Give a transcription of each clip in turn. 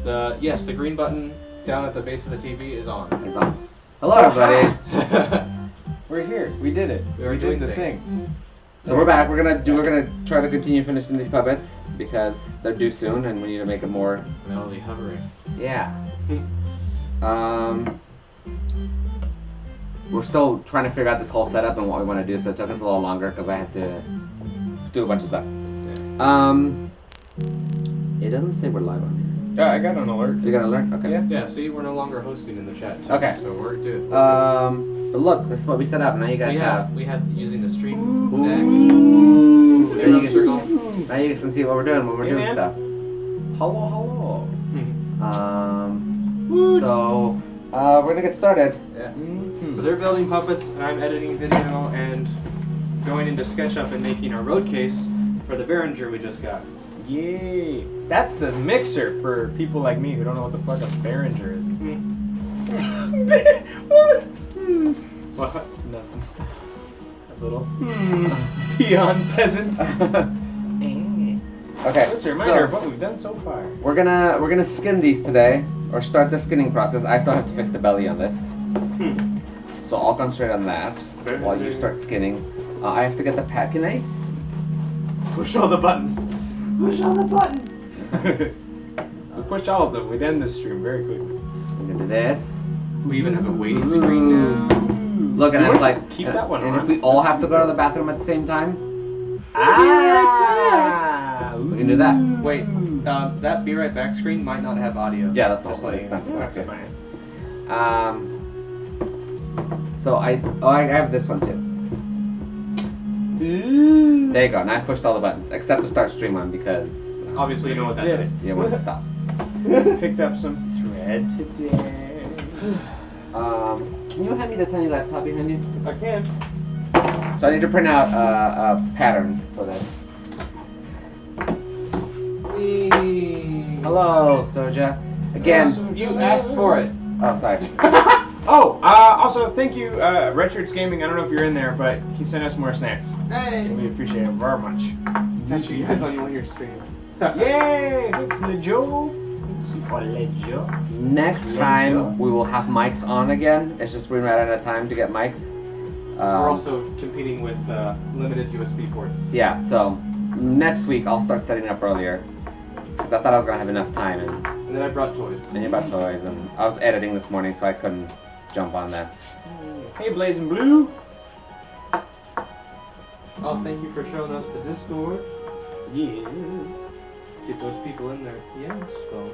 Yes, the green button down at the base of the TV is on. It's on. Hello, everybody. We're here. We did it. We are We doing did the things. thing. So we're back. We're gonna try to continue finishing these puppets because they're due soon, and we need to make it more. Melody hovering. Yeah. We're still trying to figure out this whole setup and what we want to do, so it took us a little longer because I had to do a bunch of stuff. It doesn't say we're live on I got an alert. here. You got an alert? Okay. Yeah. Yeah, see, we're no longer hosting in the chat. Too, Okay. So we're good. But look, this is what we set up. Now you guys have. We had using the stream Ooh. deck. Now you, Circle. now you guys can see what we're doing when we're doing man. stuff. Hello. So we're gonna get started. Yeah. Mm-hmm. So they're building puppets, and I'm editing video and going into SketchUp and making our road case for the Behringer we just got. Yay. That's the mixer for people like me who don't know what the fuck a Behringer is. What? Nothing. A little. Peon peasant. Okay. Just a reminder of So what we've done so far. we're gonna skin these today, or start the skinning process. I still have to fix the belly on this, so I'll concentrate on that while you start skinning. I have to get the packing ice. Push all the buttons. Push all the buttons. We pushed all of them. We'd end this stream very quickly. I'm gonna do this. We even have a waiting screen now. Look, and You I'm wanna like, just keep that one and on? if we all have to go to the bathroom at the same time, we can do that. Wait, that Be Right Back screen might not have audio. Yeah, that's Just all. letting That's you know. that's good. fine. So I have this one too. There you go. Now I pushed all the buttons except to start stream on because Obviously, you know what that Yes. is. you want to stop. Picked up some thread today. Can you hand me the tiny laptop behind you? I can. So I need to print out a pattern for this. Hello, Soja. Again. You asked for it. Oh, sorry. Also, thank you, Richards Gaming. I don't know if you're in there, but he sent us more snacks. Hey. And we appreciate it very much. Catch you guys on one of your streams. Yay! Thanks, Lejo. Super Lejo. Next time we will have mics on again. It's just we ran out of time to get mics. We're also competing with limited USB ports. Yeah, so next week I'll start setting up earlier because I thought I was gonna have enough time, And then I brought toys. and you brought toys, and I was editing this morning, so I couldn't jump on that. Hey, Blazing Blue. Oh, thank you for showing us the Discord. Yes. Get those people in there. Yes, well,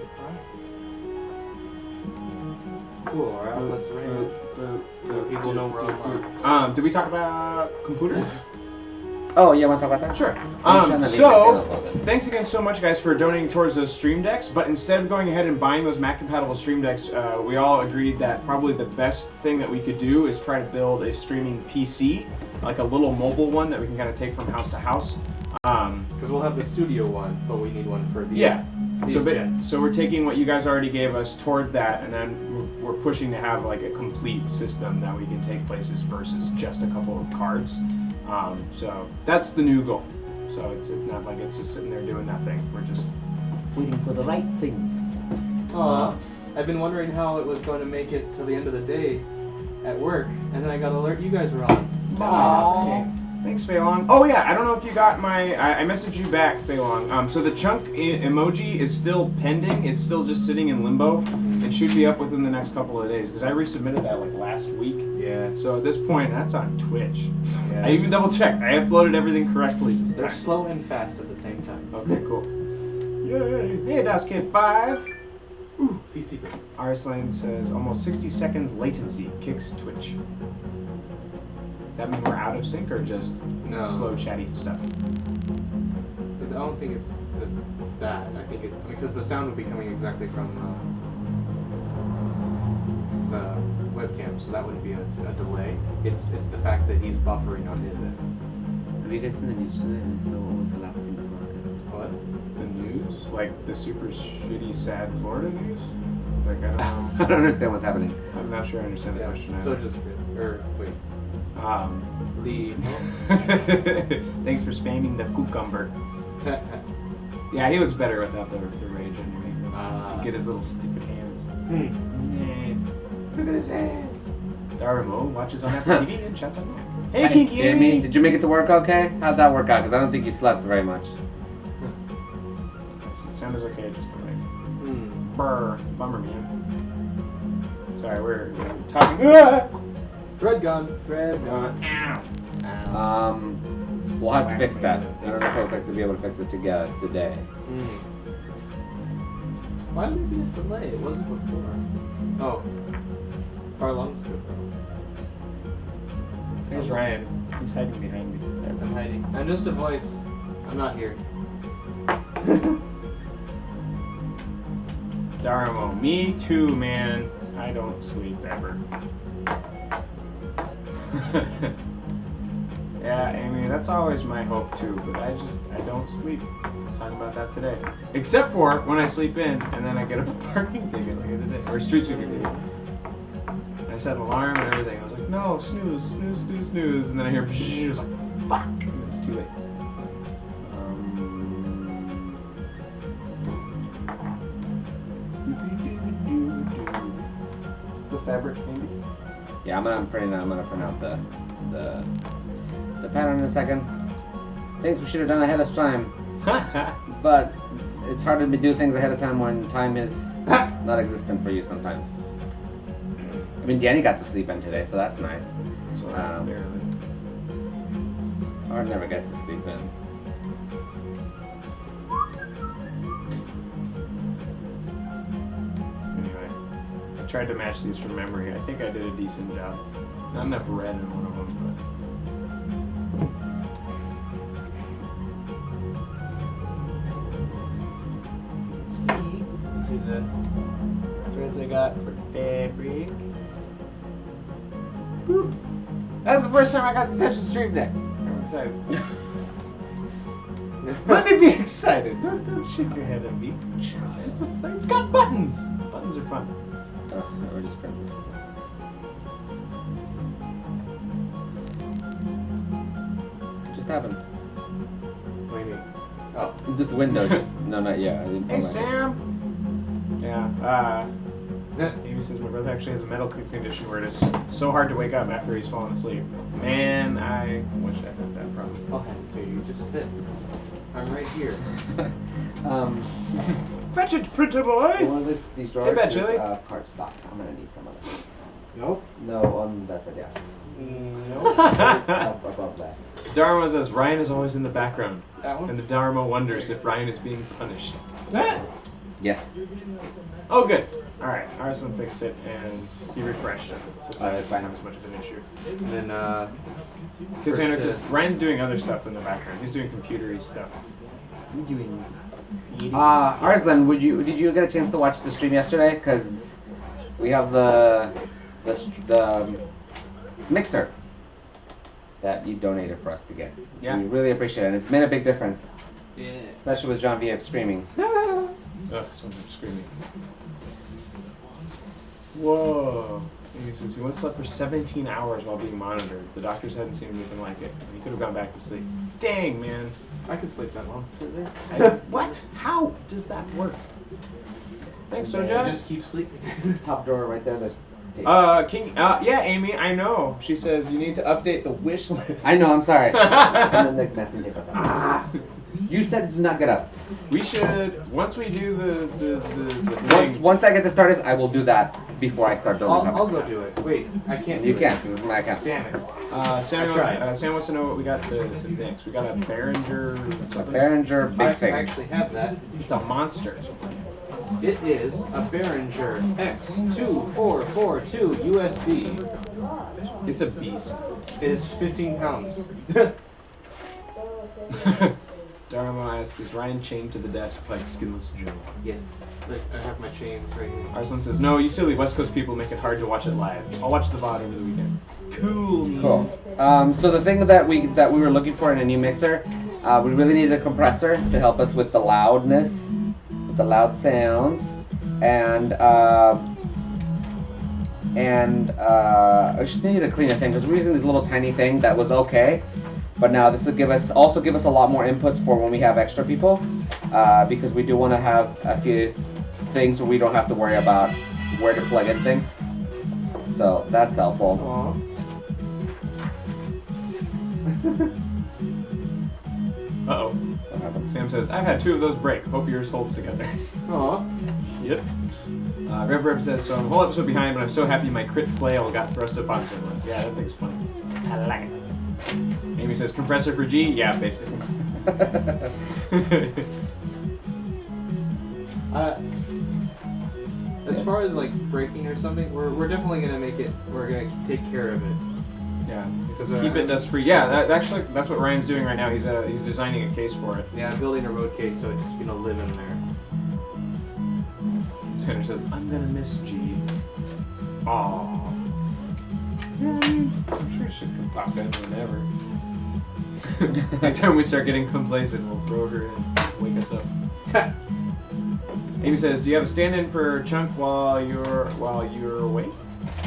cool, our outlets are in. So people know where I'm at. Did we talk about computers? Oh, you want to talk about that? Sure. Let me turn the music down a little bit. Thanks again so much, guys, for donating towards those stream decks. But instead of going ahead and buying those Mac-compatible stream decks, we all agreed that probably the best thing that we could do is try to build a streaming PC, like a little mobile one that we can kind of take from house to house. Because we'll have the studio one, but we need one for the these So, jets. so we're taking what you guys already gave us toward that, and then we're pushing to have like a complete system that we can take places versus just a couple of cards. So that's the new goal. So it's not like it's just sitting there doing nothing. We're just waiting for the right thing. I've been wondering how it was going to make it till the end of the day at work, and then I got an alert you guys were on. Aww. Thanks, Feilong. Oh yeah, I don't know if you got my. I messaged you back, Feilong. So the chunk emoji is still pending. It's still just sitting in limbo. It should be up within the next couple of days because I resubmitted that like last week. Yeah. So at this point, that's on Twitch. Yeah. I even double checked. I uploaded everything correctly this They're time. slow and fast at the same time. Okay, cool. Yay! Hey, Das Kid 5. Ooh, PC. Arslan says almost 60 seconds latency kicks Twitch. Does that mean we're out of sync or just No. slow chatty stuff? I don't think it's that. I think it because the sound would be coming exactly from the webcam, so that wouldn't be a delay. It's the fact that he's buffering on his end. Have you guys seen the news today? So what was the last thing that broadcast? What? The news? Like the super shitty, sad Florida news? Like, I don't know. I don't understand what's happening. I'm not sure I understand the question. So either. just wait. The Thanks for spamming the cucumber. Yeah, he looks better without the rage anyway. Get his little stupid hands. Look at his hands. Daramo watches on Apple TV and chats on that. Hey, Kinky Amy, did you make it to work okay? How'd that work out? Because I don't think you slept very much. The sound is okay, just delay. Brr. Bummer, man. Sorry, we're talking. Thread gun. Ow. We'll have to fix that. I don't know if we'll be able to fix it together today. Why would it be a delay? It wasn't before. Oh. Far long ago. There's Ryan. He's hiding behind me. I'm hiding. I'm just a voice. I'm not here. Daramo, me too, man. I don't sleep ever. Yeah, Amy, that's always my hope too, but I don't sleep. Let's talk about that today. Except for when I sleep in and then I get a parking ticket like I did today, or a street sweeping ticket. And I set an alarm and everything. I was like, no, snooze, snooze, snooze, snooze. And then I hear, it was like, fuck, and it was too late. What's the fabric, Andy? Yeah, I'm gonna print out the pattern in a second. Things we should have done ahead of time, but it's hard to do things ahead of time when time is not existent for you sometimes. I mean, Danny got to sleep in today, so that's nice. So, barely. Art never gets to sleep in. Anyway, I tried to match these from memory. I think I did a decent job. Not enough red in one of them, but. Let's see the threads I got for fabric. Boop. That's the first time I got to touch the Stream Deck. I'm excited. Let me be excited. Don't shake your head at me. It's got buttons. Buttons are fun. Or just print this. What just happened? What do you mean? Oh. This window just no, not yet. I didn't. Hey, pull my- Sam. Yeah. Amy says my brother actually has a medical condition where it is so hard to wake up after he's fallen asleep. Man, I wish I had that problem. Okay, you just sit. I'm right here. Fetch it, pretty boy. One of these drawers Hey, is Chili. cardstock. I'm gonna need some of it. Nope. No, that's it. Yeah. Nope. Up above that. Dharma says Ryan is always in the background, That one? and the Dharma wonders if Ryan is being punished. Yes. Oh, good. All right, Arslan fixed it, and he refreshed it. That's Decided fine. not as much of an issue. And then, Because to- Ryan's doing other stuff in the background. He's doing computery stuff. I'm doing. Arslan, did you get a chance to watch the stream yesterday? Because we have the mixer that you donated for us to get. Yeah. We really appreciate it. And it's made a big difference, yeah. especially with John Viev streaming. Ugh, someone screaming. Whoa. He says he once slept for 17 hours while being monitored. The doctors hadn't seen anything like it. He could have gone back to sleep. Dang, man. I could sleep that long. What? How does that work? Thanks, You Soja. just keep sleeping. Top drawer right there. There's tape. Yeah, Amy, I know. She says you need to update the wish list. I know. I'm sorry. And then the nesting tape up there. You said it's not good up. We should, once we do the thing. Once I get the starters, I will do that before I start building. I'll go do it. Wait, I can't. You do can't. It. This is my account. Damn it. Sam I tried. Sam wants to know what we got to fix. We got a Behringer. A Behringer I big thing. actually have that. It's a monster. It is a Behringer X2442 USB. It's a beast. It is 15 pounds. Dharma asks, is Ryan chained to the desk like Skinless Joe? Yes. Look, I have my chains right here. Arslan says, no, you silly West Coast people make it hard to watch it live. I'll watch the VOD over the weekend. Cool. Cool. So the thing that we were looking for in a new mixer, we really needed a compressor to help us with the loudness, with the loud sounds, and I just needed to clean a thing because we're using this little tiny thing that was okay, but now this will give us a lot more inputs for when we have extra people, because we do want to have a few things where we don't have to worry about where to plug in things. So that's helpful. Aww. Uh-oh. What happened? Sam says, I've had 2 of those break. Hope yours holds together. Aww. Yep. Rev says, so I'm a whole episode behind, but I'm so happy my crit flail got thrust upon someone. Yeah, that thing's funny. I like it. Amy says, compressor for G? Yeah, basically. As far as like breaking or something, we're definitely gonna make it. We're gonna take care of it. Yeah, he says keep it dust free. Yeah, actually that's what Ryan's doing right now. He's designing a case for it. Yeah, I'm building a road case so it's gonna live in there. Sanders says I'm gonna miss G. Aww. Yeah, I mean, I'm sure she can pop in whenever. Next time we start getting complacent, we'll throw her in, wake us up. Amy says, "Do you have a stand-in for Chunk while you're away?"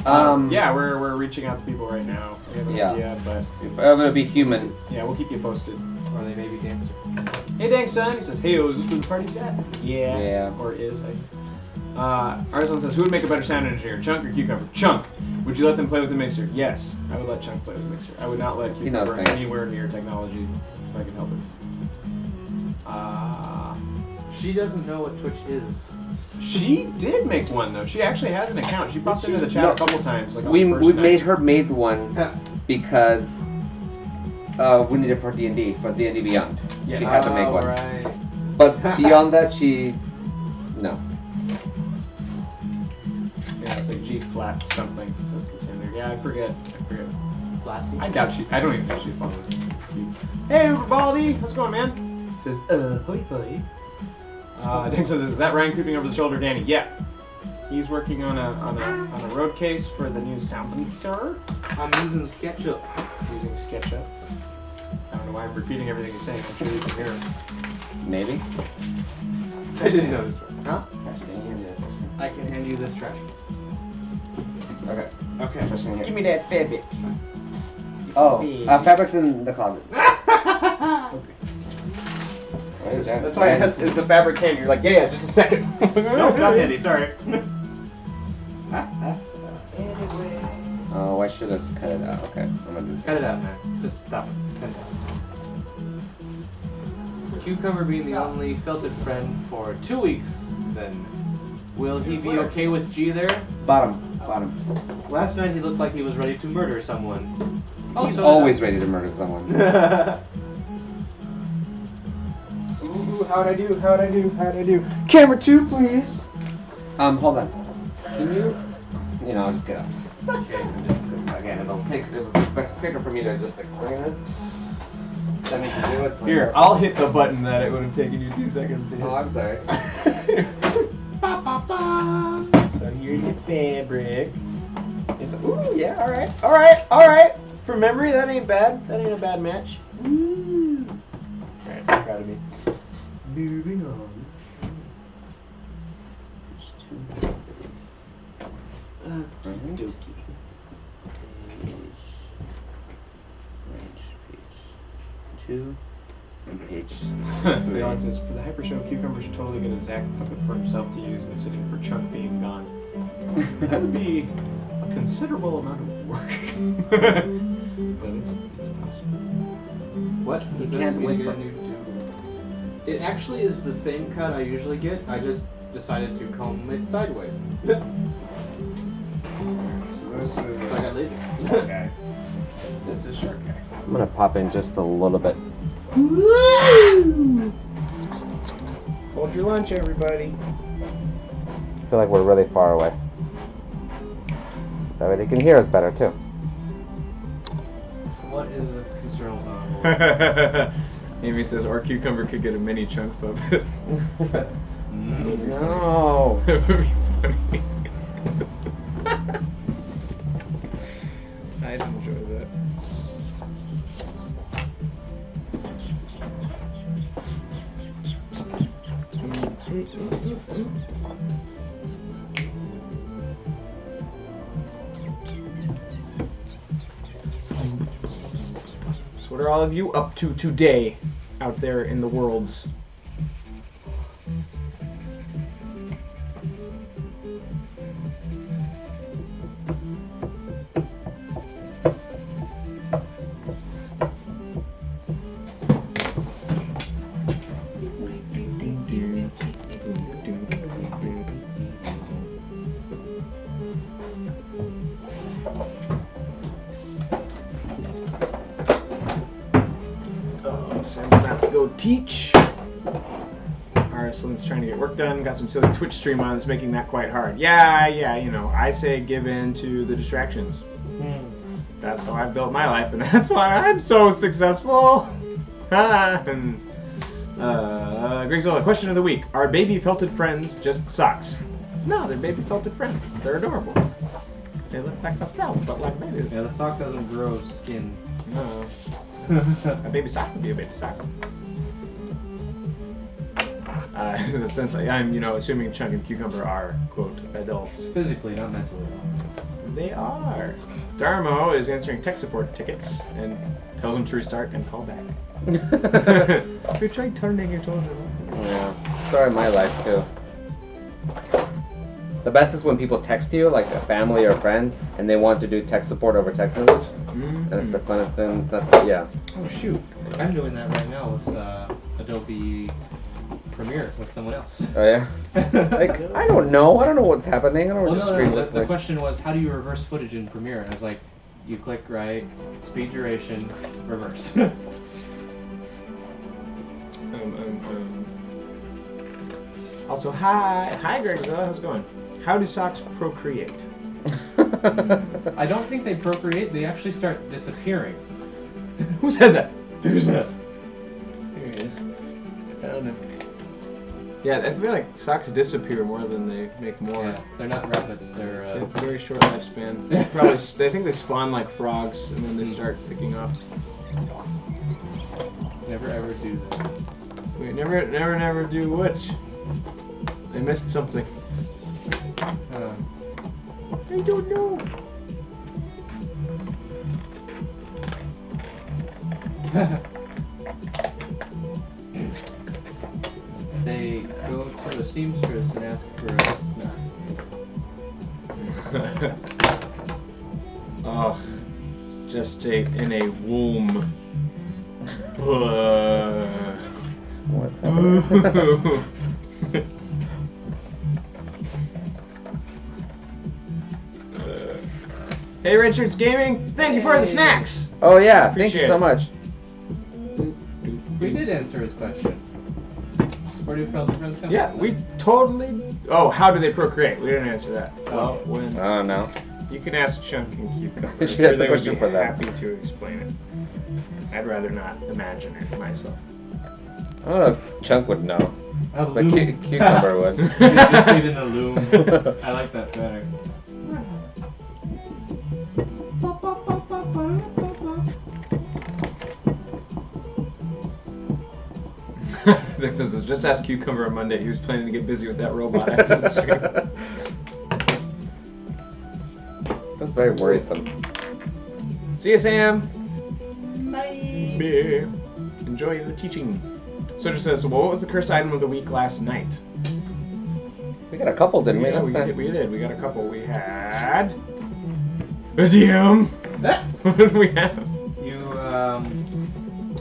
Yeah, we're reaching out to people right now. We have an idea, but if I'm gonna be human. Yeah, we'll keep you posted. Or they may be dancing. Hey, dang son. He says, "Hey, is this where the party's at?" Yeah. Yeah. Or is Arzon says, "Who would make a better sound engineer, Chunk or Cucumber?" Chunk. Would you let them play with the mixer? Yes, I would let Chunk play with the mixer. I would not let Cucumber anywhere near technology if I could help it. She doesn't know what Twitch is. She did make one though. She actually has an account. She popped into the chat a couple times. Like we made her made one because we needed it for D&D, for D&D Beyond. Yes. She had to make one. Right. But beyond that, no. Yeah, it's like G flat something. Says Cassandra. Yeah, I forget. Flatty? I doubt I don't even think she follows me. It's cute. Hey, Baldy, how's it going, man? Says, hoi hoi. Ding says, is that Ryan creeping over the shoulder, Danny? Yeah. He's working on a road case for the new sound mixer. I'm using SketchUp. Using SketchUp. I don't know why I'm repeating everything he's saying. I'm sure you can hear him. Maybe. I didn't notice. Huh? I I can hand you this trash. Okay. Okay. Give me that fabric. Oh, fabric's in the closet. Okay. That's why it's the fabric handy. You're like, yeah, just a second. Nope, not handy, sorry. Oh, I should have cut it out. Okay, I'm gonna do this. Cut it out, man. Just stop it. Cut it out. Cucumber being the only filtered friend for 2 weeks, then will he be okay with G there? Bottom. Last night he looked like he was ready to murder someone. He's always ready to murder someone. Ooh, how'd I do? Camera 2, please. Hold on. Can you? I'll just get up. Okay, again, it'll be quicker for me to just explain it. Then we can do it. Here, I'll hit the button that it would have taken you 2 seconds to hit. Oh, I'm sorry. So here's your fabric. Ooh, yeah, all right. For memory, that ain't bad. That ain't a bad match. Ooh. All right, I'm proud of me. Moving on. Dokey. Page 2 and page 3. Alex says, for the Hyper Show, Cucumber should totally get a Zack puppet for himself to use and sitting for Chunk being gone. That would be a considerable amount of work. But it's possible. What? You can't whisper. It actually is the same cut I usually get. I just decided to comb it sideways. So this is I got lazy. short guy. This is short guy. I'm gonna pop in just a little bit. Hold your lunch, everybody. I feel like we're really far away. That way they can hear us better too. What is a concern about? Amy says, or Cucumber could get a mini Chunk puppet. No. That would be funny. I'd enjoy that. So what are all of you up to today out there in the worlds? go teach. Arsenal's trying to get work done. Got some silly Twitch stream on that's making that quite hard. Yeah, you know, I say give in to the distractions. That's how I've built my life, and that's why I'm so successful. And, Greg Zola, question of the week. Are baby felted friends just socks? No, they're baby felted friends. They're adorable. They look like the felt, but like babies. Yeah, the sock doesn't grow skin. No. A baby sock would be a baby sock. Since I'm, you know, assuming Chunk and Cucumber are, quote, adults. Physically, not mentally. They are. Darmo is answering tech support tickets and tells him to restart and call back. You tried turning your shoulder. Yeah. Sorry, my life too. The best is when people text you, like a family or a friend, and they want to do tech support over text message. And it's the funnest thing. Yeah. Oh shoot! I'm doing that right now with Adobe Premiere with someone else. Oh yeah. Like I don't know what's happening. I don't know what the screen looks The like. question was, how do you reverse footage in Premiere? And I was like, you click right, speed duration, reverse. Also, hi, Greg. How's it going? How do socks procreate? I don't think they procreate. They actually start disappearing. Who said that? Who's that? Here he is. Found him. Yeah, I feel like socks disappear more than they make more. Yeah, they're not rabbits. They They're have a very short lifespan. They think they spawn like frogs and then they start picking off. never ever do that. Wait, never do which? I missed something. I don't know. They go to a seamstress and ask for a Oh, gestate in a womb. What's happening? Hey, Richards Gaming, thank you for the snacks. Oh yeah, thank Appreciate you so it. much. We did answer his question. Where do felted friends come Yeah, from? we totally. Oh, how do they procreate? We didn't answer that. Well, when I don't know. you can ask Chunk and Cucumber. She has a They would question be for that. happy to explain it. I'd rather not imagine it myself. I don't know if Chunk would know, A but loom. Cucumber would. You just leave it in a loom. I like that better. Zach says, just ask Cucumber on Monday. He was planning to get busy with that robot after the stream. That's very worrisome. See you, Sam. Bye. Enjoy the teaching. So just says, well, what was the cursed item of the week last night? We got a couple, didn't we? Yeah, last we time? did. We did. We got a couple. We had a DM. What did we have? You,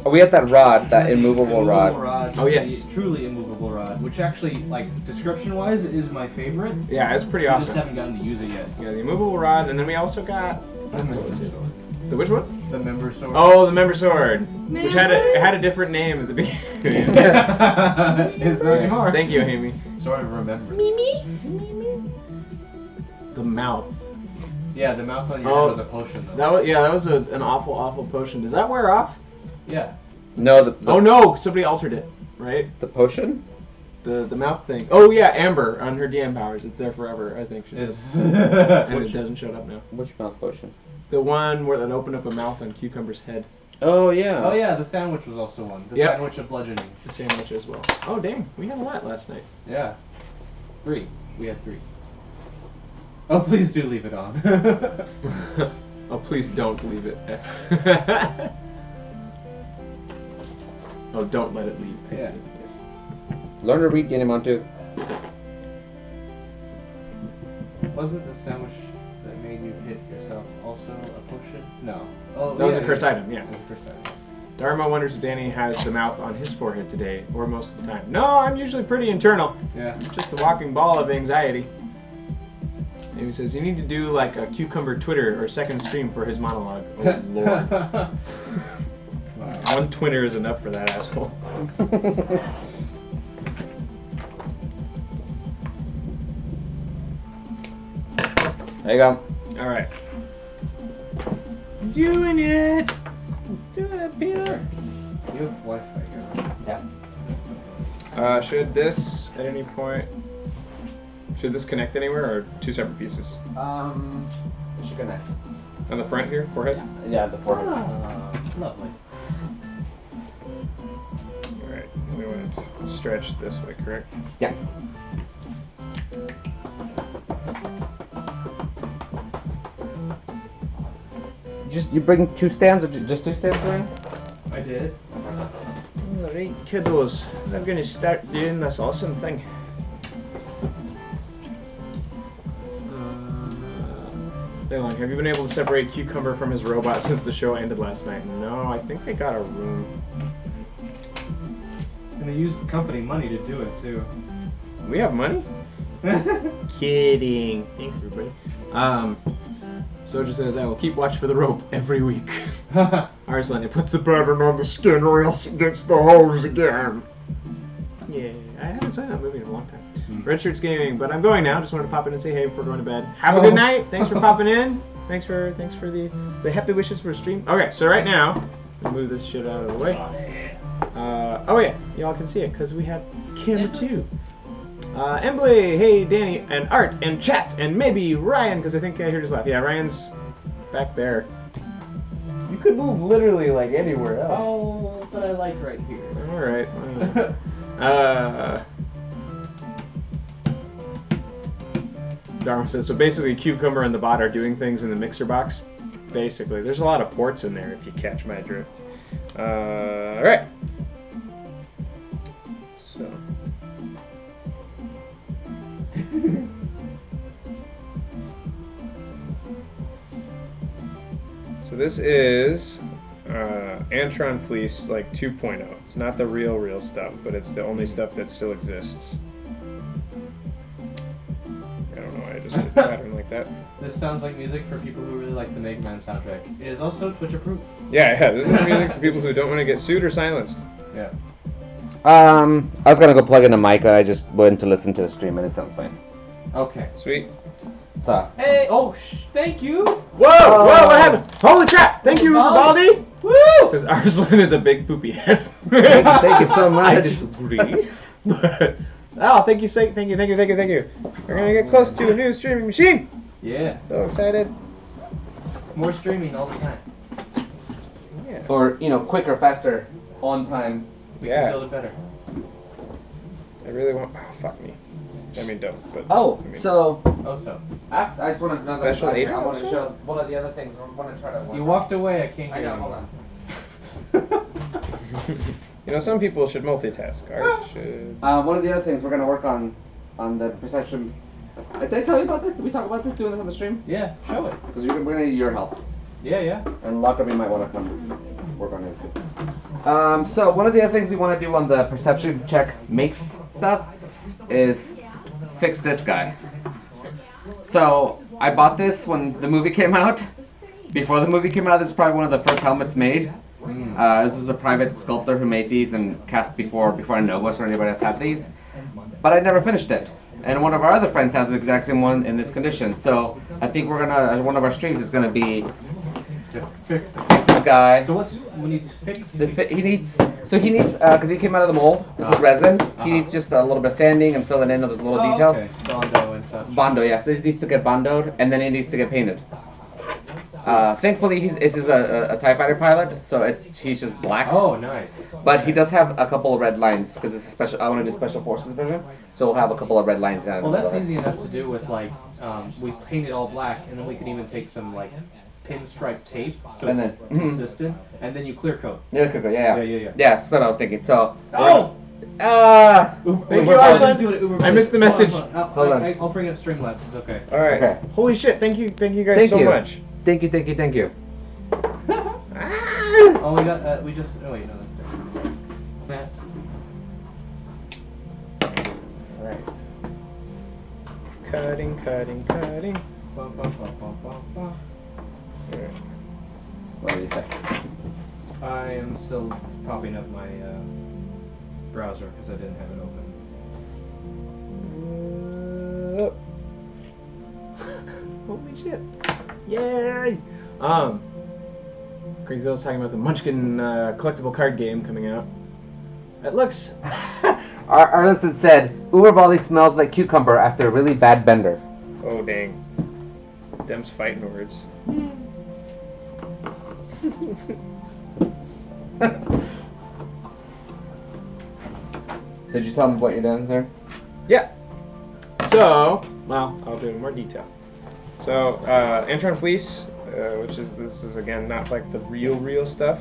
Oh, we had that rod, that immovable rod. Oh, yes. the truly immovable rod, which actually, like, description-wise, is my favorite. Yeah, it's pretty I just awesome. haven't gotten to use it yet. Yeah, the immovable rod, and then we also got The member was it? sword. the which one? The member sword. Oh, the member sword, which had a different name at the beginning. It's not anymore. Thank you, Amy. Sort of remember. The mouth. Yeah, the mouth on your Oh, head was a potion, though. That was an awful potion. Does that wear off? Yeah. No, the Oh no, somebody altered it, right? the potion? The mouth thing. Oh yeah, Amber on her DM powers. It's there forever, I think. She said. And it doesn't shut up now. Which mouse potion? The one where that opened up a mouth on Cucumber's head. Oh yeah. Oh yeah, the sandwich was also one. The Yep. sandwich of bludgeoning. The sandwich as well. Oh dang, we had a lot last night. Yeah. 3. We had 3. Oh, please do leave it on. Oh please don't leave it. Oh, don't let it leave. I Yeah. see. Yes. Learn to read, Dinemontu. Wasn't the sandwich that made you hit yourself also a potion? No. Oh, That was yeah, a cursed item, yeah. That was a cursed item. Dharma wonders if Danny has the mouth on his forehead today, or most of the time. No, I'm usually pretty internal. Yeah. Just a walking ball of anxiety. And he says, you need to do like a Cucumber Twitter or second stream for his monologue. Oh lord. Wow. One Twitter is enough for that asshole. There you go. All right. Doing it. Doing it, Peter. You have Wi-Fi here. Yeah. Should this at any point? Should this connect anywhere, or two separate pieces? It should connect. On the front here, forehead. Yeah, the forehead. Lovely. All right. We want to stretch this way, correct? Yeah. You bring two stands or just two stands, Ryan? I did. Alright, kiddos. I'm going to start doing this awesome thing. Hang on, have you been able to separate Cucumber from his robot since the show ended last night? No, I think they got a room. And they used company money to do it too. We have money? Kidding. Thanks, everybody. Soja says, I will keep watch for the rope every week. Arslan, it puts the pattern on the skin or else it gets the hose again. Yeah, I haven't seen that movie in a long time. Red Shirts Gaming, but I'm going now. Just wanted to pop in and say hey before going to bed. Have a good night. Thanks for popping in. Thanks for the happy wishes for a stream. Okay, so right now, let me move this shit out of the way. Oh yeah, y'all can see it because we have camera 2. Emily, hey Danny, and Art, and Chat, and maybe Ryan, because I think I heard his laugh. Yeah, Ryan's back there. You could move literally like anywhere else. Oh, but I like right here. Alright. Dharma says, so basically Cucumber and the bot are doing things in the mixer box. Basically. There's a lot of ports in there if you catch my drift. Alright. So. So this is Antron Fleece like 2.0. It's not the real stuff, but it's the only stuff that still exists. I don't know why I just did a pattern like that. This sounds like music for people who really like the Mega Man soundtrack. It is also Twitch approved. Yeah, this is music for people who don't want to get sued or silenced. Yeah. I was gonna go plug in a mic, I just went to listen to the stream and it sounds fine. Okay. Sweet. So. Hey, thank you. Whoa, what happened? Holy crap! Thank you, Baldi. Woo! Says Arslan is a big poopy head. Thank you so much. I disagree. But thank you. We're gonna get close to a new streaming machine. Yeah. So excited. More streaming all the time. Yeah. Or, quicker, faster, on time. We can build it better. I really want. Oh, fuck me. I mean, don't. But. Oh, I mean, so. Special agent I want to also? show one of the other things. I want to try to. You walked away. I can't I hear know. you. Hold on. some people should multitask. Art should. One of the other things we're gonna work on the perception. Did I tell you about this? Did we talk about this doing this on the stream? Yeah, show it. Because we're gonna need your help. Yeah. And Lockerby might want to come work on his too. So one of the other things we want to do on the perception check makes stuff is fix this guy. So I bought this when the movie came out. Before the movie came out, this is probably one of the first helmets made. This is a private sculptor who made these and cast before Novos or anybody else had these. But I never finished it. And one of our other friends has the exact same one in this condition. So I think we're gonna, one of our streams is gonna be To fix it. fix this guy. So what needs fixed? He needs, because he came out of the mold. This is resin. He needs just a little bit of sanding and filling in of those little details. Okay. Bondo and such. Bondo, yeah. So he needs to get bondoed, and then he needs to get painted. Thankfully, this is a TIE Fighter pilot, so he's just black. Oh, nice. But he does have a couple of red lines because it's a special. I want to do special forces version, so we'll have a couple of red lines down. Well, that's easy enough to do with we paint it all black, and then we can even take some pinstripe tape so And it's then- consistent, and then you clear coat. Yeah, cool, yeah. Yeah. Yeah, that's what I was thinking. So. Oh! Thank you, Arslan. I missed the message. Hold on. I'll bring up Streamlabs. It's okay. All right. Okay. Holy shit! Thank you guys Thank so you. much. Thank you. Oh, we got. We just. Oh wait, no, that's different. Alright. Cutting. Bum, bum, bum, bum, bum, bum. Alright. What did you say? I am still propping up my browser because I didn't have it open. Holy shit! Yay! Grigzill's talking about the Munchkin collectible card game coming out. It looks. Arneson said, Uberbaldi smells like cucumber after a really bad bender. Oh dang! Them's fighting words. So did you tell them what you're doing there? Yeah. So, well, I'll do it in more detail. So, Antron Fleece, this is again not like the real stuff,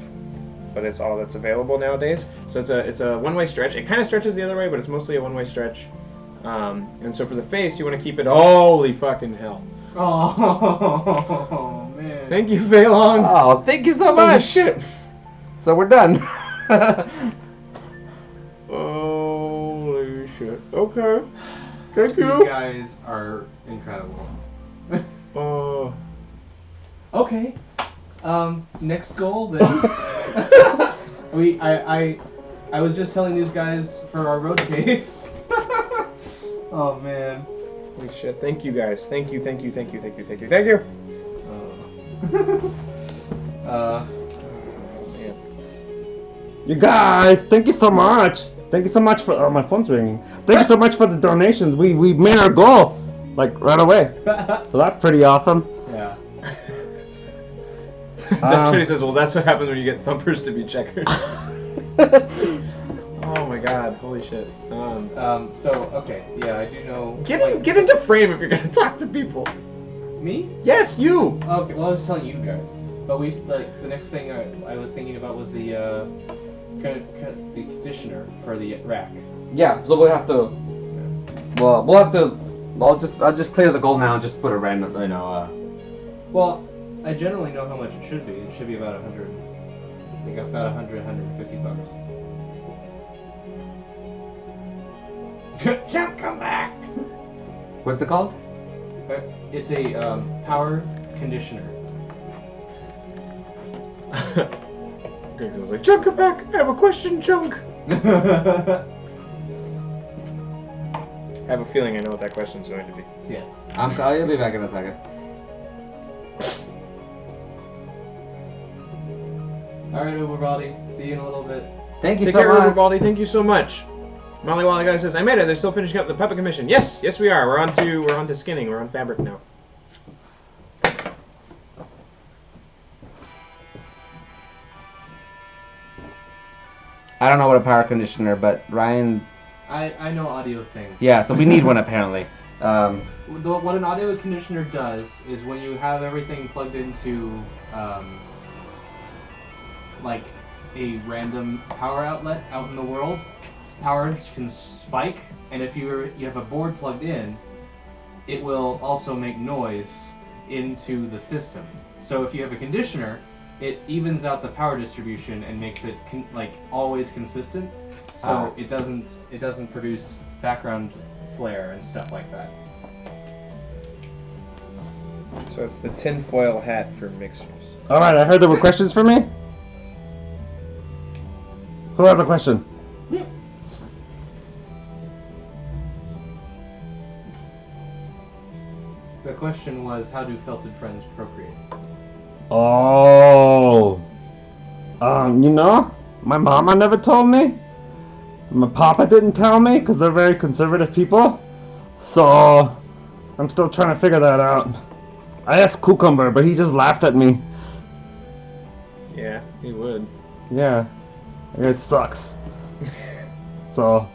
but it's all that's available nowadays. So it's a one-way stretch. It kind of stretches the other way, but it's mostly a one-way stretch. And so for the face, you want to keep it. Holy fucking hell! Oh man! Thank you, Fei Long. Oh, thank you so Holy much. shit! So we're done. Holy shit! Okay. Thank You you. guys are incredible. Okay. Next goal then. I was just telling these guys for our road case. Oh man. Holy shit! Thank you guys. Thank you. Man. You guys, thank you so much. Thank you so much for. Oh, my phone's ringing. Thank you so much for the donations. We made our goal, like right away. So that's pretty awesome. Yeah. That's what he says. Well, that's what happens when you get thumpers to be checkers. Oh my god! Holy shit. So okay, yeah, I do know. Get into frame if you're gonna talk to people. Me? Yes, you. Okay, well I was telling you guys, but the next thing I was thinking about was the conditioner for the rack. Yeah, so we'll have to. Well, we'll have to. I'll just clear the goal now and just put a random, Well, I generally know how much it should be. It should be about 100. I think about 150 bucks. Jump, come back. What's it called? It's a power conditioner. Griggs was like, Chunk, come back! I have a question, Chunk! I have a feeling I know what that question's going to be. Yes. I'll be back in a second. Alright, Uberbaldi. See you in a little bit. Thank you Take so care, much. Uberbaldi. Thank you so much. Molly Wally guy says, I made it. They're still finishing up the puppet commission. Yes, we are. We're on to skinning. We're on fabric now. I don't know what a power conditioner, but Ryan. I know audio things. Yeah, so we need one apparently. What an audio conditioner does is when you have everything plugged into like a random power outlet out in the world, power can spike, and if you have a board plugged in, it will also make noise into the system. So if you have a conditioner, it evens out the power distribution and makes it always consistent. So it doesn't produce background flare and stuff like that. So it's the tinfoil hat for mixers. All right, I heard there were questions for me. Who has a question? The question was, how do felted friends procreate? Oh. My mama never told me. My papa didn't tell me because they're very conservative people. So, I'm still trying to figure that out. I asked Cucumber, but he just laughed at me. Yeah, he would. Yeah. It sucks. So,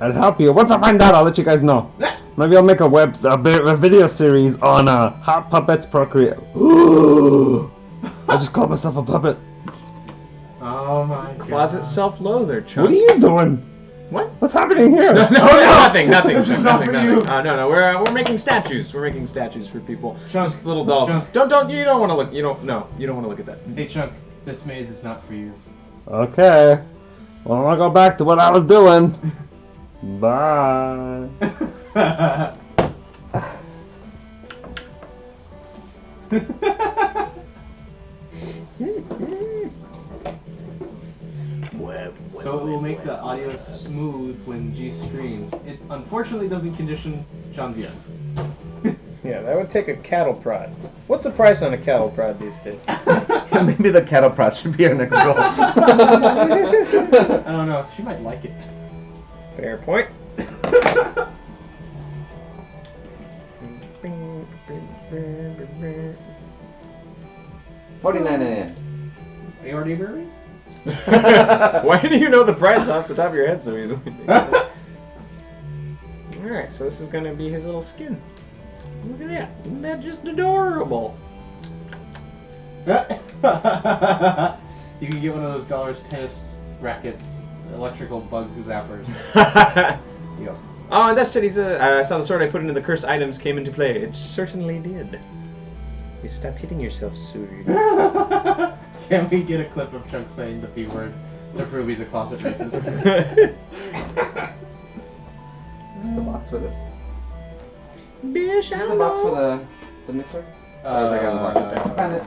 I'd help you. Once I find out, I'll let you guys know. Maybe I'll make a video series on how puppets procreate. I just called myself a puppet. Oh my god. Closet self-loather, Chunk. What are you doing? What? What's happening here? No, nothing. This is not for you. No. We're making statues. We're making statues for people. Chunk. Just little dolls. Chunk. Don't. You don't want to look. You don't want to look at that. Hey Chunk, this maze is not for you. Okay. Well, I'll go back to what I was doing. Bye. So it will make make the audio smooth when G screams. It unfortunately doesn't condition Jean-Vian. Yeah, that would take a cattle prod. What's the price on a cattle prod these days? Maybe the cattle prod should be our next goal. I don't know. She might like it. Fair point. $49.99. Are you already agree? Why do you know the price off the top of your head so easily? Alright, so this is going to be his little skin. Look at that. Isn't that just adorable? You can get one of those dollars tennis rackets, electrical bug zappers. Yep. Oh, and that's it. I saw the sword I put into the cursed items came into play. It certainly did. You stop hitting yourself, Suri. Can we get a clip of Chuck saying the P word to prove he's a closet racist? Where's the box for this? Bish, Is the box for the mixer? Or is that gonna block it down? Found it.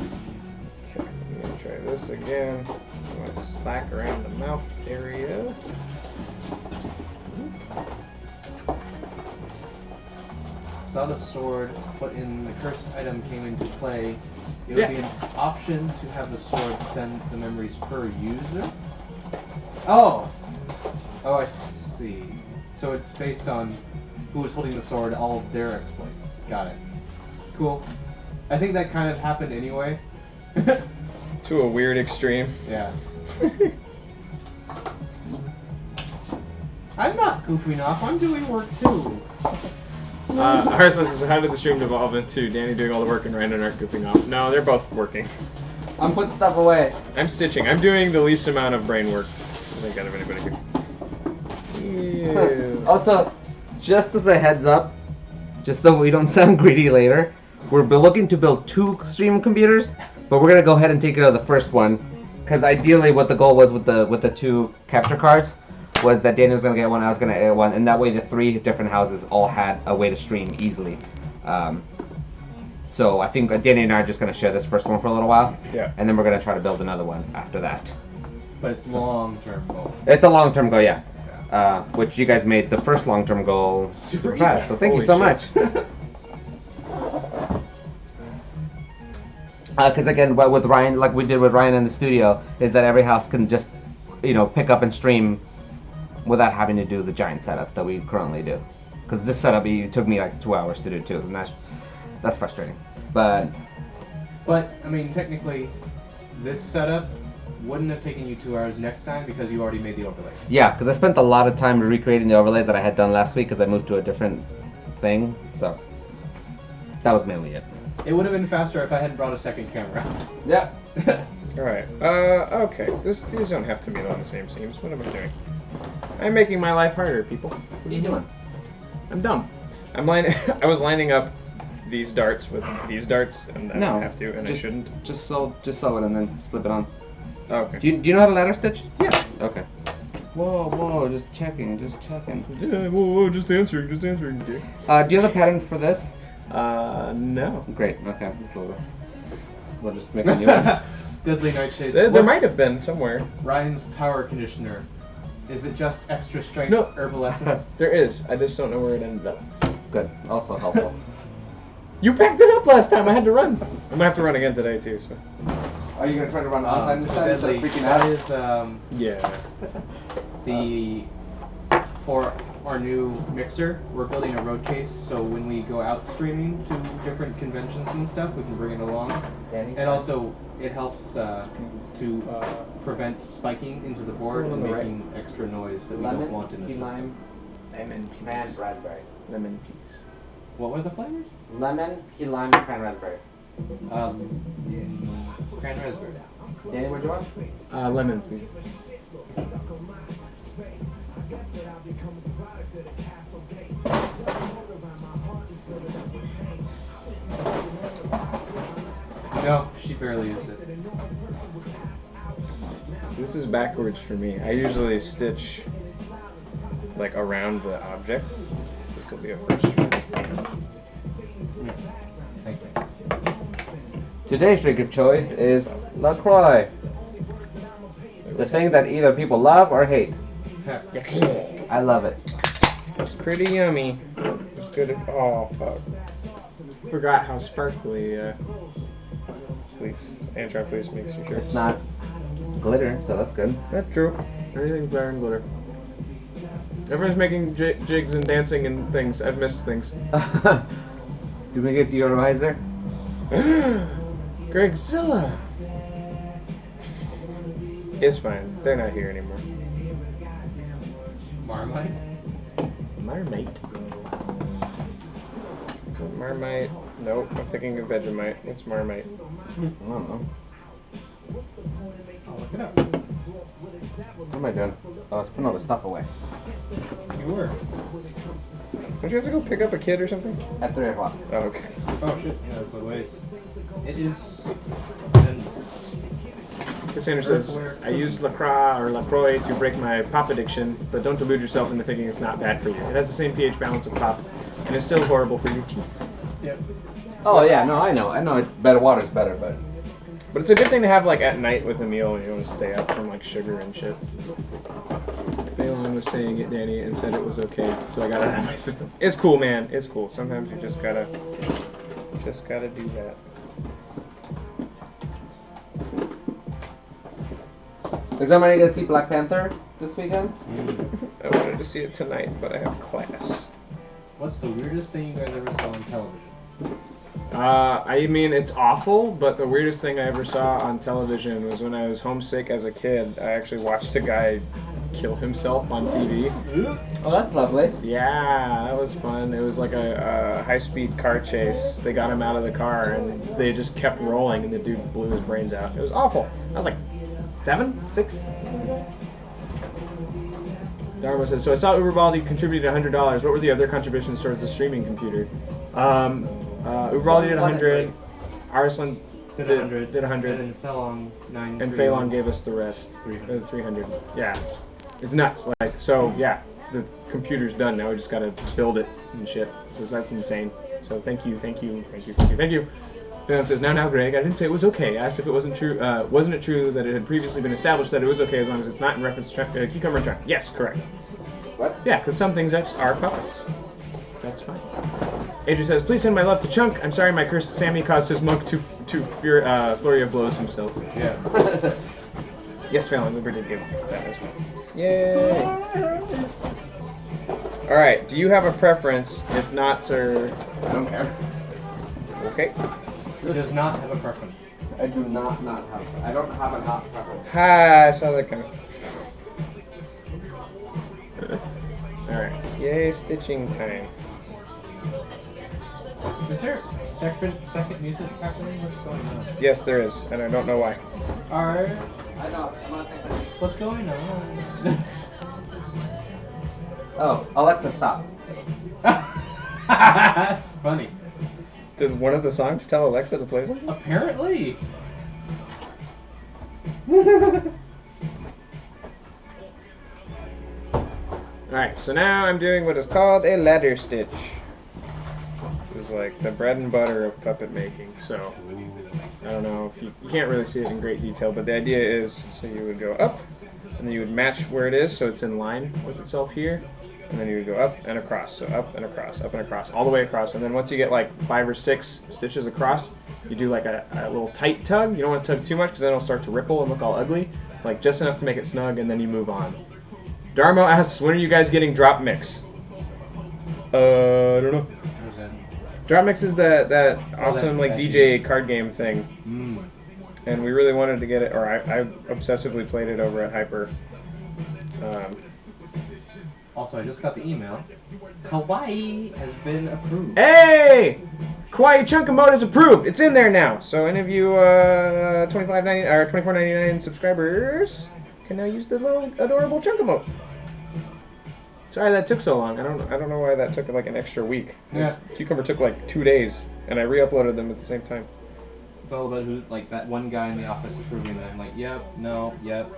Okay, I'm gonna try this again. I'm gonna slack around the mouth area. Saw the sword put in the cursed item came into play. It would be an option to have the sword send the memories per user. Oh! Oh, I see. So it's based on who was holding the sword, all of their exploits. Got it. Cool. I think that kind of happened anyway. To a weird extreme. Yeah. I'm not goofing off, I'm doing work too. Arslan says, how did the stream devolve into Danny doing all the work and Ryan and Art goofing off? No, they're both working. I'm putting stuff away. I'm stitching. I'm doing the least amount of brain work I think out of anybody here. Ew. Also, just as a heads up, just so we don't sound greedy later, we're looking to build 2 stream computers, but we're gonna go ahead and take care of the first one, because ideally what the goal was with the 2 capture cards was that Danny was gonna get one, I was gonna get one, and that way the 3 different houses all had a way to stream easily. So I think Danny and I are just gonna share this first one for a little while, Yeah. and then we're gonna try to build another one after that. But it's long-term goal. It's a long-term goal, yeah. Which you guys made the first long-term goal super fast, so thank you so much. Because again, what with Ryan, like we did with Ryan in the studio, is that every house can just, pick up and stream without having to do the giant setups that we currently do. Because this setup, it took me like 2 hours to do too, and that's frustrating. But I mean, technically, this setup wouldn't have taken you 2 hours next time because you already made the overlay. yeah, because I spent a lot of time recreating the overlays that I had done last week because I moved to a different thing, so that was mainly it. It would have been faster if I hadn't brought a second camera. Yeah. Alright, okay. These don't have to meet on the same seams. What am I doing? I'm making my life harder, people. What are you doing? I'm dumb. I was lining up these darts with these darts, and I don't have to, and I shouldn't. Just sew it and then slip it on. Oh, okay. Do you know how to ladder stitch? Yeah. Okay. Whoa, just checking. Yeah, whoa, just answering, dear. Do you have a pattern for this? No. Great, okay. We'll just make a new one. Deadly Nightshade. There might have been somewhere. Ryan's power conditioner. Is it just extra strength No. herbal essence? There is. I just don't know where it ended up. Good, also helpful. You packed it up last time. I had to run. I'm gonna have to run again today too. So. Are you gonna try to run on time this time instead Deadly. of freaking That out? is Yeah. for our new mixer. We're building a road case, so when we go out streaming to different conventions and stuff, we can bring it along. Danny? And also, it helps to prevent spiking into the board Still on and the making extra noise that we don't want in the key system. lime, Lemon, cran, raspberry. Lemon peas. What were the flavors? Lemon, key lime, cran, raspberry. Cran raspberry. Danny, what'd you want? Lemon, please. No, she barely used it. This is backwards for me. I usually stitch like around the object. will be a first. Thank you. Today's drink of choice is LaCroix. The thing that either people love or hate. I love it. It's pretty yummy. It's good. Oh fuck! Forgot how sparkly fleece, Antron fleece makes your shirts. It's not glitter, so that's good. That's true. Anything's better than glitter. Everyone's making jigs and dancing and things. I've missed things. Do we get deodorizer? Gregzilla. It's fine. They're not here anymore. Marmite? Marmite. So Marmite. Nope, I'm thinking of Vegemite. What's Marmite? I don't know. I'll look it up. What am I doing? Oh, I was putting all the stuff away. You were. Don't you have to go pick up a kid or something? At 3 o'clock. Oh, okay. Oh shit, yeah, that's the ways. It is. Cassandra says, I use LaCroix to break my pop addiction, but don't delude yourself into thinking it's not bad for you. It has the same pH balance of pop, and it's still horrible for your teeth. Yep. Oh yeah, no, I know it's better. Water's better, but But it's a good thing to have like at night with a meal, and you don't want to stay up from like sugar and shit. Phelan was saying it, Danny, and said it was okay, so I got it out of my system. It's cool, man. It's cool. Sometimes you just gotta do that. is somebody gonna see Black Panther this weekend? I wanted to see it tonight, but I have class. What's the weirdest thing you guys ever saw on television? I mean, it's awful, but the weirdest thing I ever saw on television was when I was homesick as a kid. I actually watched a guy kill himself on TV. Oh, that's lovely. Yeah, that was fun. It was like a high-speed car chase. They got him out of the car, and they just kept rolling, and the dude blew his brains out. It was awful. I was like 7, 6. Dharma says, so I saw Uberbaldi contributed $100. What were the other contributions towards the streaming computer? Uberbaldi did 100. Arslan Did did 100. Did 100. And then Felon 9. And Phelan gave us the rest. 300. 300. Yeah. It's nuts. Like, so, yeah. The computer's done. Now we just gotta build it and shit. Because that's insane. So thank you. Phelan says, now, Greg, I didn't say it was okay. I asked if it wasn't true. Wasn't it true that it had previously been established that it was okay as long as it's not in reference to Cucumber Chunk? Yes, correct. What? Yeah, because some things are puppets. That's fine. Adrian says, please send my love to Chunk. I'm sorry my cursed Sammy caused his monk to flurry of blows himself. Yeah. Yes, Phelan, Uber did give that as well. Yay! Alright, do you have a preference? If not, sir... I don't care. Okay. He does not have a preference. I do not have. I don't have a not preference. Ha! I saw that coming. Alright. Yay, stitching time. Is there second music happening? What's going on? Yes, there is, and I don't know why. Alright. I know. I'm not fix it. What's going on? Oh, Alexa, stop. That's funny. Did one of the songs tell Alexa to play something? Apparently. Alright, so now I'm doing what is called a ladder stitch. This is like the bread and butter of puppet making, so I don't know if you can't really see it in great detail, but the idea is, so you would go up, and then you would match where it is so it's in line with itself here, and then you would go up and across, so up and across, all the way across, and then once you get like 5 or 6 stitches across, you do like a little tight tug. You don't want to tug too much because then it'll start to ripple and look all ugly, like just enough to make it snug, and then you move on. Darmo asks, when are you guys getting Drop Mix? I don't know. Where's that? Drop Mix is that awesome like that DJ card game thing, Mm. and we really wanted to get it, or I obsessively played it over at Hyper. Also, I just got the email. Hawaii has been approved. Hey! Kawaii Chunka mode is approved. It's in there now. So any of you $24.99 subscribers can now use the little adorable Chunka mode. Sorry that took so long. I don't know why that took like an extra week. Yeah. Cucumber took like 2 days, and I re-uploaded them at the same time. It's all about who, like that one guy in the office approving them. Like, yep, no, yep.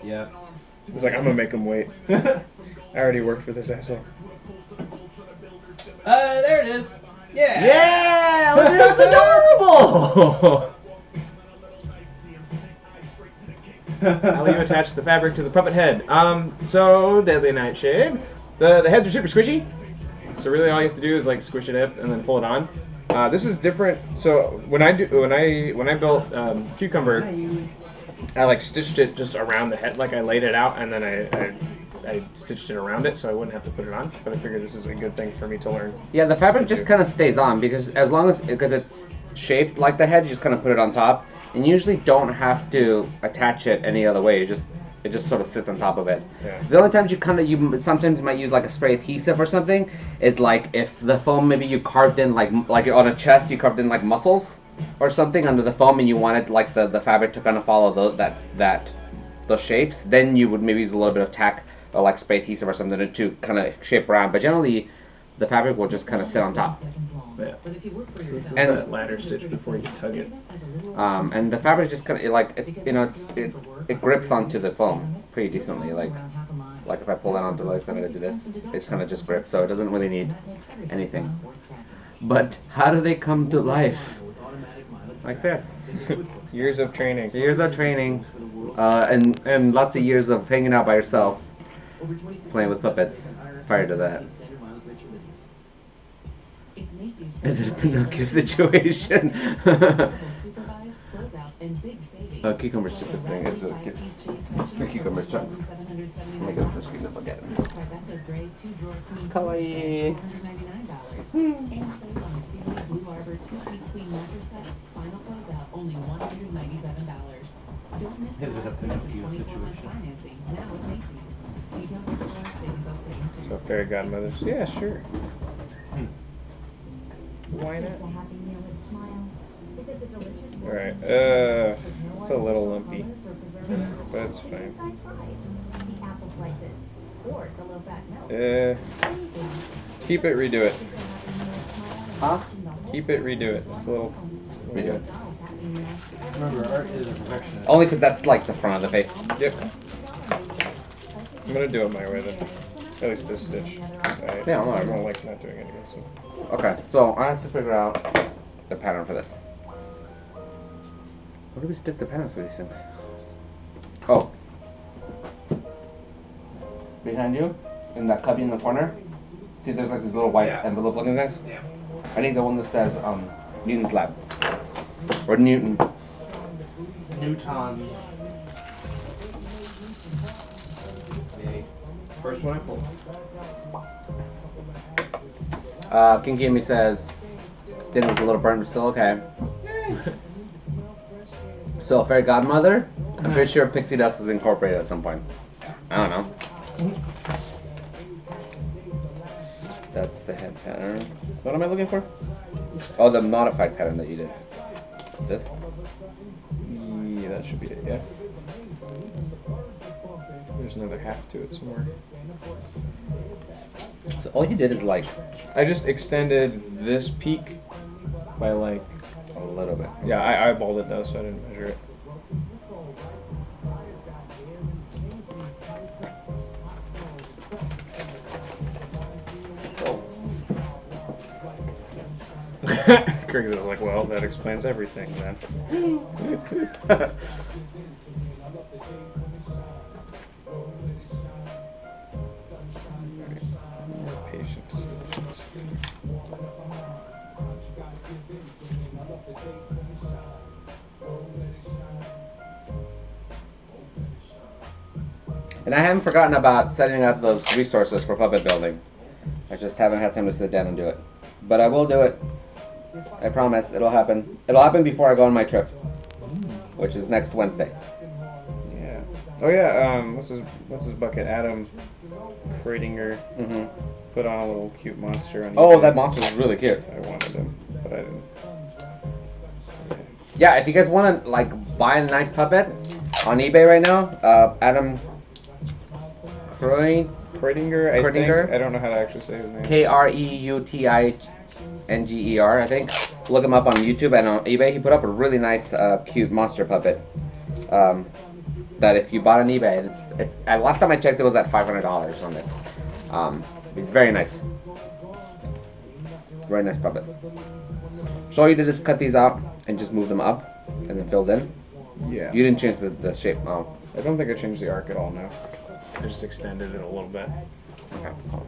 It's like, I'm gonna make them wait. I already worked for this asshole. There it is. Yeah. Yeah, look, that's adorable. I'll leave attached the fabric to the puppet head. So Deadly Nightshade. The heads are super squishy. So really, all you have to do is like squish it up and then pull it on. This is different. So when I built Cucumber, I like stitched it just around the head, like I laid it out and then I stitched it around it so I wouldn't have to put it on. But I figured this is a good thing for me to learn. Yeah, the fabric just kind of stays on because because it's shaped like the head, you just kind of put it on top, and you usually don't have to attach it any other way. It just sort of sits on top of it. Yeah. The only times you sometimes might use like a spray adhesive or something is like if the foam maybe you carved in like on a chest you carved in like muscles or something under the foam and you wanted like the fabric to kind of follow those shapes, then you would maybe use a little bit of tack or like spray adhesive or something to kind of shape around. But generally, the fabric will just kind of sit on top. Yeah. This is And- that ladder stitch before you tug it. And the fabric just kind of it grips onto the foam pretty decently. Like if I pull that onto like I'm gonna do this, it kind of just grips, so it doesn't really need anything. But how do they come to life? Like this. Years of training. Years of training, and lots of years of hanging out by yourself, playing with puppets. Prior to that, is it a Pinocchio situation? Cucumber's cheapest thing. It's really cute. The cucumber's chunks. Let me get the screen to look at it. Kawaii. Is it a Pinocchio situation? So fairy godmothers. Yeah, sure. Why not? Alright, it's a little lumpy. But it's fine. Keep it, redo it. Huh? Keep it, redo it. It's a little... Redo it. Remember, art is a perfectionist. Only because that's like the front of the face. Yep. I'm gonna do it my way then. At least this stitch. I don't like not doing it again, so... Okay, so I have to figure out the pattern for this. Where do we stick the patterns for these things? Oh. Behind you, in that cubby in the corner, see there's like these little white envelope looking things? Yeah. I need the one that says Newton's Lab. Or Newton. Newton. Yay. First one I pulled. Kinky Amy says, dinner was a little burnt, but still okay. So, Fairy Godmother? I'm pretty sure pixie dust was incorporated at some point. I don't know. That's the head pattern. What am I looking for? Oh, the modified pattern that you did. This? Yeah, that should be it, yeah. There's another half to it somewhere. So all you did is like I just extended this peak by like... a little bit. Yeah, I eyeballed it though, so I didn't measure it. Craig was like, well, that explains everything then. More patience. And I haven't forgotten about setting up those resources for puppet building. I just haven't had time to sit down and do it. But I will do it. I promise. It'll happen. It'll happen before I go on my trip, which is next Wednesday. Yeah. Oh yeah. What's his bucket? Adam Fredinger put on a little cute monster on. Oh, eBay. that monster was really cute. I wanted him, but I didn't. Yeah, if you guys want to like buy a nice puppet on eBay right now, Adam Fredinger, I Fredinger? think. I don't know how to actually say his name. Kreutinger, I think. Look him up on YouTube and on eBay. He put up a really nice, cute monster puppet. That if you bought on eBay, it's last time I checked, it was at $500 on it. It's very nice. Very nice puppet. So all you did is cut these out and just move them up and then filled in. Yeah. You didn't change the shape. Oh, I don't think I changed the arc at all, no. I just extended it a little bit. okay. Cool.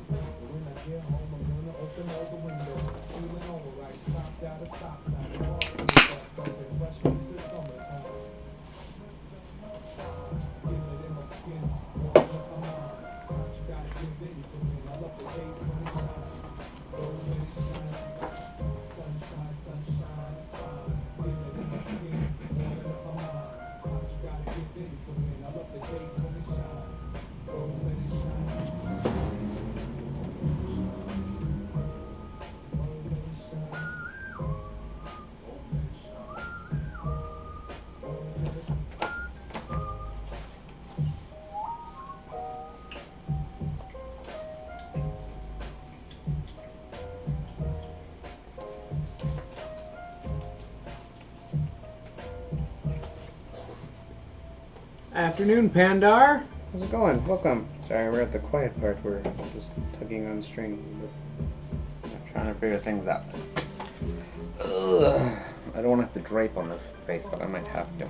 Afternoon, Pandar. How's it going? Welcome. Sorry, we're at the quiet part where I'm just tugging on string. I'm trying to figure things out. Ugh. I don't want to have to drape on this face, but I might have to.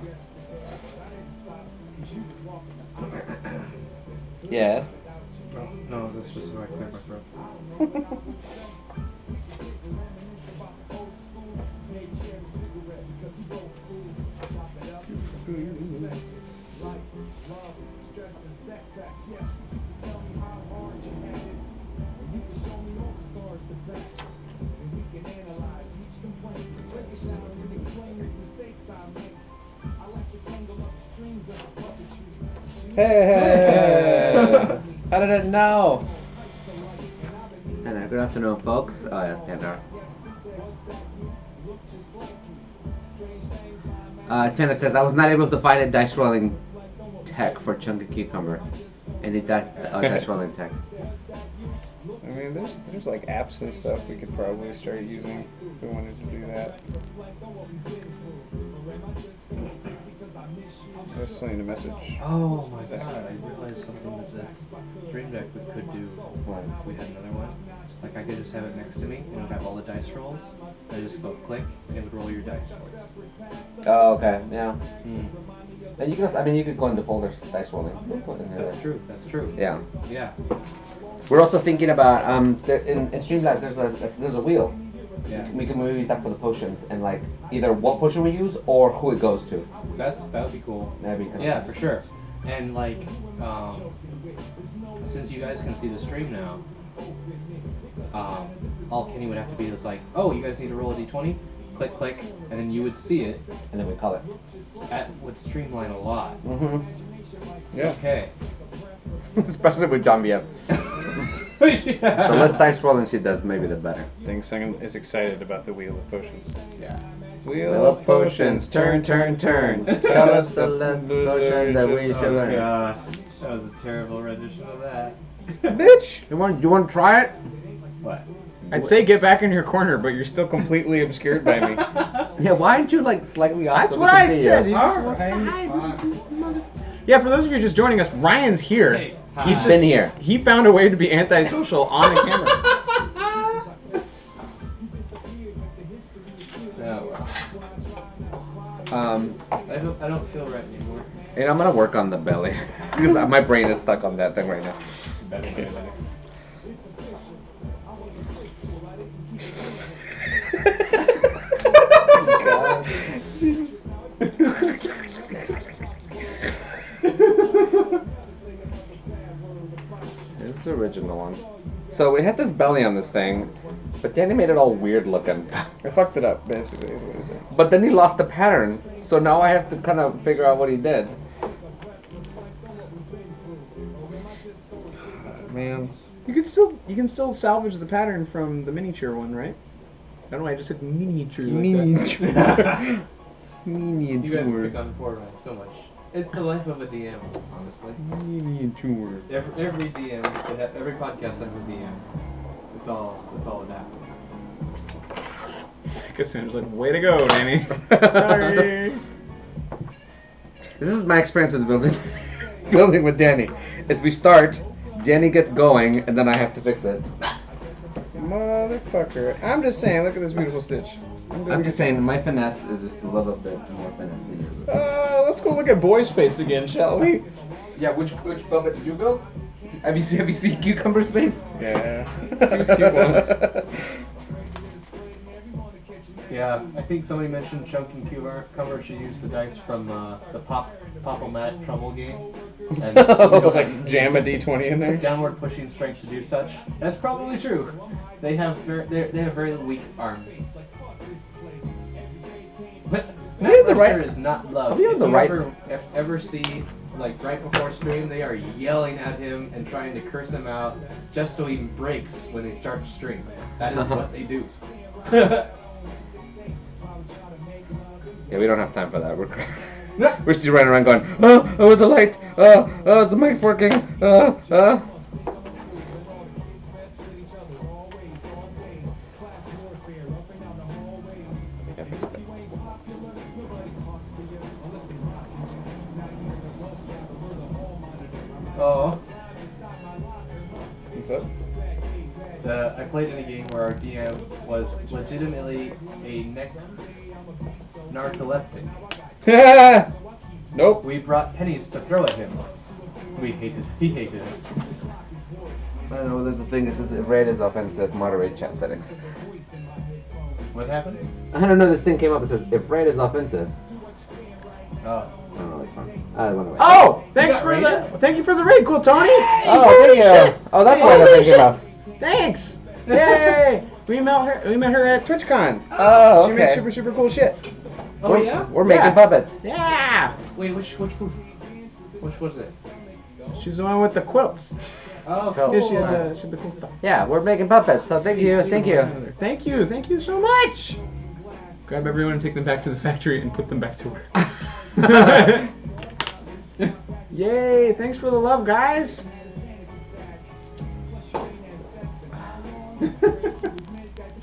Yes. Oh, no, that's just how I clear my throat. Hey! How did it know? Good afternoon, folks. Oh, yes, Pandar. Spanner says, I was not able to find a dice rolling tech for Chunky Cucumber. Any dice rolling tech. I mean, there's like apps and stuff we could probably start using if we wanted to do that. I was sending a message. Oh my god, I realized something that the Dream Deck could do if we had another one. Like I could just have it next to me and it would have all the dice rolls. I just go click and it would roll your dice for you. Oh, okay, yeah. And you can, you could go into folders, dice rolling. That's true, that's true. Yeah. Yeah. We're also thinking about, in Streamlabs there's a wheel. Yeah. We can use that for the potions and like either what potion we use or who it goes to. That would be cool. That'd be kind of yeah, for sure. And like, since you guys can see the stream now, all Kenny would have to be is like, oh, you guys need to roll a d20, click, click, and then you would see it. And then we call it. That would streamline a lot. Mm-hmm. Yeah. Okay. Especially with John BF. Yeah. The less dice rolling she does, maybe the better. Singing is excited about the Wheel of Potions. Yeah. Wheel of Potions, turn, turn, turn. Tell us the less potion that we should learn. God, that was a terrible rendition of that. Bitch! You want to try it? What? I'd say get back in your corner, but you're still completely obscured by me. Yeah, why aren't you like slightly off? That's so what we I can see said. you? He just wants to hide. This mother- Yeah, for those of you just joining us, Ryan's here. Hey, He's been here. He found a way to be antisocial on the camera. No, I don't feel right anymore. And I'm gonna work on the belly because my brain is stuck on that thing right now. God. Jesus. It's the original one. So we had this belly on this thing, but Danny made it all weird looking. I fucked it up, basically, is what he's saying. But then he lost the pattern, so now I have to kind of figure out what he did. Man. You can still salvage the pattern from the miniature one, right? I don't know, I just said miniature. Miniature. You guys Miniature. pick on Fortnite so much. It's the life of a DM, honestly. Miniature. Every DM, every podcast has a DM. It's all it happens. Cassandra's like, way to go, Danny. Sorry. This is my experience with building with Danny. Is we start, Danny gets going, and then I have to fix it. motherfucker. I'm just saying, look at this beautiful stitch. I'm just saying, my finesse is just a little bit more finesse than yours. Let's go look at Boy's face again, shall we? Yeah, which puppet did you build? Have you seen Cucumber Space? Yeah. Use cute ones. Yeah, I think somebody mentioned Chunking Cucumber should use the dice from the Pop-O-Mat Trouble game. And Just like jam a D20 in there. downward pushing strength to do such. That's probably true. They have very weak arms. But You're the Mercer right- is not loved. You're If the you right- ever see, like right before stream, they are yelling at him and trying to curse him out just so he breaks when they start to stream. That is what they do. Yeah, we don't have time for that. We're still running around going, oh, the light, the mic's working, Oh. What's up? I played in a game where our DM was legitimately a narcoleptic. Nope. We brought pennies to throw at him. He hated us. I don't know, there's a thing that says if red is offensive, moderate chat settings. What happened? I don't know, this thing came up that says if red is offensive. Oh. I don't know, it's fine. It went away. Oh, thanks got for raided? thank you for the raid, cool Tony. Oh, thank you. Oh, that's why that thing came up. Thanks. Yay. We met her at TwitchCon. Oh, She made okay. super cool shit. Oh yeah? We're making Yeah. puppets. Yeah. Wait, which booth? Which was this? She's the one with the quilts. Oh, Cool. Yeah, she had the cool stuff. Yeah, we're making puppets, so thank you. Thank you so much. Grab everyone and take them back to the factory and put them back to work. Yay! Thanks for the love, guys.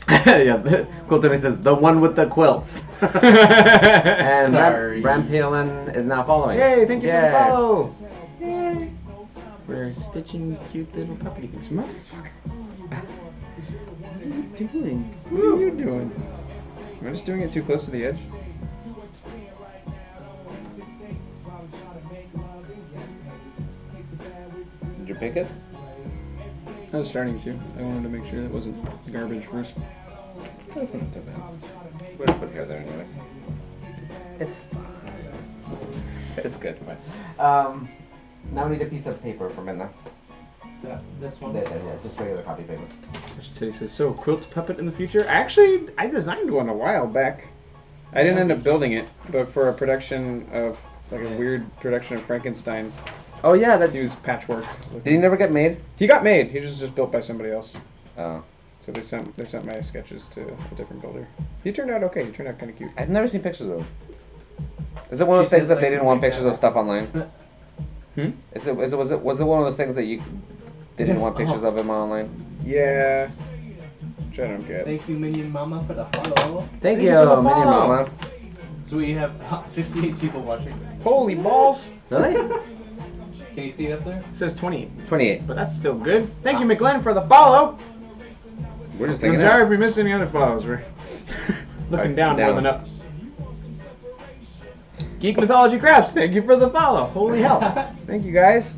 Yeah, Cool Tony says, the one with the quilts. And Sorry. Rampalin is now following. Yay! Thank you for the Yay. follow. Yay! We're stitching cute little puppy things. Motherfucker. What are you doing? What are you doing? Am I just doing it too close to the edge? Did you pick it? I was starting to. I wanted to make sure it wasn't garbage first. That's not too bad. We'll just put hair there anyways. It's fine. It's good. Fine. Now we need a piece of paper from in there. This one? Yeah, just regular copy paper. I should say, says, so quilt puppet in the future? Actually, I designed one a while back. I didn't end up building it, but for a production of, like a weird production of Frankenstein, Oh yeah, that he was patchwork. did he never get made? He got made. He was just built by somebody else. Oh, So they sent my sketches to a different builder. He turned out okay. He turned out kind of cute. I've never seen pictures of him. Is it one of those She things says, that they like, didn't want make pictures that of stuff online? Was it one of those things that they didn't want pictures of him online? Yeah. Which I don't get. Thank you, Minion Mama, for the follow. Thank you you, for the Minion follow. Mama. So we have 58 people watching. Holy balls! Really? Can you see it up there? It says 28, 28. but that's still good. Thank you, McGlenn, for the follow. We're just I'm thinking sorry if we missed any other follows. We're looking down more down. than up. Geek Mythology Crafts, thank you for the follow. Holy hell. Thank you, guys.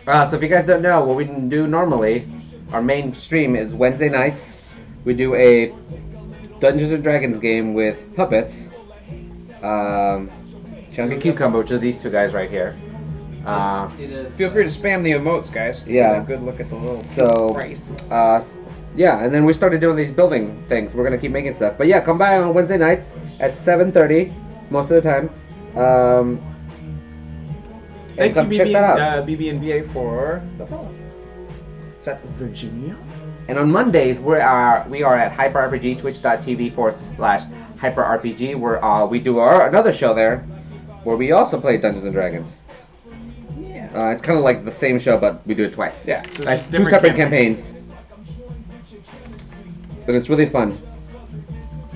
So if you guys don't know, what we do normally, our main stream is Wednesday nights. We do a Dungeons and Dragons game with puppets. Chunky Cucumber, which are these two guys right here. It is. Feel free to spam the emotes, guys. Yeah. Get a good look at the little So, price. yeah, and then we started doing these building things. We're gonna keep making stuff. But yeah, come by on Wednesday nights at 7:30, most of the time. And Thank come you, check that out. BB and VA, for the follow. Is that Virginia? And on Mondays, we are at HyperRPG, twitch.tv/HyperRPG, where we do another show there, where we also play Dungeons and Dragons. Yeah. It's kind of like the same show, but we do it twice. Yeah, so it's That's just two different separate campaigns. But it's really fun.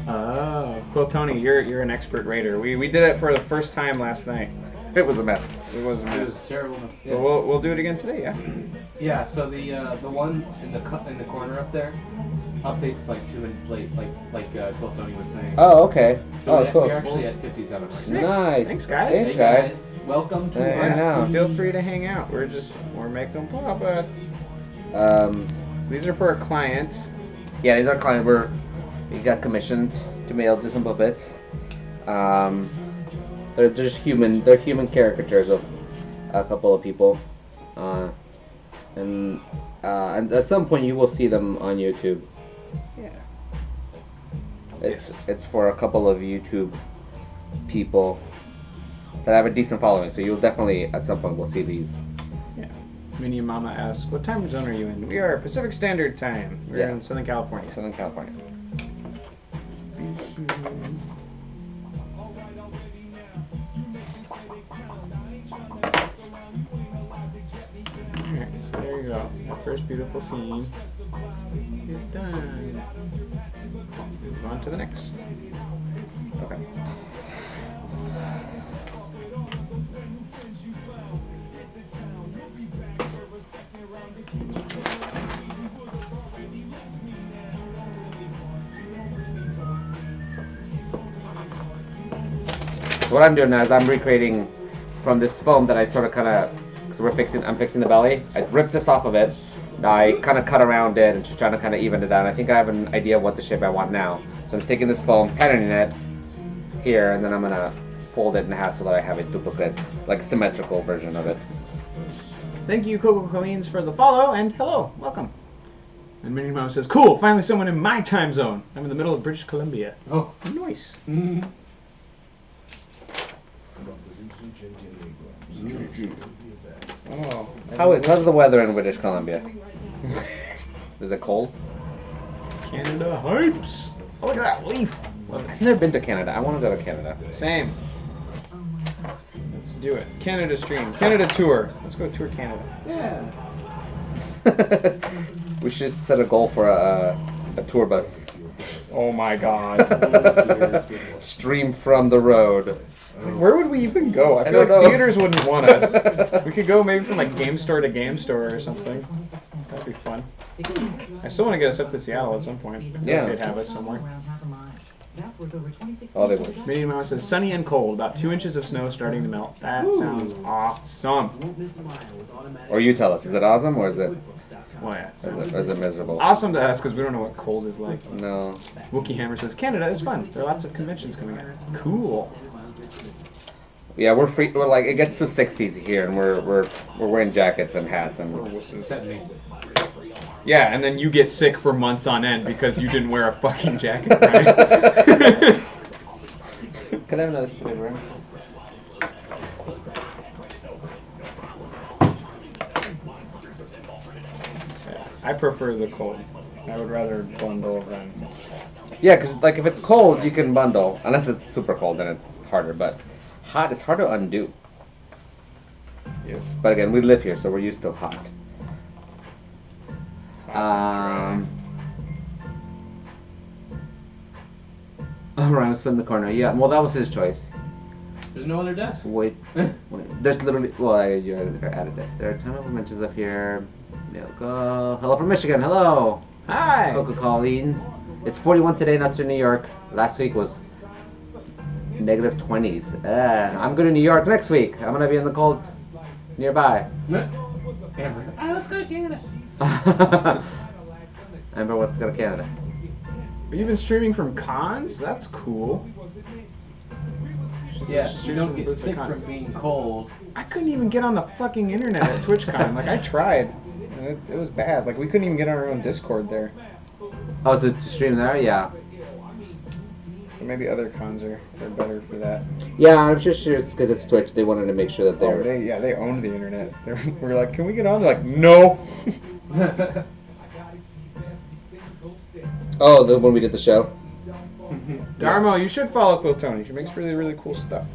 Oh, cool, Tony. You're an expert raider. We did it for the first time last night. It was a mess. It was a It was mess. terrible. But we'll do it again today, yeah. Yeah. So the one in the corner up there, updates like 2 minutes late, like Tony was saying. Oh, okay. So Oh, cool. we're actually at 57 right Sick. now. Nice. Thanks, guys. Thanks, Hey, guys. Welcome to I our know. Feel free to hang out. We're making puppets. Um, So these are for a client. yeah, these are client. We got commissioned to mail to some puppets. They're just human. They're human caricatures of a couple of people, and at some point you will see them on YouTube. Yeah. It's for a couple of YouTube people that have a decent following. So you'll definitely at some point will see these. Minnie Mama asks, "What time zone are you in?" We are Pacific Standard Time. We're Yeah. in Southern California. Southern California. Alright, so there you go. Our first beautiful scene is done. Move on to the next. Okay. So what I'm doing now is I'm recreating from this foam that I sort of kind of, because I'm fixing the belly. I ripped this off of it. Now I kind of cut around it and just trying to kind of even it out. I think I have an idea of what the shape I want now. So I'm just taking this foam, patterning it here, and then I'm gonna fold it in half so that I have a duplicate, like symmetrical version of it. Thank you, Coco Colleen's, for the follow, and hello, welcome. And Minnie Mama says, "Cool, finally someone in my time zone. I'm in the middle of British Columbia." Oh. Nice. Mm. Oh. How's the weather in British Columbia? Is it cold? Canada hypes. Oh, look at that leaf. I've never been to Canada. I want to go to Canada. Same. Let's do it. Canada stream. Canada tour. Let's go tour Canada. Yeah. We should set a goal for a tour bus. Oh my god. Stream from the road. Where would we even go? I I feel don't like know. theaters wouldn't want us. We could go maybe from like game store to game store or something. That'd be fun. I still want to get us up to Seattle at some point. Yeah. They'd have us somewhere. Oh, they would. Minnie Mouse says sunny and cold, about 2 inches of snow starting to melt. That sounds awesome. Or you tell us, is it awesome or is it Well, yeah. is it miserable? Awesome to us because we don't know what cold is like. No. Wookie Hammer says Canada is fun. There are lots of conventions coming up. Cool. Yeah, we're free. We're like it gets to 60s here, and we're wearing jackets and hats and. Except me. Yeah, and then you get sick for months on end because you didn't wear a fucking jacket, right? Can I have another piece of paper? I prefer the cold. I would rather bundle than. Yeah, because like if it's cold, you can bundle. Unless it's super cold, then it's harder. But hot, it's hard to undo. Yeah. But again, we live here, so we're used to hot. Ryan was in the corner. Yeah, well, that was his choice. There's no other desk. Wait, there's literally. Well, you're added this. There are a ton of mentions up here. Hello from Michigan. Hello. Hi. Coco Colleen. It's 41 today, not to New York. Last week was negative 20s. I'm going to New York next week. I'm going to be in the cold nearby. Amber. Let's go to Canada. Amber wants to go to Canada. You've been streaming from cons? That's cool. She says Yeah, she you streams don't from get Blizzard sick Con. from being cold. I couldn't even get on the fucking internet at TwitchCon. Like, I tried. And it was bad. Like, we couldn't even get on our own Discord there. Oh, to stream there? Yeah. But maybe other cons are better for that. Yeah, I'm sure it's because it's Twitch. They wanted to make sure that Oh, they're... they owned the internet. We're like, can we get on? They're like, no. Oh, the when we did the show? Darmo, you should follow Quill Tony. She makes really, really cool stuff.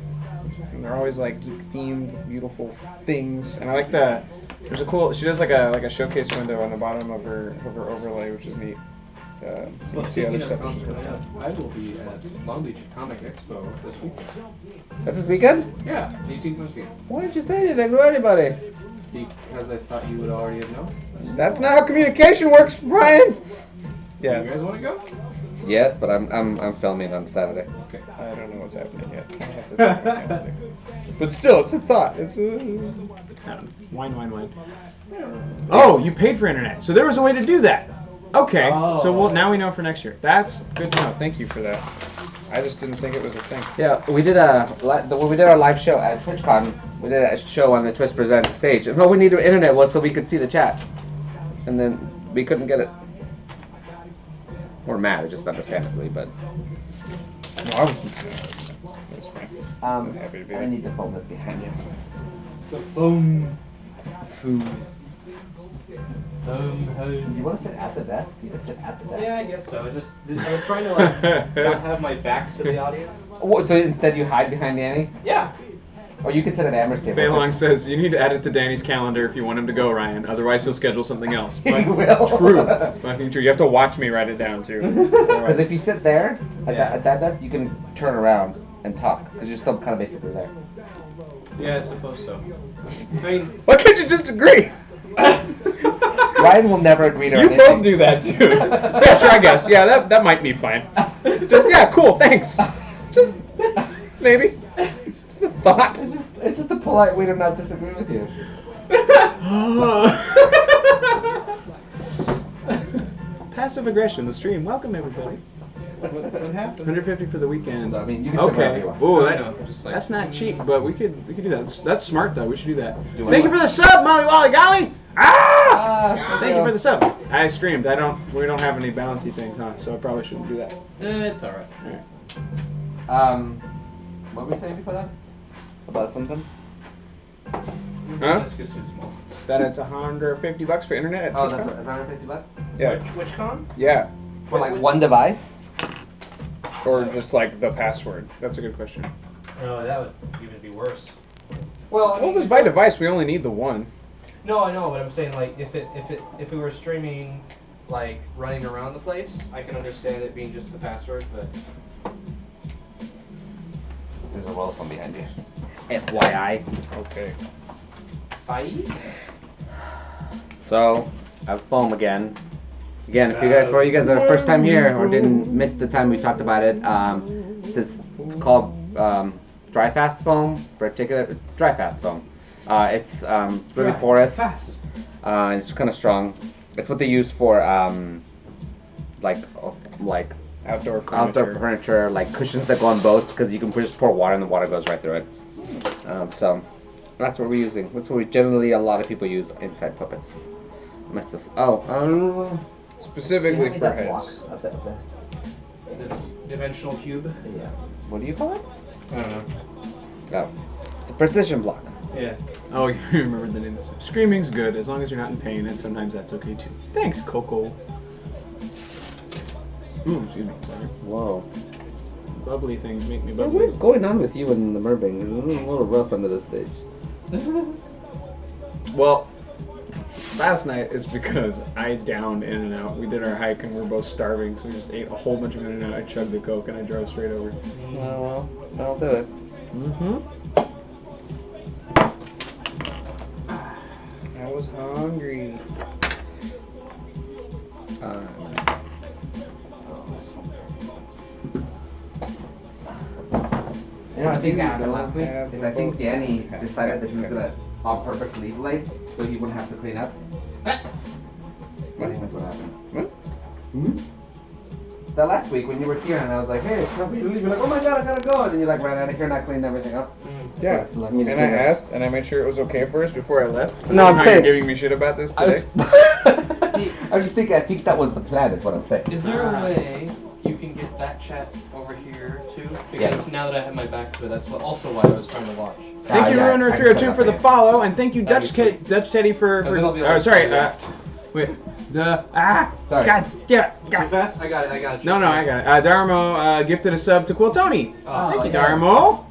And they're always like geek-themed, beautiful things. And I like the... There's a cool... She does like a showcase window on the bottom of her overlay, which is neat. So you can see other stuff that she's worked on. I will be at Long Beach Comic Expo this weekend. That's this weekend? Yeah, 18th Monkey. Why didn't you say anything to anybody? Because I thought you would already have known. That's not how communication works, Brian! Yeah. You guys want to go? Yes, but I'm filming on Saturday. Okay. I don't know what's happening yet. I have to check my calendar. But still, it's a thought. It's wine. Oh, you paid for internet, so there was a way to do that. Okay, so now we know for next year. That's good to know. Thank you for that. I just didn't think it was a thing. Yeah, we did when we did our live show at TwitchCon. We did a show on the Twitch Presents stage, and all we needed internet was so we could see the chat, and then we couldn't get it. We're mad, just understandably, but. No, I was. That's fine. I'm happy to be I here. need the phone that's behind you. The phone. Food. You want to sit at the desk? You can sit at the desk. Yeah, I guess so. I was trying to like not have my back to the audience. So instead you hide behind Danny? Yeah. Or you could sit at Amber's table. Feilong says you need to add it to Danny's calendar if you want him to go, Ryan. Otherwise, he'll schedule something else. He will. True. Fucking true. You have to watch me write it down too. Because if you sit there Yeah. at that desk, you can turn around and talk because you're still kind of basically there. Yeah, I suppose so. I mean, Why can't you just agree? Ryan will never agree to You anything. both do that too. Yeah, sure, I guess. Yeah, that might be fine. Just yeah, cool. Thanks. Just maybe. It's the thought. It's just a polite way to not disagree with you. Passive aggression, the stream. Welcome everybody. what happened? 150 for the weekend. I mean, you can sit wherever Okay. you want. Ooh, I know, just like- that's not cheap, but we could do that. That's smart though. We should do that. Do Thank you what? for the sub, Molly Wally Golly. Ah! Ah, Thank you for the sub. I streamed. We don't have any bouncy things, huh? So I probably shouldn't do that. It's alright. What were we saying before that? About something? Huh? That's just too small. That it's $150 for internet at Oh, TwitchCon? that's what, is that $150? Yeah. TwitchCon? Yeah. For like one device? Or just like the password. That's a good question. No, that would even be worse. Well, I Well, mean, if it's by device, we only need the one. no, I know, but I'm saying like if it were streaming, like running around the place, I can understand it being just the password, but There's a roll phone behind you. FYI. Okay. 5? So, I have foam again. Again, if you guys are first time here or didn't miss the time we talked about it, this is called dry fast foam, particular dry fast foam. It's really porous. And it's kind of strong. It's what they use for like Outdoor furniture. outdoor furniture, like cushions that go on boats, because you can just pour water and the water goes right through it. So that's what we're using. That's what generally a lot of people use inside puppets. Mess this. Specifically for heads. Up there. This dimensional cube. Yeah. What do you call it? I don't know. Oh, it's a precision block. Yeah. Oh, you remembered the name. Screaming's good as long as you're not in pain, and sometimes that's okay too. Thanks, Coco. Ooh, excuse me. Sorry. Whoa. Bubbly things make me What bubbly. is going on with you and the Merbing? It's a little rough under this stage. Well, last night is because I downed In-N-Out. We did our hike and we were both starving, so we just ate a whole bunch of In-N-Out. I chugged the Coke and I drove straight over. Oh, well, I'll do it. Mm-hmm. I was hungry. You know what I think happened last week? Is I think Danny decided that he was gonna on purpose leave late so he wouldn't have to clean up. I think that's what happened. What? Hmm? That last week when you were here and I was like, hey, it's time for you to leave. You're like, oh my god, I gotta go. And then you like ran out of here, not cleaned everything up. Yeah. So, let me And I clean it. asked, and I made sure it was okay first before I left. No, I'm How saying- you're giving me shit about this I today. I was just thinking, I think that was the plan, is what I'm saying. Is there a way you can get that chat over here too? Because Yes. now that I have my back to it, that's why I was trying to watch. Thank you, yeah, Ruiner I 302 set for the up follow, and thank you, Dutch Obviously. Teddy for. Because then I'll be able Oh, to sorry. react. Wait. Sorry. God damn. Too God. fast? I got it. No, I got it. Darmo gifted a sub to Quiltoni. Oh, Thank you, yeah. Darmo.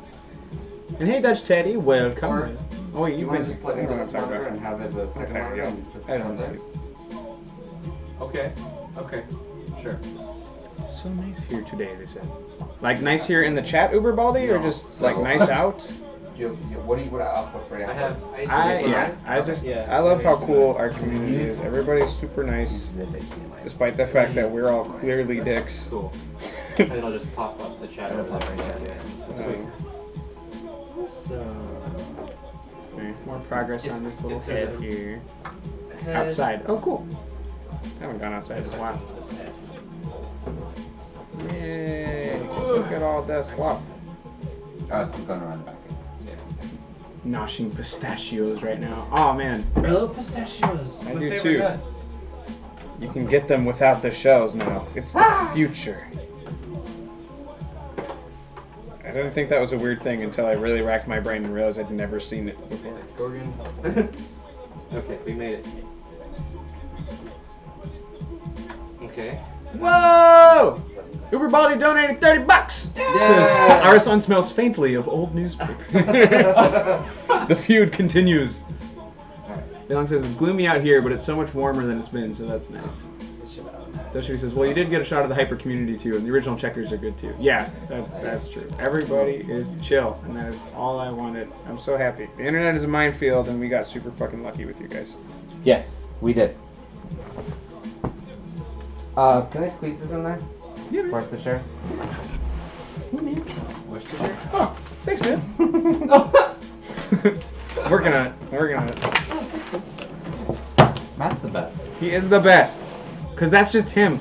And hey, Dutch Teddy, welcome. Or- Oh wait, You you've want been to just plug into this talking monitor about- and have it as a second Okay, monitor yeah. and just I put it don't on there? see. Okay. Sure. So nice here today, they said. Like nice here in the chat, Uber Baldy, or just like nice out? What output for you? I love how cool our community is. Everybody's super nice, despite the fact that we're all clearly dicks. Cool. And then I'll just pop up the chat over there. More progress on this little there's head a here. head. Outside. Oh, cool. I haven't gone outside in a while. Yay! Look at all that stuff. Oh, it's going around the back. Noshing pistachios right now. Oh man, I love pistachios. I My do favorite too. nut. You can get them without the shells now. It's the future. I didn't think that was a weird thing until I really racked my brain and realized I'd never seen it before. Gorgon. Okay, we made it. Okay. Whoa! Uber Baldy donated $30. Says, our son smells faintly of old newspaper. The feud continues. Belong says it's gloomy out here, but it's so much warmer than it's been, so that's nice. Toshi says, well, you did get a shot of the hyper community too, and the original checkers are good too. Yeah, that's true. Everybody is chill, and that is all I wanted. I'm so happy. The internet is a minefield, and we got super fucking lucky with you guys. Yes, we did. Can I squeeze this in there? Yeah, For us to share? Oh, thanks, man. Working on it. Matt's the best. He is the best. Because that's just him.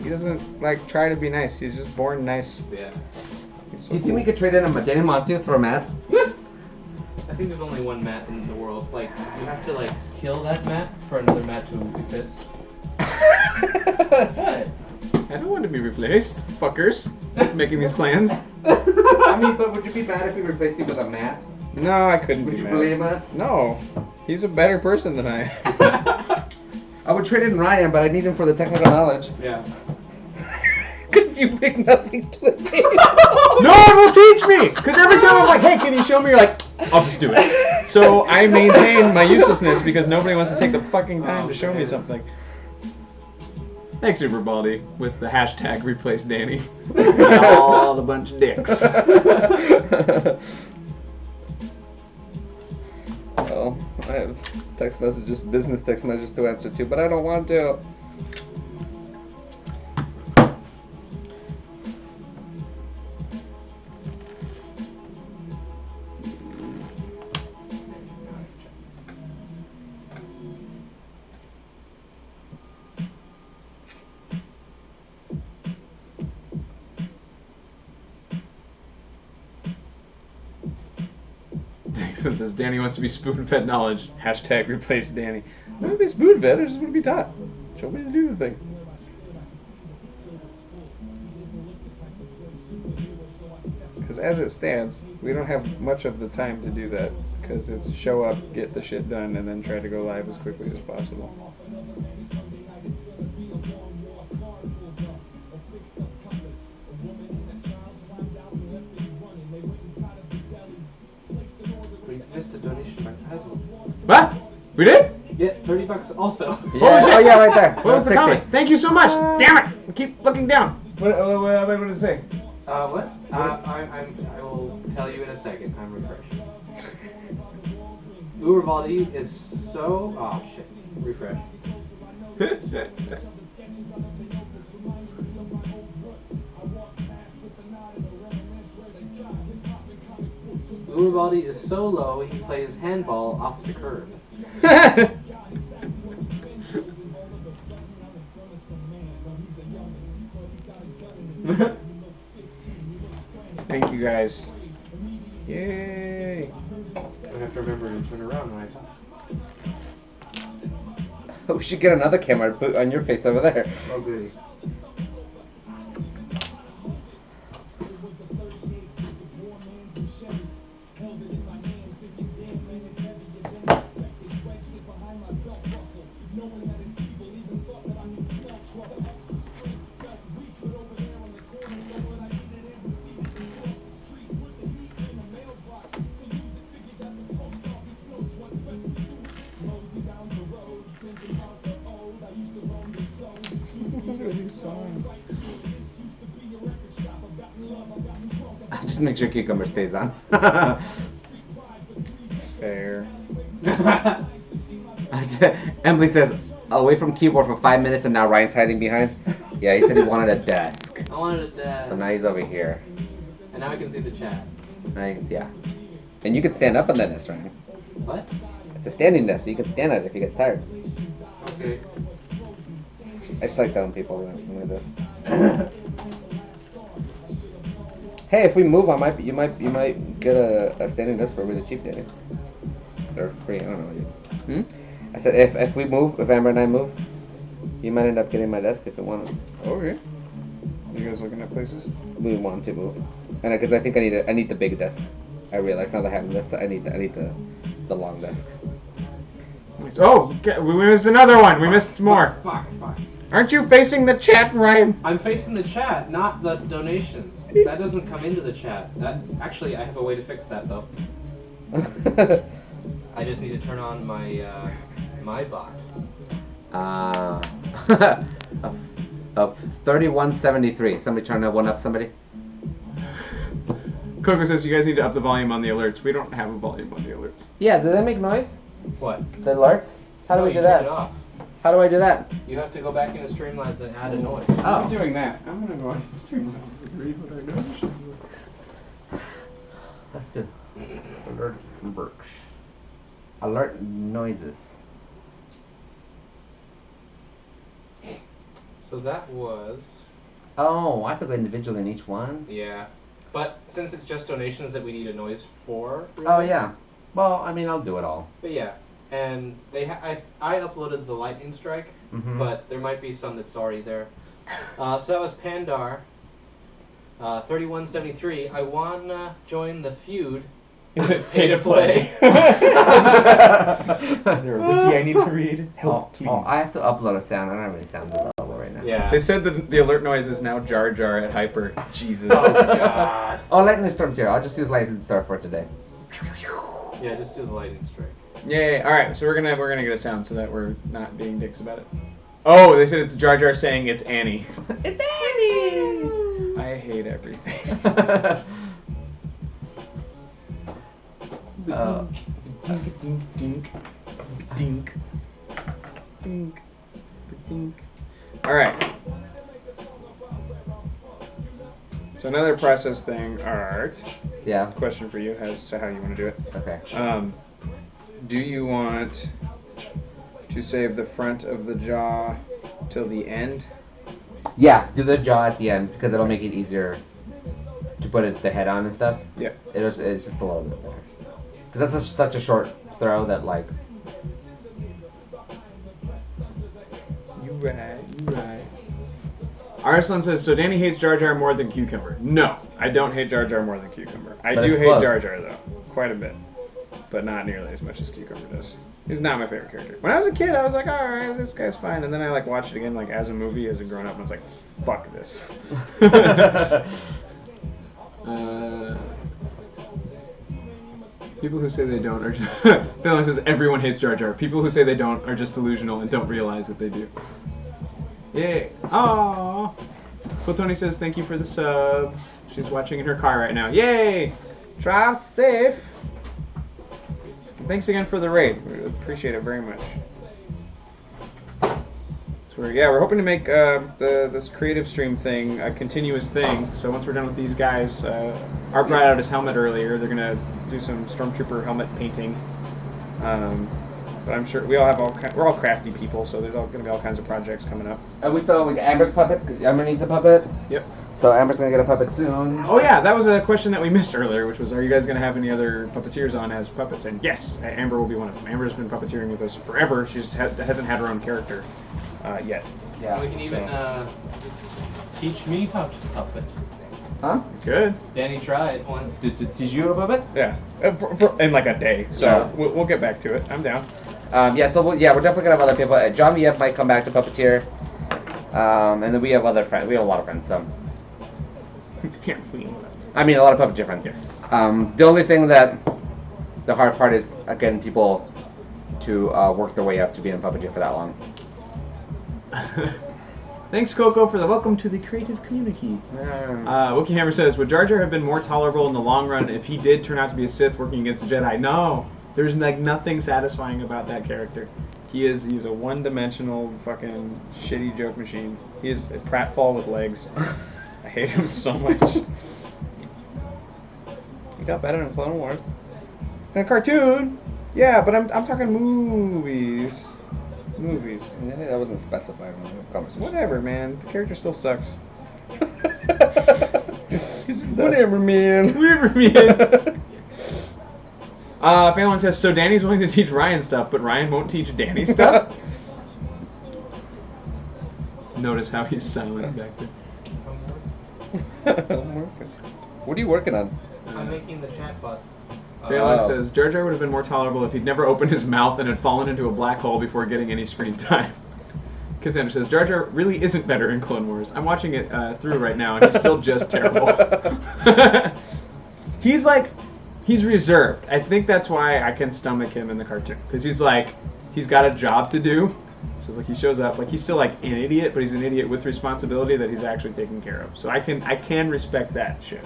He doesn't, like, try to be nice. He's just born nice. Yeah. He's so Do you think we could trade in a Danny Montu for a Matt? I think there's only one Matt in the world. Like, you have to, like, kill that Matt for another Matt to exist. What? I don't want to be replaced, fuckers. Making these plans. I mean, but would you be mad if we replaced you with a Matt? No, I couldn't Would be you mad. blame us? No. He's a better person than I am. I would trade in Ryan, but I need him for the technical knowledge. Yeah. Because you bring nothing to the table. No one will teach me! Because every time I'm like, hey, can you show me? You're like, I'll just do it. So I maintain my uselessness because nobody wants to take the fucking time to show me something. Thanks, Uber Baldy, with the hashtag replace Danny. All the bunch of dicks. Oh, I have text messages, business text messages to answer to, but I don't want to. Dixon says Danny wants to be spoon-fed knowledge. Hashtag replace Danny. I don't want to be spoon-fed, I just want to be taught. Show me to do the thing. Because as it stands, we don't have much of the time to do that. Because it's show up, get the shit done, and then try to go live as quickly as possible. We missed a donation by Hazel. What? We did? Yeah, $30 also. Yeah. Oh, yeah, right there. What was the 60. comment? Thank you so much! Damn it! I keep looking down. What did it say? What? I will tell you in a second. I'm refreshing. Uberbaldi is so... Oh, shit. Refresh. Uberbaldi is so low, he plays handball off the curb. Thank you guys. Yay! I have to remember to turn around when I talk. We should get another camera to put on your face over there. Oh, goody. Just make sure cucumber stays on. Fair. Emily says, away from keyboard for 5 minutes and now Ryan's hiding behind. Yeah, he said he wanted a desk. I wanted it dead. So now he's over here. And now I can see the chat. Nice, yeah. And you can stand up on that desk, Ryan. What? It's a standing desk, so you can stand on it if you get tired. Okay. I just like telling people when this. Hey, if we move, you might get a standing desk for really cheap, Danny. Or free, I don't know. I said if we move, if Amber and I move, you might end up getting my desk if you want to. Okay. You guys looking at places? We want to move, and because I think I need the big desk. I realize now that I have this, I need the long desk. Oh, we missed another one. We missed more. Fuck. Aren't you facing the chat, Ryan? I'm facing the chat, not the donations. That doesn't come into the chat. Actually, I have a way to fix that though. I just need to turn on my my bot. Of 3173. Somebody trying to one up somebody? Coco says you guys need to up the volume on the alerts. We don't have a volume on the alerts. Yeah, do they make noise? What? The alerts? How do No, we you do that? turn it off. How do I do that? You have to go back into Streamlabs and add a noise. I'm doing that. I'm gonna go on Streamlabs and read what I know. Let's do alert works. Alert noises. So that was Oh, I have to go individually in each one? yeah. But since it's just donations that we need a noise for. Really, Oh, yeah. Well, I mean, I'll do it all. But yeah, and I uploaded the lightning strike, Mhm. but there might be some that's already there. So that was Pandar. 3173. I wanna join the feud. Is it pay to play? Is there a wiki I need to read? Help, please. I have to upload a sound. I don't have any sounds available right now. Yeah. They said the alert noise is now Jar Jar at Hyper. Jesus. Oh God. Oh, lightning storm's here. I'll just use lightning storm for today. Yeah, just do the lightning strike. Yay! All right, so we're gonna get a sound so that we're not being dicks about it. Oh, they said it's Jar Jar saying it's Annie. It's Annie! I hate everything. Dink, dink, dink, dink, dink. All right. So another process thing, Art. Yeah. Question for you as to how you want to do it. Okay. Do you want to save the front of the jaw till the end? Yeah, do the jaw at the end because it'll make it easier to put the head on and stuff. Yeah. It's just a little bit better. Because that's such a short throw that, like... You right. Arslan says, so Danny hates Jar Jar more than Cucumber. No, I don't hate Jar Jar more than Cucumber. I But do it's hate close. Jar Jar, though. Quite a bit. But not nearly as much as Cucumber does. He's not my favorite character. When I was a kid, I was like, alright, this guy's fine. And then I watched it again as a movie, as a grown-up, and I was like, fuck this. People who say they don't are just... Phil says, everyone hates Jar Jar. People who say they don't are just delusional and don't realize that they do. Yay. Aww. Tony says, thank you for the sub. She's watching in her car right now. Yay! Drive safe. And thanks again for the raid. We appreciate it very much. So we're hoping to make this creative stream thing a continuous thing. So once we're done with these guys, Art brought out his helmet earlier. They're gonna do some Stormtrooper helmet painting. But I'm sure we're all crafty people, so there's gonna be all kinds of projects coming up. we still Amber's puppets. Amber needs a puppet. Yep. So Amber's gonna get a puppet soon. Oh yeah, that was a question that we missed earlier, which was, are you guys going to have any other puppeteers on as puppets? And yes, Amber will be one of them. Amber's been puppeteering with us forever. She just hasn't had her own character yet. Yeah. We can even teach me how to puppet. Huh? Good. Danny tried once. Did you a puppet? Yeah, in like a day. So Yeah. we'll get back to it. I'm down. So we're definitely gonna have other people. John VF might come back to puppeteer. And then we have other friends. We have a lot of friends. So Yeah. I mean, a lot of puppeteer friends. Yes. The only thing that the hard part is getting people to work their way up to being a puppeteer for that long. Thanks, Coco, for the welcome to the creative community. Wookie Hammer says, would Jar Jar have been more tolerable in the long run if he did turn out to be a Sith working against the Jedi? No. There's like nothing satisfying about that character. He's a one-dimensional fucking shitty joke machine. He is a pratfall with legs. I hate him so much. He got better in Clone Wars. In a cartoon, yeah, but I'm talking movies. Movies. Yeah, that wasn't specified in the conversation. Whatever, man. The character still sucks. Whatever, man. Whatever, man. Phelan says, so Danny's willing to teach Ryan stuff, but Ryan won't teach Danny stuff? Notice how he's silent back there. I'm working. What are you working on? I'm making the chatbot. Phelan says, Jar Jar would have been more tolerable if he'd never opened his mouth and had fallen into a black hole before getting any screen time. Cassandra says, Jar Jar really isn't better in Clone Wars. I'm watching it through right now, and he's still just terrible. He's reserved. I think that's why I can stomach him in the cartoon. Because he's got a job to do. So it's like he shows up, like he's still like an idiot, but he's an idiot with responsibility that he's actually taking care of. So I can respect that shift.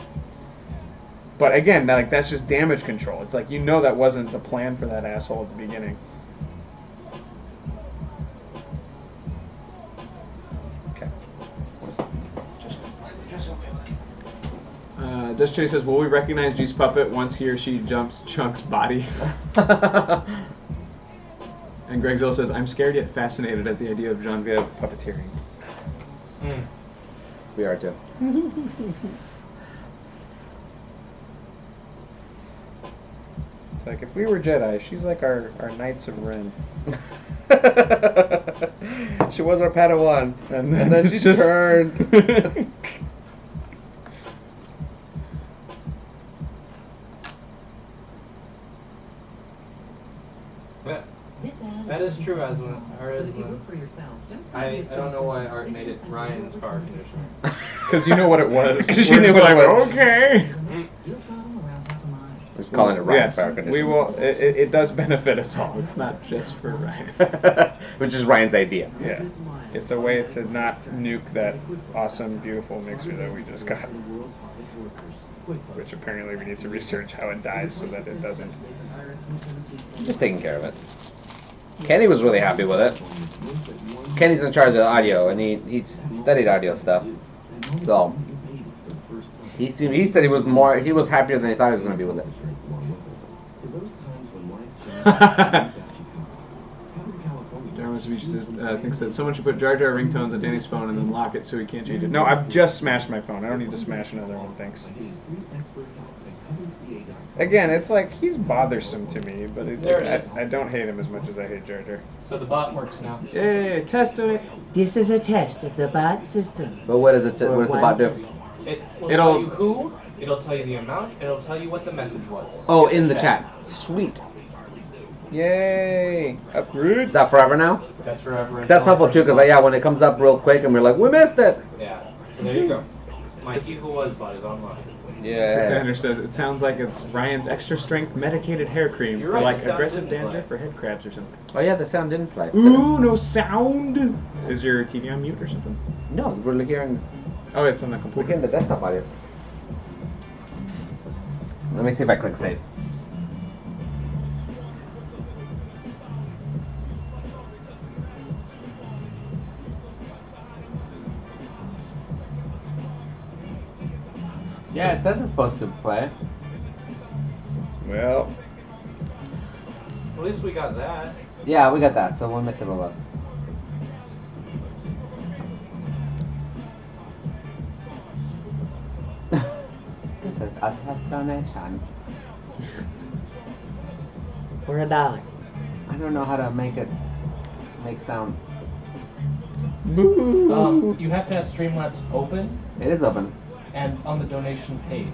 But again, like that's just damage control. It's like, you know, that wasn't the plan for that asshole at the beginning. Okay. Dust Chase says, will we recognize G's puppet once he or she jumps Chunk's body? And Greg Zill says, I'm scared yet fascinated at the idea of Genevieve puppeteering. We are too. It's like, if we were Jedi, she's like our Knights of Ren. She was our Padawan. And then she turned. That is true, Aslan. I don't know why Art made it Ryan's car conditioner. Because you know what it was. Because you knew what it was. Okay. We're just calling it Ryan's Yes, power conditioner. we will. It does benefit us all. It's not just for Ryan. Which is Ryan's idea. Yeah. It's a way to not nuke that awesome, beautiful mixer that we just got. Which apparently we need to research how it dies so that it doesn't. Just taking care of it. Kenny was really happy with it. Kenny's in charge of the audio, and he studied audio stuff. So he said he was happier than he thought he was going to be with it. Darwin Beach says, thinks that someone should put Jar Jar ringtones on Danny's phone and then lock it so he can't change it. No, I've just smashed my phone. I don't need to smash another one, thanks. Again, it's like, he's bothersome to me, but I don't hate him as much as I hate Jar Jar. So the bot works now. Yay, test of it. This is a test of the bot system. But what does it? What does the bot do? It will tell you who, it'll tell you the amount, and it'll tell you what the message was. Oh, in the chat. Sweet. Yay! Upgrade. Is that forever now? That's forever. That's helpful too, because when it comes up real quick and we're like, we missed it. Yeah. So there you go. My He Who Was bot is online. Yeah. Cassandra says, it sounds like it's Ryan's extra strength medicated hair cream You're for right, like the sound aggressive didn't play. dandruff or head crabs or something. Oh yeah, the sound didn't play. Ooh, no sound! Is your TV on mute or something? No, we're hearing Oh, it's on the we're computer. hearing the desktop audio. Let me see if I click save. Yeah, it says it's supposed to play. Well, At least we got that. Yeah, we got that, so we'll miss it a lot. This is a test donation. For $1. I don't know how to make sounds. boo! You have to have Streamlabs open It is open. and on the donation page.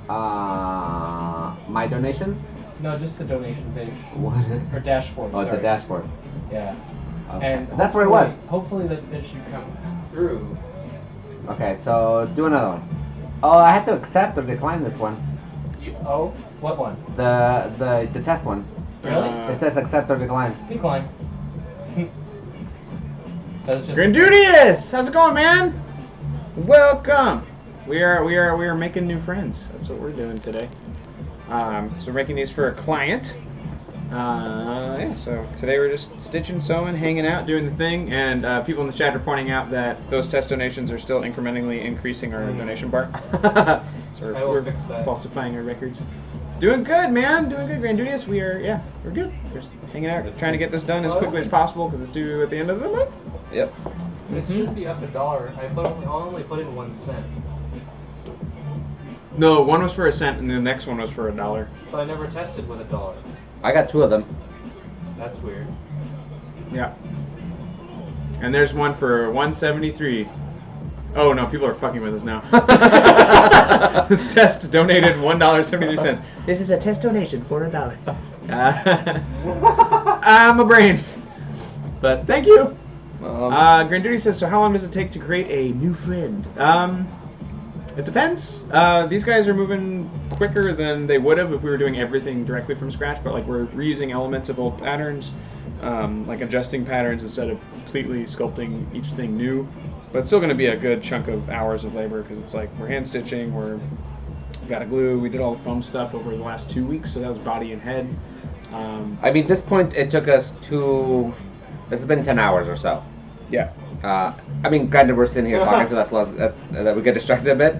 My donations? No, just the donation page. What? Or dashboard, Oh, sorry. the dashboard. Yeah. Okay. And That's where it was. Hopefully that it should come through. Okay, so do another one. Oh, I have to accept or decline this one. What one? The test one. Really? It says accept or decline. Decline. That's just Grandudius! How's it going, man? Welcome! We are making new friends. That's what we're doing today. So we're making these for a client. Yeah, so today we're just stitching, sewing, hanging out, doing the thing, and people in the chat are pointing out that those test donations are still incrementally increasing our donation bar. So I will we're fix that. falsifying our records. Doing good, man. Doing good, Grandudius. We're good. We're just hanging out, trying to get this done as quickly as possible because it's due at the end of the month. Yep. It should be up $1. I only put in 1 cent, No, one was for a cent, and the next one was for $1. but I never tested with $1. I got 2 of them. That's weird. Yeah. And there's one for 173. Oh no, people are fucking with us now. This test donated $1.73. This is a test donation for $1. I'm a brain. But thank you. Um, Grandudy says, so how long does it take to create a new friend? It depends. These guys are moving quicker than they would have if we were doing everything directly from scratch, but like we're reusing elements of old patterns, like adjusting patterns instead of completely sculpting each thing new. But it's still going to be a good chunk of hours of labor because it's like we're hand stitching, we got a glue, we did all the foam stuff over the last 2 weeks, so that was body and head. I mean, this point it took us this has been 10 hours or so. Yeah. I mean, granted, we're sitting here talking, so that we get distracted a bit.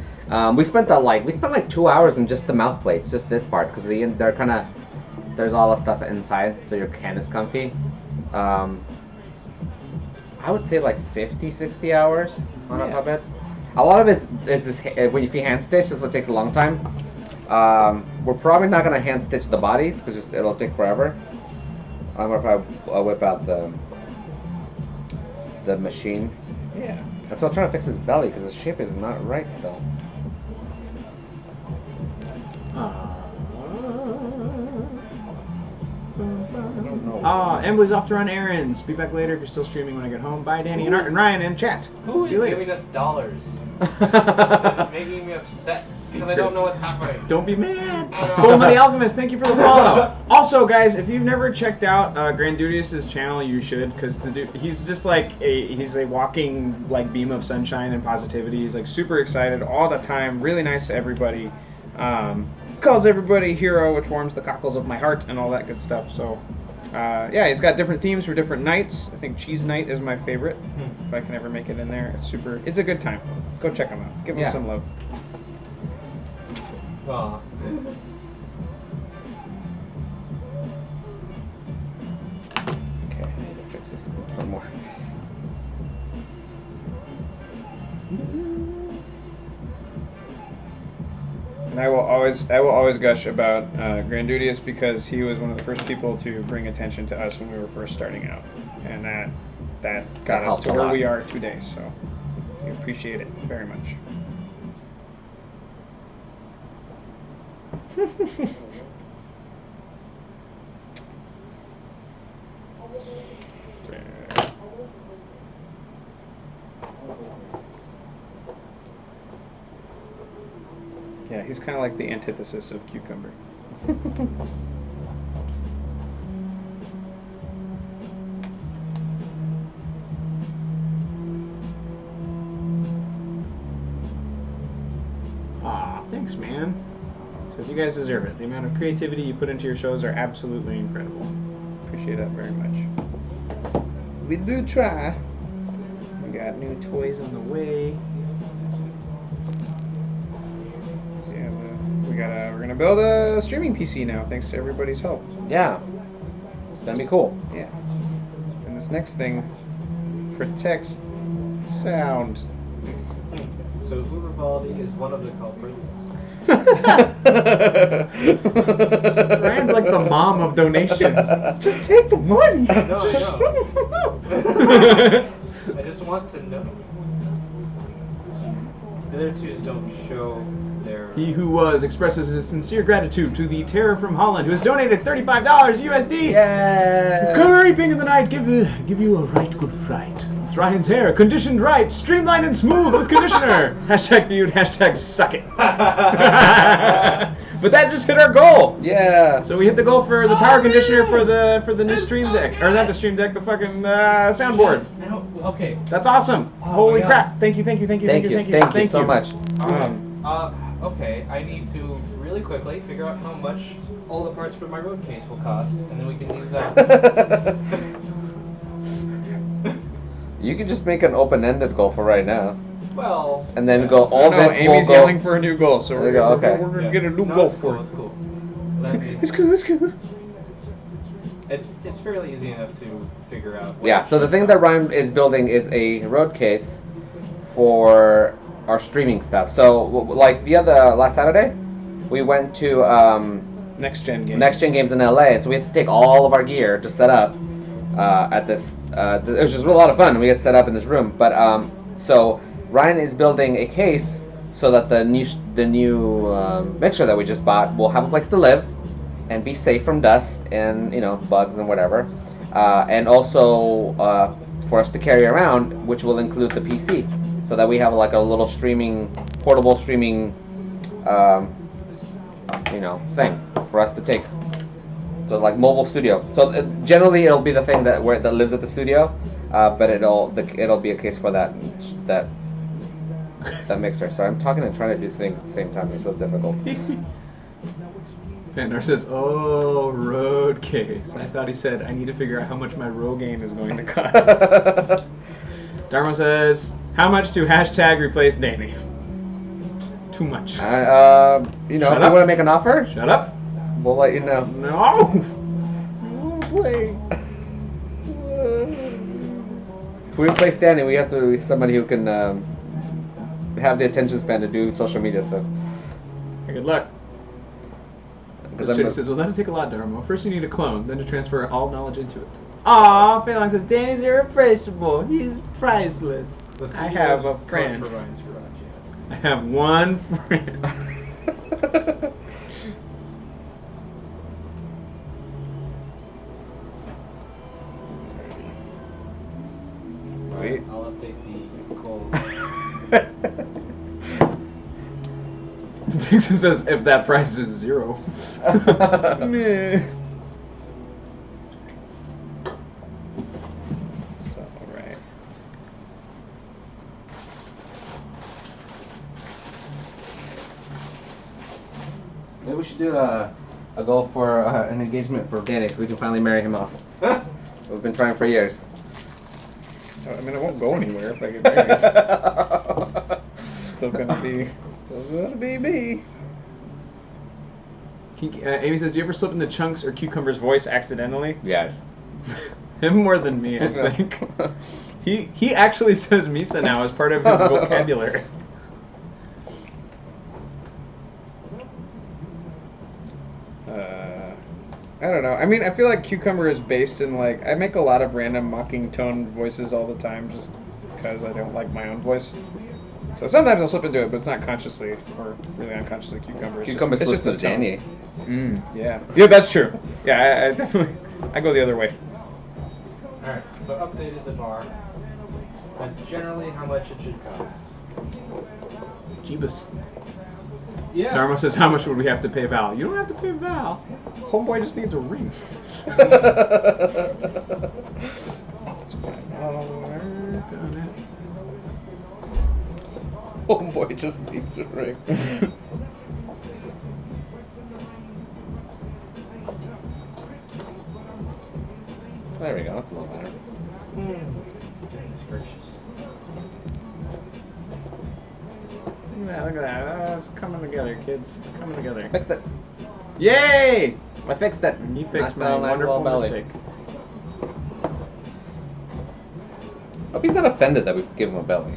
We spent like 2 hours in just the mouth plates, just this part, because they're kind of, there's all the stuff inside, so your can is comfy. I would say like 50, 60 hours on a puppet. A lot of it is this, when if you hand stitch, is what takes a long time. We're probably not gonna hand stitch the bodies because it'll take forever. I'm gonna probably whip out the machine. Yeah. I'm still trying to fix his belly because the shape is not right still. Emily's off to run errands. Be back later if you're still streaming when I get home. Bye, Danny and Art and Ryan in chat. Who See is you later. giving us dollars? It's making me upset because I don't know what's happening. Don't be mad. I know. Full Money Alchemist, thank you for the follow. Also, guys, if you've never checked out Grandudius' channel, you should, because the dude, he's just like he's a walking like beam of sunshine and positivity. He's like super excited all the time, really nice to everybody. Calls everybody hero, which warms the cockles of my heart and all that good stuff. So, yeah, he's got different themes for different nights. I think Cheese Night is my favorite. If I can ever make it in there, it's a good time. Go check him out. Give him some love. Aw. Okay, I need to fix this one more. And I will always gush about Grandudius because he was one of the first people to bring attention to us when we were first starting out, and that got us helped to a where lot. we are today. So we appreciate it very much. Yeah, he's kind of like the antithesis of Cucumber. Aw, thanks, man. Says you guys deserve it. The amount of creativity you put into your shows are absolutely incredible. Appreciate that very much. We do try. We got new toys on the way. So yeah, we're gonna build a streaming PC now, thanks to everybody's help. Yeah, it's gonna be cool. Yeah. And this next thing protects sound. So Ubervaldi is one of the culprits. Ryan's like the mom of donations. Just take the money. No, no. I just want to know. The other twos don't show their. He who was expresses his sincere gratitude to the Terror from Holland, who has donated $35 USD. Yeah. Creeping in the night, give you a right good fright. It's Ryan's hair, conditioned right, streamlined and smooth with conditioner. Hashtag viewed, hashtag suck it. But that just hit our goal. Yeah. So we hit the goal for the power conditioner for the new Stream Deck, or not the Stream Deck, the fucking soundboard. No, okay. That's awesome. Oh Holy my crap! Thank you so much. Thank you so much. Okay, I need to really quickly, figure out how much all the parts for my road case will cost, and then we can use that. You can just make an open-ended goal for right now, Well, and then go all No, this. Amy's will go, yelling for a new goal, so There we're you go, gonna, okay. we're gonna get a new no, goal it's cool. for it. It's cool. That means It's cool. It's cool. it's fairly easy enough to figure out. what Yeah. it So the should thing cost. that Ryan is building is a road case for our streaming stuff. So like last Saturday, we went to Next gen game. Next Gen Games in LA, and so we had to take all of our gear to set up at this. It was just a lot of fun. We had set up in this room, but so Ryan is building a case so that the new mixer that we just bought will have a place to live and be safe from dust and bugs and whatever, and also for us to carry around, which will include the PC, so that we have like a little portable streaming thing for us to take. So like mobile studio. So generally it'll be the thing that lives at the studio, but it'll be a case for that mixer. So I'm talking and trying to do things at the same time. It's so difficult. Pandar says, "Oh, road case." I thought he said, "I need to figure out how much my Rogaine is going to cost." Dharma says, "How much to hashtag replace Danny?" Too much. If you up. want to make an offer, Shut up. we'll let you know. No. Play. If we replace Danny, we have to somebody who can have the attention span to do social media stuff. Good luck. Because Shitty says, "Well, that'll take a lot, Dharma. First, you need a clone, then to transfer all knowledge into it." Aw, Phelan says, "Danny's irreplaceable. He's priceless." The I have a studio's friend. code for Ryan's Garage, yes. I have one friend. Wait. I'll update the goal. Dixon says, "If that price is 0. Meh. It's alright. Maybe we should do a goal for an engagement for Danny, so we can finally marry him off. We've been trying for years. I mean, I won't go anywhere if I get married. Still gonna be me. Amy says, "Do you ever slip into Chunks or Cucumber's voice accidentally?" Yeah. Him more than me, I think. He actually says Misa now as part of his vocabulary. I don't know. I mean, I feel like Cucumber is based in like I make a lot of random mocking tone voices all the time, just because I don't like my own voice. So sometimes I'll slip into it, but it's not consciously or really unconsciously Cucumber. Cucumber it's slips just a to Danny. tone. Yeah, that's true. Yeah, I definitely I go the other way. Alright, so updated the bar. But generally, how much it should cost. Jeebus. Yeah. Dharma says, "How much would we have to pay Val?" You don't have to pay Val. Homeboy just needs a ring. That's fine. I'll work on Homeboy just needs a ring. There we go. That's a little better. Goodness gracious. Yeah, look at that. It's coming together, kids. It's coming together. Fixed it. Yay! I fixed it. You fixed Knocked my down that wonderful little belly. mistake. Hope he's not offended that we give him a belly.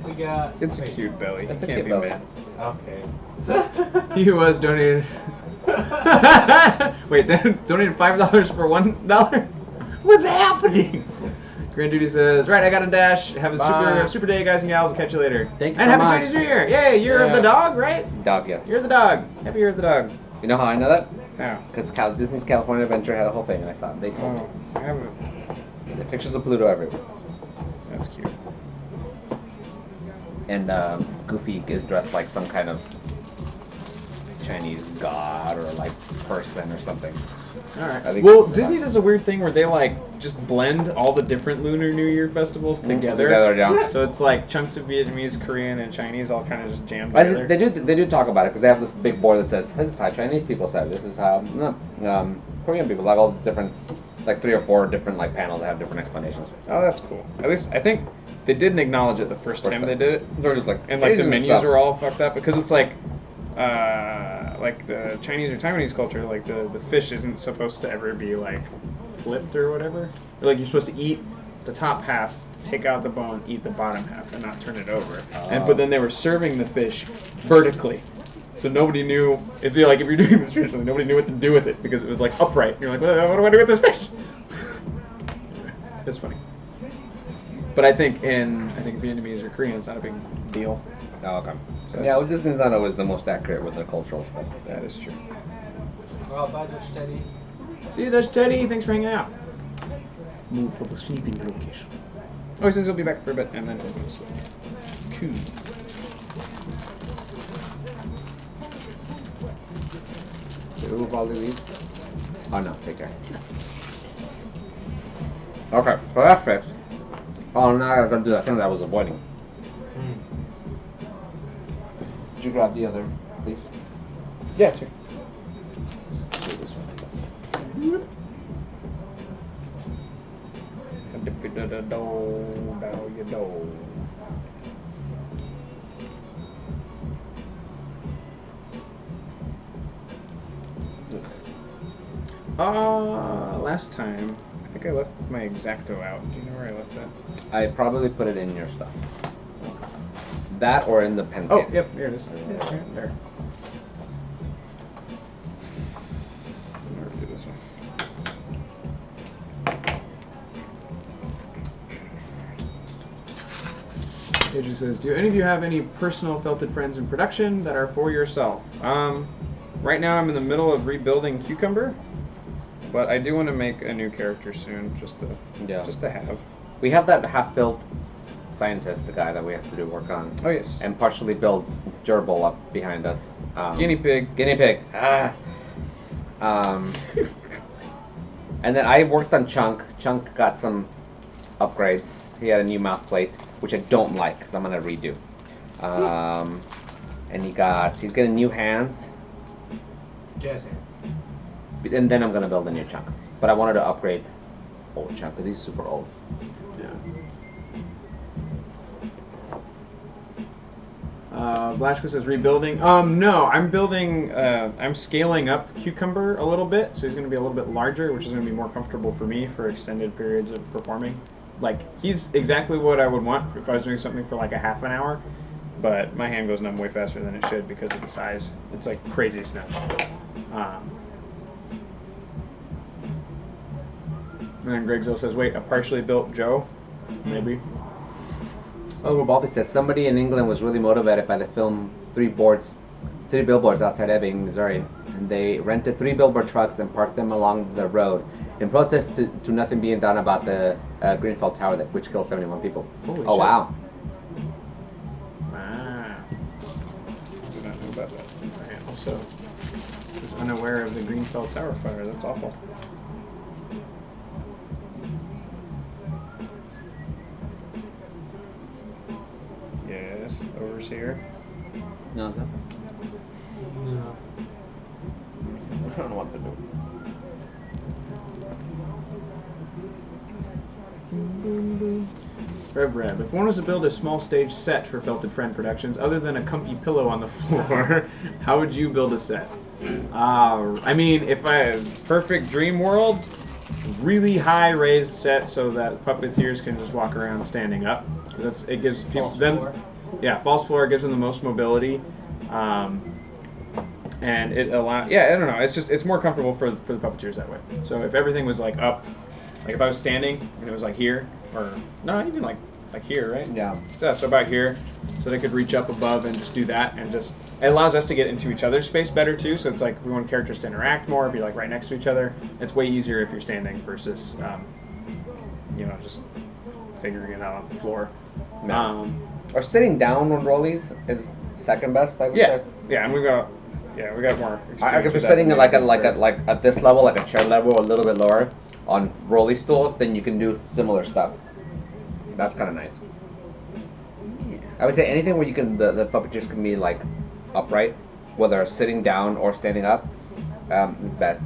We got. It's a wait, cute belly. It's You a can't cute be belly. mad. Okay. He who has donated. Wait, donated $5 for $1? What's happening? Grand Duty says, "Right, I got a dash. Have a Bye. super day, guys and gals. I'll catch you later." Thank you and so happy much. Chinese New Year! Yay, year of the Yeah. dog, right? Dog, yes. Year of the dog. Happy year of the dog. You know how I know that? Now. Because Disney's California Adventure had a whole thing, and I saw it. They told me. Oh, I haven't. The pictures of Pluto everywhere. That's cute. And Goofy is dressed like some kind of Chinese god or like person or something. All right. I think Well, it's Disney fun. does a weird thing where they like just blend all the different Lunar New Year festivals together. Yeah. So it's like chunks of Vietnamese, Korean, and Chinese all kind of just jammed But together. they do talk about it because they have this big board that says this is how Chinese people say it, this is how Korean people, like all the different, like 3 or 4 different like panels that have different explanations. Oh, that's cool. At least I think they didn't acknowledge it the first time they did it, They're just like and like the Asian menus stuff. were all fucked up because it's like the Chinese or Taiwanese culture, like the fish isn't supposed to ever be like flipped or whatever. Or, like you're supposed to eat the top half, take out the bone, eat the bottom half, and not turn it over. But then they were serving the fish vertically. So nobody knew if you're doing this traditionally, nobody knew what to do with it because it was like upright. And you're like, well, what do I do with this fish? It's funny. But I think Vietnamese or Korean, it's not a big deal. Oh, okay. So Yeah, well, it's- Disney's not always the most accurate with their cultural stuff. that is true. Well, bye, Dutch Teddy. See you, Dutch Teddy. Thanks for hanging out. Move for the sleeping location. Oh, he says he'll be back for a bit, and then we'll go to sleep. Cool. Do Volley leave? Oh no, take care. Okay, so that's fixed. Oh, now I gotta do that thing that I was avoiding. Could you grab the other, please? Yeah, sure. Do this one. Last time, I think I left my X-Acto out. Do you know where I left that? I probably put it in your stuff. That or in the pen Oh, case. yep, here it is. Yeah, there. Never do this one. It just says, do any of you have any personal felted friends in production that are for yourself? Right now I'm in the middle of rebuilding Cucumber, but I do want to make a new character soon, just to have. We have that half-built scientist, the guy that we have to do work on, Oh yes. and partially build gerbil up behind us. Guinea pig. Guinea pig. And then I worked on Chunk. Chunk got some upgrades. He had a new mouth plate, which I don't like because I'm gonna redo. And he's getting new hands, Jazz hands. and then I'm gonna build a new Chunk. But I wanted to upgrade old Chunk because he's super old. Blashko says rebuilding. No, I'm building. I'm scaling up Cucumber a little bit, so he's going to be a little bit larger, which is going to be more comfortable for me for extended periods of performing. Like he's exactly what I would want if I was doing something for like a half an hour, but my hand goes numb way faster than it should because of the size. It's like crazy stuff. And then Greg Zill says, "Wait, a partially built Joe, maybe." Oh, Bobby says somebody in England was really motivated by the film Three Billboards Outside Ebbing, Missouri, and they rented 3 billboard trucks and parked them along the road in protest to nothing being done about the Greenfell Tower, which killed 71 people. Holy oh shit. wow! Ah, did not know about that. I also was unaware of the Greenfell Tower fire. That's awful. Yes, overseer. No, No. I don't know what to do. Rev, if one was to build a small stage set for Felted Friend Productions, other than a comfy pillow on the floor, how would you build a set? I mean, if I perfect dream world, really high raised set so that puppeteers can just walk around standing up. It gives people Floor. yeah, false floor gives them the most mobility, and it allows. Yeah, I don't know. It's more comfortable for the puppeteers that way. So if everything was like up, like if I was standing and it was like here, or no, even like here, right? Yeah. So about here, so they could reach up above and just do that, and just it allows us to get into each other's space better too. So it's like if we want characters to interact more, be like right next to each other. It's way easier if you're standing versus, just figuring it out on the floor. Or sitting down on rollies is second best, I would Yeah, say. yeah, and we've got Yeah, we got more. I experience could be with that sitting than at they like did at at this level, like a chair level, or a little bit lower, on rolly stools. Then you can do similar stuff. That's kind of nice. I would say anything where you can the puppeteers can be like upright, whether sitting down or standing up, is best.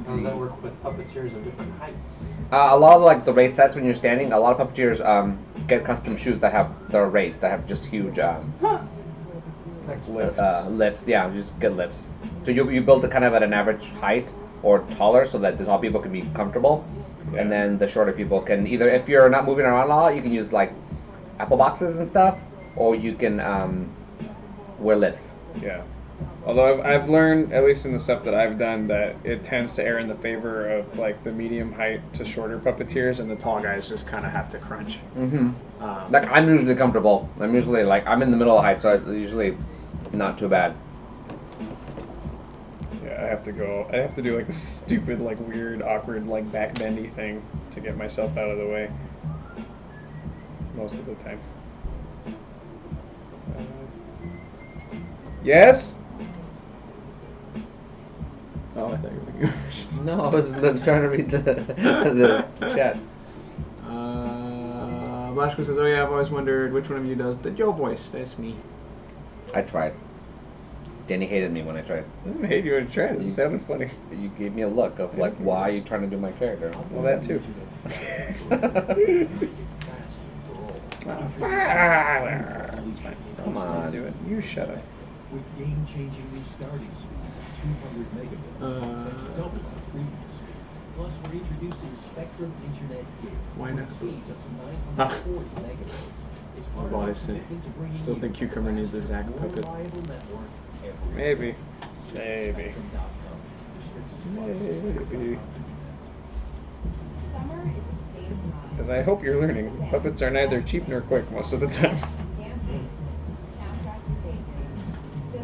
How does that work with puppeteers of different heights? A lot of like the race sets when you're standing, a lot of puppeteers get custom shoes that are raised, that have just huge That's lifts. lifts. Yeah, just good lifts. So you build it kind of at an average height or taller, so that the tall people can be comfortable, Yeah. and then the shorter people can either, if you're not moving around a lot, you can use like apple boxes and stuff, or you can wear lifts. Yeah. Although I've learned, at least in the stuff that I've done, that it tends to err in the favor of like the medium height to shorter puppeteers, and the tall guys just kind of have to crunch. Mm-hmm. Like I'm usually comfortable. I'm usually like I'm in the middle of height, so it's usually not too bad. Yeah, I have to do like this stupid, like weird, awkward, like back bendy thing to get myself out of the way. Most of the time. Yes? Oh, I thought you were going No, I was trying to read the chat. Blasco says, "Oh yeah, I've always wondered which one of you does the Joe voice." That's me. I tried. Danny hated me when I tried. I didn't hate you when you tried it. It sounded funny. You gave me a look of like, why are you trying to do my character? Well, that too. It's fine. Come I'll still on. do it. You shut up. With game-changing new starting speeds of 200 megabits, that's double the previous speed. Plus, we're introducing Spectrum Internet Gig Why with not? speeds up to 940 megabits. It's part of Well, our I see. commitment to bringing Still you think Cucumber needs a the Zack more puppet. reliable network everywhere. Maybe. Maybe. Spectrum.com. Restrictions apply. Maybe. Summer is a state of mind. Because I hope you're learning. Puppets are neither cheap nor quick most of the time. It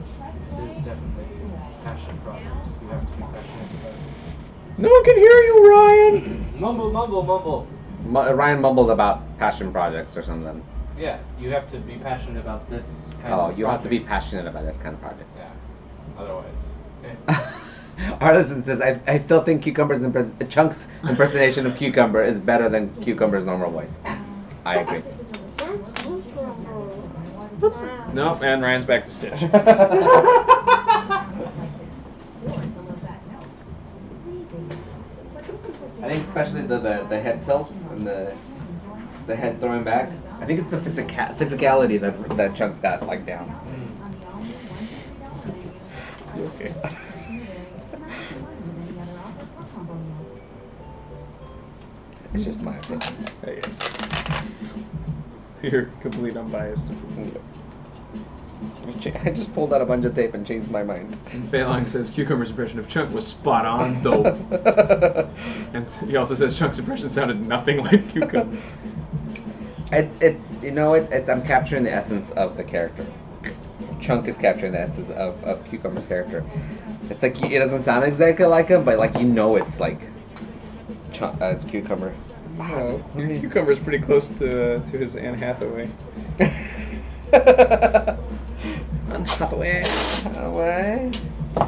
is definitely a passion project. You have to be passionate about it. No one can hear you, Ryan! Mumble, mumble, mumble. Ryan mumbled about passion projects or something. Yeah, you have to be passionate about this kind Oh, of you have to be project. passionate about this kind of project. Yeah. Otherwise. Artisan says, I still think Chunk's impersonation of Cucumber is better than Cucumber's normal voice. I agree. Nope, and Ryan's back to Stitch. I think especially the head tilts and the head throwing back. I think it's the physicality that Chunk's got like down. You okay? It's just my opinion. I guess. You're complete unbiased. I just pulled out a bunch of tape and changed my mind. And Feilong says Cucumber's impression of Chunk was spot on, though. And he also says Chunk's impression sounded nothing like Cucumber. It's I'm capturing the essence of the character. Chunk is capturing the essence of Cucumber's character. It's like it doesn't sound exactly like him, but like it's like it's Cucumber. No, Cucumber's pretty close to his Anne Hathaway. Anne Hathaway. Hathaway. I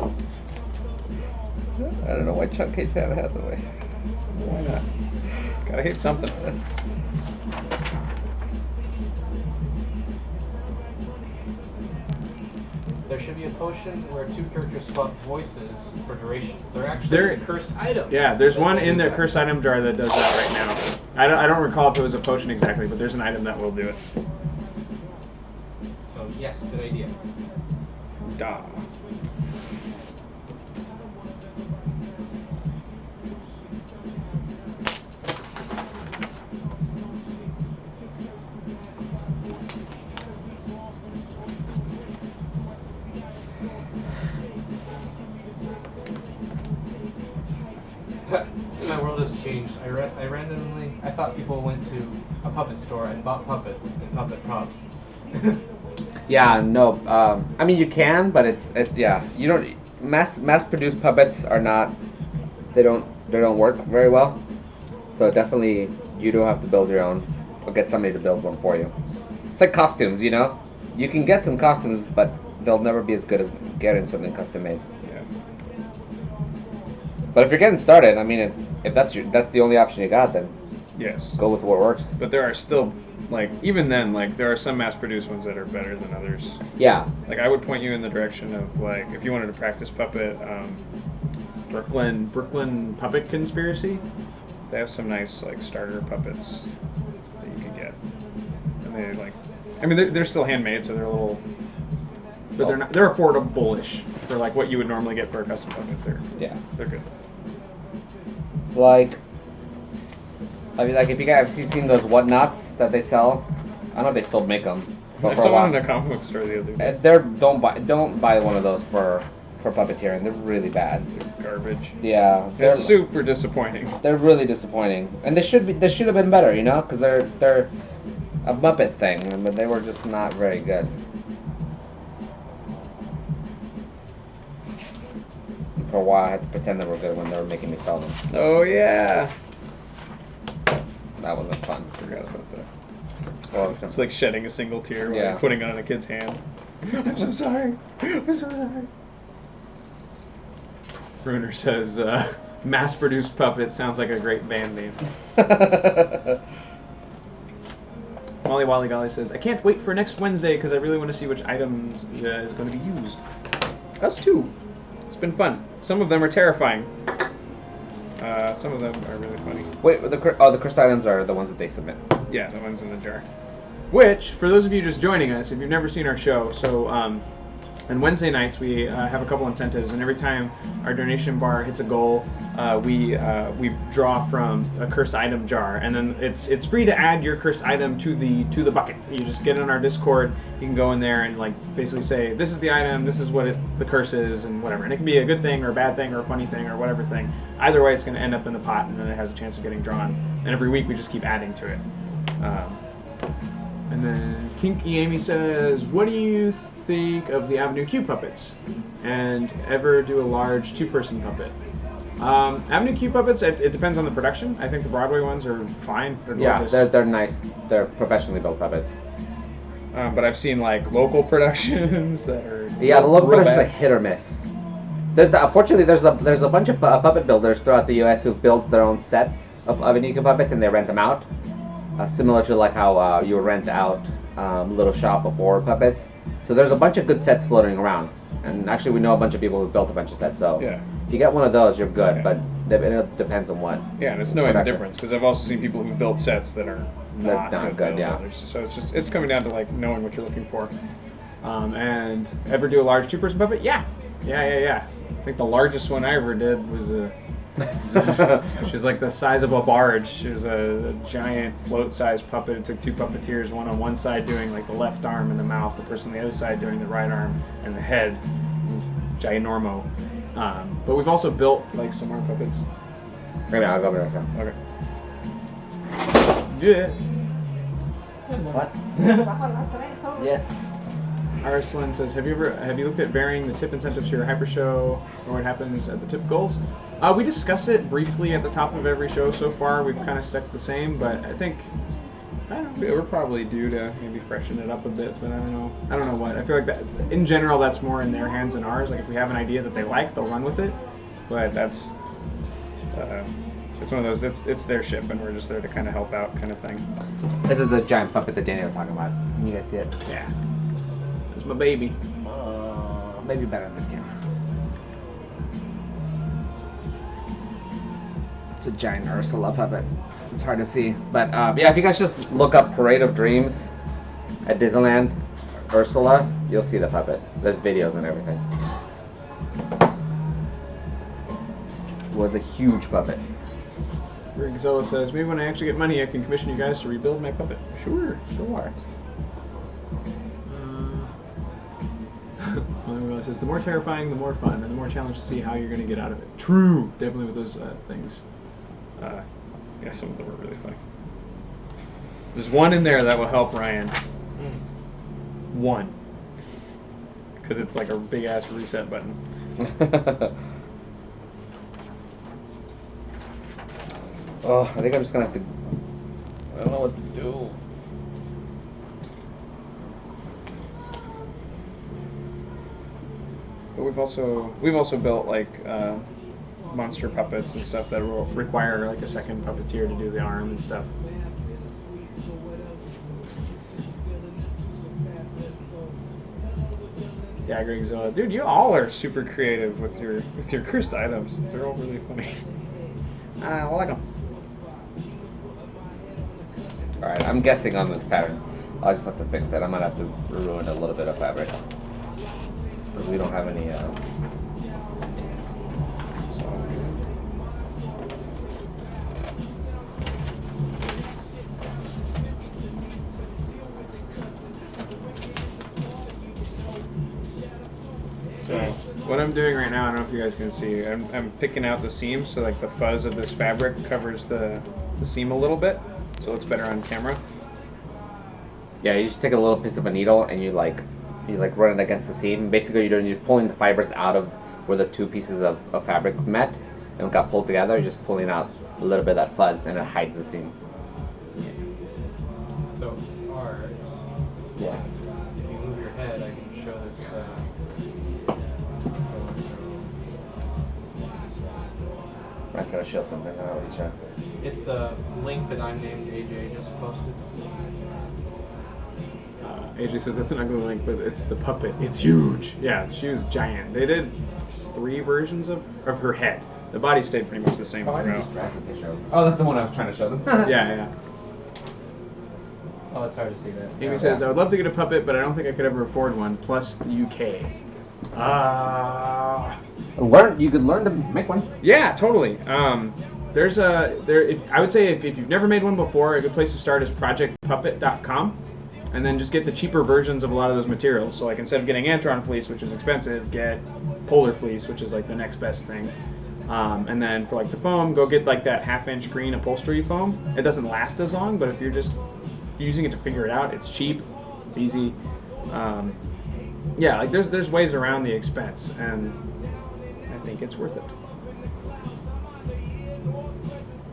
don't know why Chunk hates Anne Hathaway. Why not? Gotta hate something. There should be a potion where two characters swap voices for duration. They're actually They're- cursed items. Yeah, there's one in the cursed item jar that does that right now. I don't recall if it was a potion exactly, but there's an item that will do it. So yes, good idea. Da. My world has changed. I thought people went to a puppet store and bought puppets and puppet props. Yeah, no. I mean, you can, but it's yeah. You don't mass produced puppets are not. They don't work very well. So definitely, you do have to build your own, or get somebody to build one for you. It's like costumes, you know. You can get some costumes, but they'll never be as good as getting something custom made. Yeah. But if you're getting started, I mean, if that's the only option you got, then Yes. go with what works. But there are still, like, even then, like, there are some mass-produced ones that are better than others. Yeah. Like, I would point you in the direction of, like, if you wanted to practice puppet, Brooklyn Puppet Conspiracy. They have some nice, like, starter puppets that you can get. And they, like, I mean, they're still handmade, so they're a little, but they're affordable-ish for, like, what you would normally get for a custom puppet. They're good. Like, I mean, like if you guys have seen those whatnots that they sell, I don't know if they still make them. I saw one in a comic book store the other day. Don't buy one of those for puppeteering. They're really bad. They're garbage. Yeah, It's super disappointing. They're really disappointing, and they should have been better, you know, because they're a Muppet thing, but they were just not very good. For a while, I had to pretend they were good when they were making me sell them. Oh yeah. That wasn't fun. Forgot about that. Well, It's like shedding a single tear when Yeah. you're putting it on a kid's hand. I'm so sorry. I'm so sorry. Bruner says, mass-produced puppet sounds like a great band name. Molly Wally Golly says, I can't wait for next Wednesday because I really want to see which items is going to be used. Us too. It's been fun. Some of them are terrifying. Some of them are really funny. Wait, the cursed items are the ones that they submit. Yeah, the ones in the jar. Which, for those of you just joining us, if you've never seen our show, so on Wednesday nights we have a couple incentives, and every time our donation bar hits a goal, we draw from a cursed item jar, and then it's free to add your cursed item to the bucket. You just get in our Discord. You can go in there and like basically say this is the item, this is what the curse is, and whatever. And it can be a good thing or a bad thing or a funny thing or whatever thing. Either way, it's going to end up in the pot, and then it has a chance of getting drawn. And every week we just keep adding to it. And then Kinky Amy says, what do you think of the Avenue Q puppets? And ever do a large two-person puppet? Avenue Q puppets, it depends on the production. I think the Broadway ones are fine. They're gorgeous. Yeah, they're nice. They're professionally built puppets. But I've seen like local productions that are Yeah, the local real productions are bad. hit or miss. Unfortunately, there's a bunch of puppet builders throughout the U.S. who've built their own sets of Avenue Q puppets and they rent them out. Similar to like how you rent out Little Shop of Horror puppets. So there's a bunch of good sets floating around, and actually we know a bunch of people who've built a bunch of sets. So Yeah. if you get one of those, you're good. Yeah. But it depends on what. Yeah, and it's knowing the production. difference because I've also seen people who've built sets that are not not good. good, yeah. builders. So it's coming down to like knowing what you're looking for. And ever do a large two-person puppet? Yeah. I think the largest one I ever did was she's like the size of a barge. She was a giant float-sized puppet. It took two puppeteers, one on one side doing like the left arm and the mouth, the person on the other side doing the right arm and the head. It was ginormo. But we've also built like some more puppets. Maybe I'll go over there. Okay. Yeah. What? Yes. Arslan says, have you looked at varying the tip incentives for your hyper show or what happens at the tip goals? We discuss it briefly at the top of every show so far. We've kind of stuck the same, but I think we're probably due to maybe freshen it up a bit, but I don't know what. I feel like that in general that's more in their hands than ours. Like if we have an idea that they like, they'll run with it. But that's it's one of those. It's their ship, and we're just there to kind of help out, kind of thing. This is the giant puppet that Danny was talking about. Can you guys see it? Yeah. It's my baby. Maybe better in this camera. It's a giant Ursula puppet. It's hard to see. But yeah, if you guys just look up Parade of Dreams at Disneyland, Ursula, you'll see the puppet. There's videos and everything. It was a huge puppet. Gazella says, maybe when I actually get money, I can commission you guys to rebuild my puppet. Sure. Well, says, the more terrifying, the more fun, and the more challenge to see how you're going to get out of it. True. Definitely with those things. Yeah, some of them are really funny. There's one in there that will help Ryan. One. Because it's like a big-ass reset button. Oh, I think I'm just gonna have to. I don't know what to do. we've also built like monster puppets and stuff that will require like a second puppeteer to do the arm and stuff. Yeah, Gregzilla. Dude, you all are super creative with your cursed items. They're all really funny. I like them. Alright, I'm guessing on this pattern. I'll just have to fix it. I might have to ruin a little bit of fabric. Because we don't have any, So what I'm doing right now, I don't know if you guys can see, I'm picking out the seam so like the fuzz of this fabric covers the seam a little bit, so it looks better on camera. Yeah, you just take a little piece of a needle and you run it against the seam. Basically, you're pulling the fibers out of where the two pieces of fabric met and got pulled together. You're just pulling out a little bit of that fuzz and it hides the seam. So, Art, Yeah. if you move your head, I can show this. Ryan's gonna show something. I don't know what he's showing. It's the link that I named AJ just posted. AJ says that's an ugly link, but it's the puppet. It's huge. Yeah, she was giant. They did 3 versions of her head. The body stayed pretty much the same throughout. Oh, that's the one I was trying to show them. Yeah. Oh, it's hard to see that. Amy says, I would love to get a puppet, but I don't think I could ever afford one, plus the UK. You could learn to make one. Yeah, totally. I would say if you've never made one before, a good place to start is projectpuppet.com, and then just get the cheaper versions of a lot of those materials. So like instead of getting Antron fleece, which is expensive, get polar fleece, which is like the next best thing. And then for like the foam, go get like that 1/2-inch green upholstery foam. It doesn't last as long, but if you're just using it to figure it out, it's cheap, it's easy. Yeah, like there's ways around the expense, and I think it's worth it.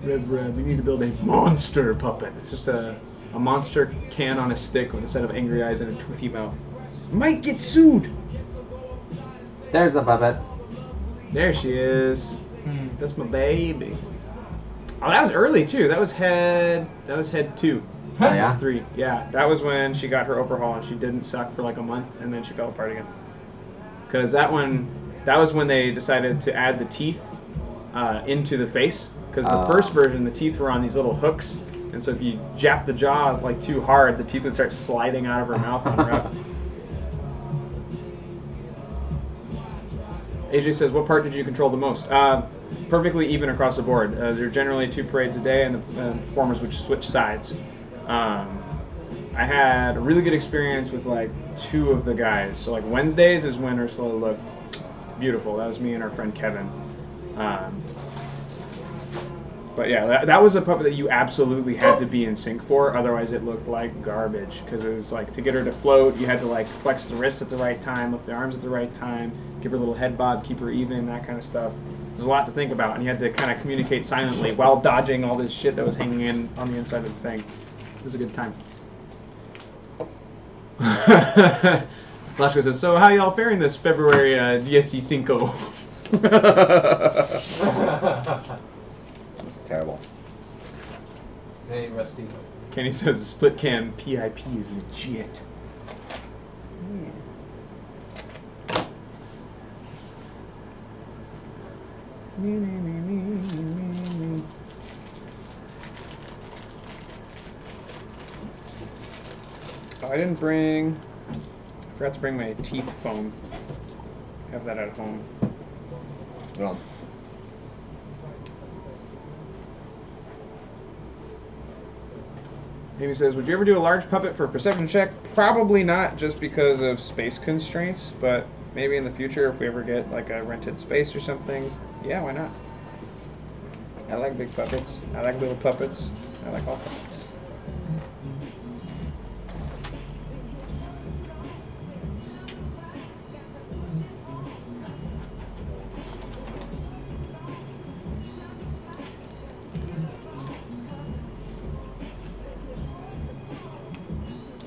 Rev, we need to build a monster puppet. It's just a monster can on a stick with a set of angry eyes and a toothy mouth. Might get sued. There's the puppet. There she is. That's my baby. Oh, that was early too. That was head 2. Oh, yeah? 3. Yeah, that was when she got her overhaul and she didn't suck for like a month and then she fell apart again. Because that was when they decided to add the teeth into the face. Because the first version, the teeth were on these little hooks, and so if you japped the jaw like too hard, the teeth would start sliding out of her mouth on her up. AJ says, what part did you control the most? Perfectly even across the board. There are generally 2 parades a day, and the performers would switch sides. I had a really good experience with like 2 of the guys. So like Wednesdays is when Ursula looked beautiful. That was me and our friend Kevin. But yeah, that was a puppet that you absolutely had to be in sync for, otherwise it looked like garbage. Because it was like, to get her to float, you had to like flex the wrists at the right time, lift the arms at the right time, give her a little head bob, keep her even, that kind of stuff. There's a lot to think about, and you had to kind of communicate silently while dodging all this shit that was hanging in on the inside of the thing. It was a good time. Lashko says, so how y'all faring this February DSC Cinco? Terrible. Hey, Rusty. Kenny says split cam PIP is legit. Oh, I forgot to bring my teeth foam. Have that at home. Well, Amy says, would you ever do a large puppet for a perception check? Probably not, just because of space constraints, but maybe in the future if we ever get like a rented space or something, yeah, why not? I like big puppets. I like little puppets. I like all puppets.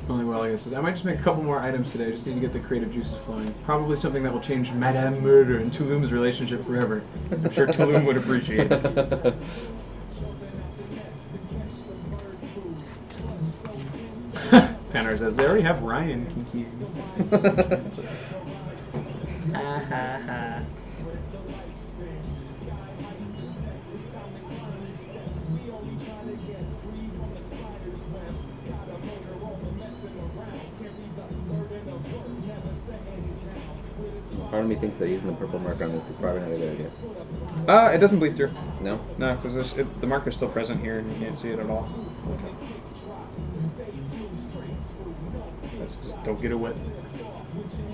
Only well, I guess, is I might just make a couple more items today. I just need to get the creative juices flowing. Probably something that will change Madame Murder and Tulum's relationship forever. I'm sure Tulum would appreciate it. Panar says they already have Ryan Kiki. Ha ha ha. Part of me thinks that using the purple marker on this is probably not a good idea. It doesn't bleed through. No? No, because the marker's still present here and you can't see it at all. Let's just don't get it wet.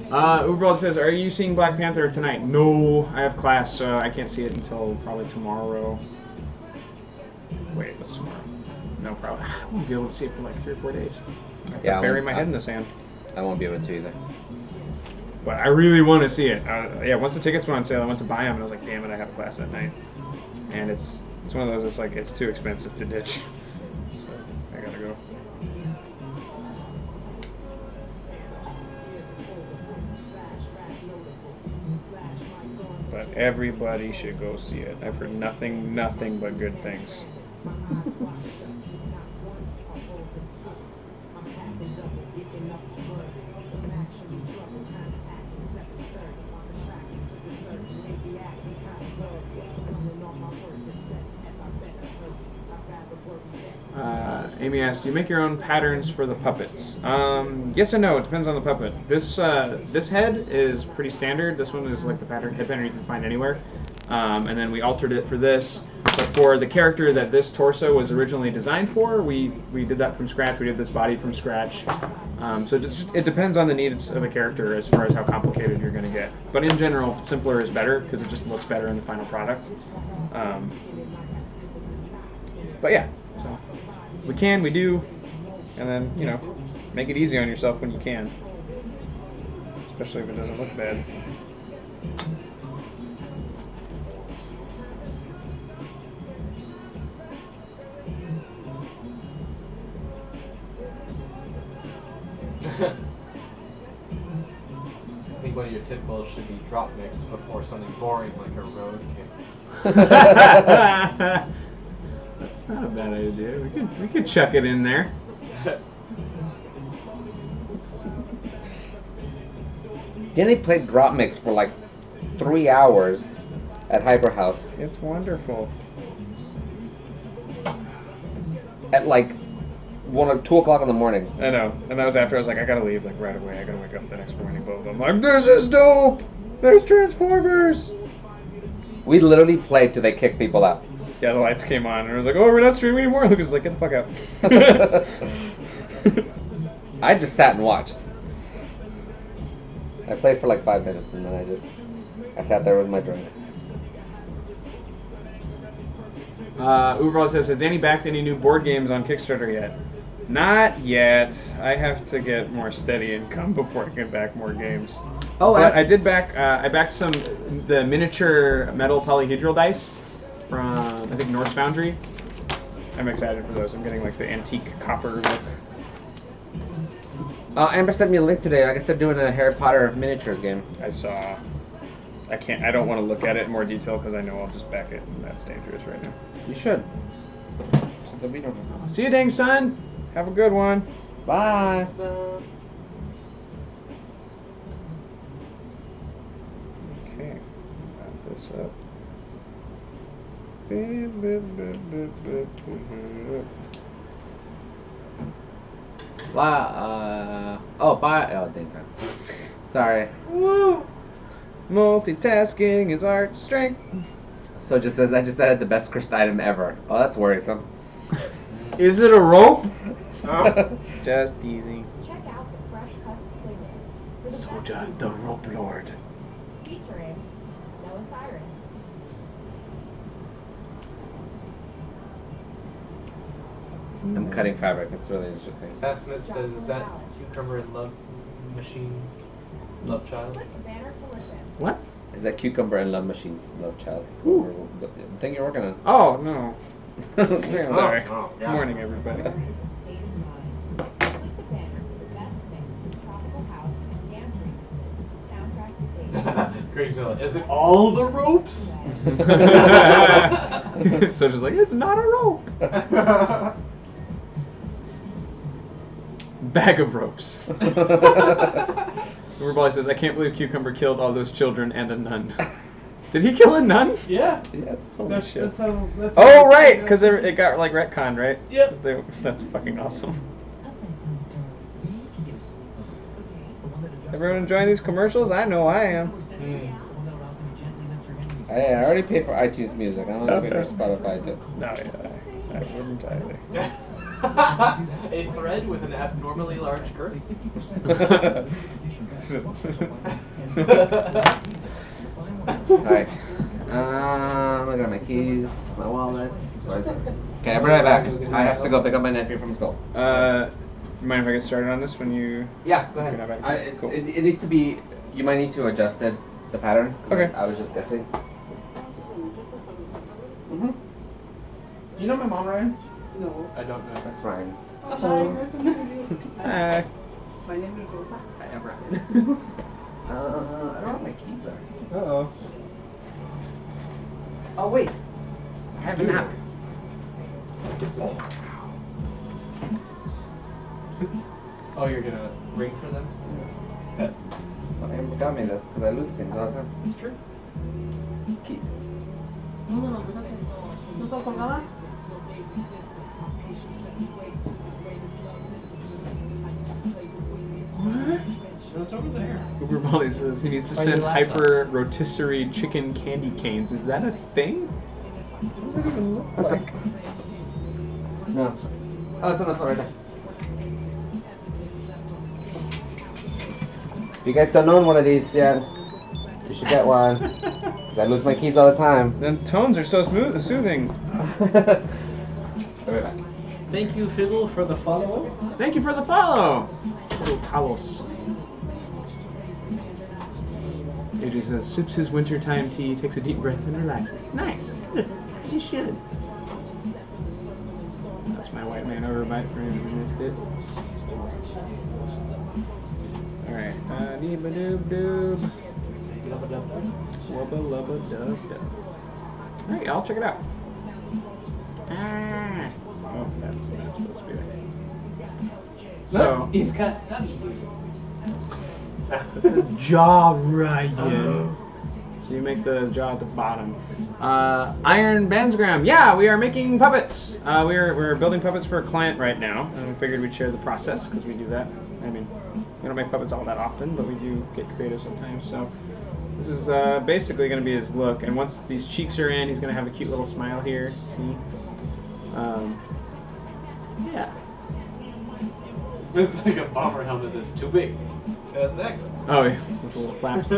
Uberbald says, are you seeing Black Panther tonight? No, I have class, so I can't see it until probably tomorrow. Wait, what's tomorrow? No, probably. I won't be able to see it for like 3 or 4 days. I have to bury my head in the sand. I won't be able to either. But I really want to see it. Yeah, once the tickets went on sale, I went to buy them, and I was like, damn it, I have class that night. And it's one of those, it's like, it's too expensive to ditch. So, I gotta go. But everybody should go see it. I've heard nothing but good things. Amy asked, do you make your own patterns for the puppets? Yes and no, it depends on the puppet. This head is pretty standard. This one is like the pattern head pattern you can find anywhere. And then we altered it for this. But for the character that this torso was originally designed for, we did that from scratch. We did this body from scratch. So it depends on the needs of the character as far as how complicated you're going to get. But in general, simpler is better because it just looks better in the final product. But yeah, so we do, and then, you know, make it easy on yourself when you can. Especially if it doesn't look bad. I think one of your tip goals should be drop mix before something boring like a road kick. That's not a bad idea. We could chuck it in there. Danny played drop mix for like 3 hours at Hyper House. It's wonderful. At like 1 or 2 o'clock in the morning. I know, and that was after I was like, I gotta leave like right away. I gotta wake up the next morning. Both of them like, this is dope. There's Transformers. We literally played till they kicked people out. Yeah, the lights came on, and I was like, oh, we're not streaming anymore. Lucas was like, get the fuck out. I just sat and watched. I played for like 5 minutes, and then I sat there with my drink. Uberball says, has Danny backed any new board games on Kickstarter yet? Not yet. I have to get more steady income before I can back more games. Oh, but I did back. I backed the miniature metal polyhedral dice from, I think, Norse Foundry. I'm excited for those. I'm getting like the antique copper look. Amber sent me a link today. I guess they're doing a Harry Potter miniatures game. I saw. I don't want to look at it in more detail because I know I'll just back it, and that's dangerous right now. You should. See you, dang son. Have a good one. Bye. Okay, wrap this up. Oh, dang son. Sorry. Woo! Multitasking is art strength. So it just says I just added the best cursed item ever. Oh, that's worrisome. Is it a rope? Oh, just easy. Check out the Fresh Cuts playlist for the Soldier, the rope lord. featuring Noah Cyrus. I'm cutting fabric. It's really interesting. Sassmith says, is that Cucumber and Love Machine Love Child? Click the banner to listen. What? Is that Cucumber and Love Machines Love Child? Ooh. The thing you're working on. Oh, no. Sorry. Sorry. Oh, yeah. Morning, everybody. There is a state of mind. Click the banner for the best Greg's like, is it all the ropes? So just like, it's not a rope. Bag of ropes. Uberbally says, I can't believe Cucumber killed all those children and a nun. Did he kill a nun? Yeah. Yes. Holy shit. That's how. That's Oh, how right, because it got like retconned, right? Yep. That's fucking awesome. Everyone enjoying these commercials? I know I am. I already paid for iTunes Music. I don't know if pay for Spotify too. No, yeah, I wouldn't either. A thread with an abnormally large girth. Alright. I got my keys, my wallet. Okay, I'll be right back. I have to go pick up my nephew from school. You mind if I get started on this when you... Yeah, go You're not ahead. back. Cool. It needs to be. You might need to adjust it, the pattern. Okay. I was just guessing. Do you know my mom, Ryan? No. I don't know. That's Ryan. Hi, nice to meet you. Hi. My name is Rosa. I am Ryan. I don't know where my keys are. Uh-oh. Oh wait, I have an app. Oh, you're gonna ring for them? Well, I got me this because I lose things all the time. It's true. Keys. No, espérate. ¿No están colgadas? What's over there? Uberbally says he needs to Find your send laptop. hyper rotisserie chicken candy canes. Is that a thing? What does that even look like? No. Oh, it's on the floor right there. If you guys don't own one of these yet, you should get one. 'Cause I lose my keys all the time. The tones are so smooth, soothing. Right back. Thank you, Fiddle, for the follow. Thank you for the follow. Little Carlos. AJ says, sips his wintertime tea, takes a deep breath, and relaxes. Nice. Good. As you should. That's my white man overbite for him who missed it. Alright. Dooba doob doob. Wubba lubba dub dub. Alright, y'all, check it out. Ah. Oh, that's not supposed to be there. So, He's got W's. this is jaw Ryan. So you make the jaw at the bottom. Iron Bandsgram. Yeah, we are making puppets. We're building puppets for a client right now, and we figured we'd share the process because we do that. I mean, we don't make puppets all that often, but we do get creative sometimes. So this is basically going to be his look. And once these cheeks are in, he's going to have a cute little smile here. See? Yeah. It's like a bomber helmet that's too big. How's that go? Oh, yeah, with the little flaps.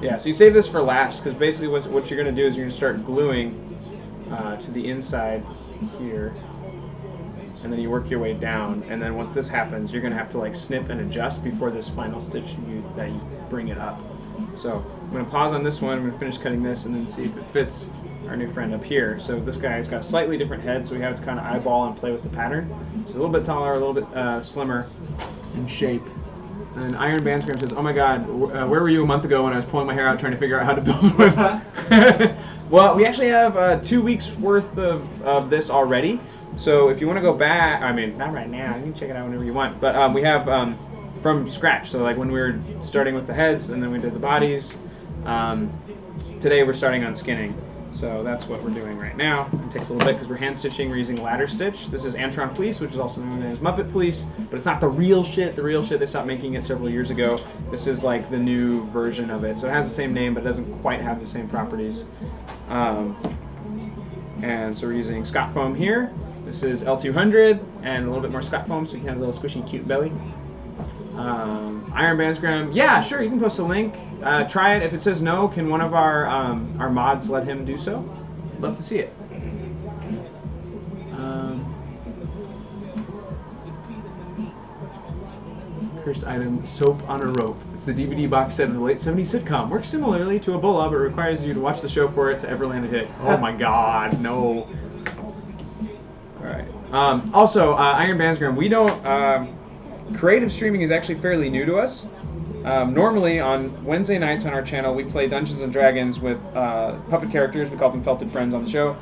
Yeah, so you save this for last, because basically what you're going to do is you're going to start gluing to the inside here, and then you work your way down, and then once this happens, you're going to have to like snip and adjust before this final stitch that you bring it up. So I'm going to pause on this one, I'm going to finish cutting this, and then see if it fits our new friend up here. So this guy's got a slightly different head, so we have to kind of eyeball and play with the pattern. So he's a little bit taller, a little bit slimmer in shape. And Iron Bandsgram says, oh my god, where were you a month ago when I was pulling my hair out trying to figure out how to build one? Well, we actually have 2 weeks worth of this already. So if you want to go back, I mean, not right now, you can check it out whenever you want. But we have from scratch. So like when we were starting with the heads and then we did the bodies. Today we're starting on skinning. So that's what we're doing right now. It takes a little bit because we're hand stitching. We're using ladder stitch. This is Antron Fleece, which is also known as Muppet Fleece, but it's not the real shit. The real shit, they stopped making it several years ago. This is like the new version of it. So it has the same name, but it doesn't quite have the same properties. And so we're using Scott foam here. This is L200 and a little bit more Scott foam so you can have a little squishy cute belly. Iron Bandsgram, yeah, sure, you can post a link. Try it. If it says no, can one of our mods let him do so? Love to see it. Cursed item, Soap on a Rope. It's the DVD box set of the late 70s sitcom. Works similarly to Ebola, but requires you to watch the show for it to ever land a hit. Oh my god, no. Alright. Also, Iron Bandsgram, we don't... creative streaming is actually fairly new to us. Normally on Wednesday nights on our channel, we play Dungeons and Dragons with puppet characters. We call them Felted Friends on the show.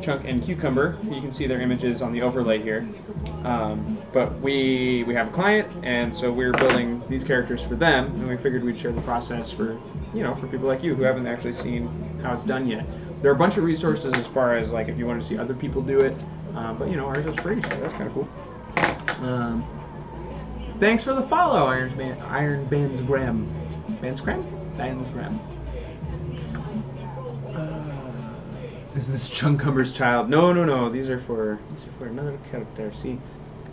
Chunk and Cucumber. You can see their images on the overlay here. But we have a client, and so we're building these characters for them, and we figured we'd share the process for for people like you who haven't actually seen how it's done yet. There are a bunch of resources as far as like if you want to see other people do it, but ours is free, so that's kind of cool. Thanks for the follow, Iron Bands Graham. Bands Graham. Is this Chuncumber's child? No. These are for another character. See,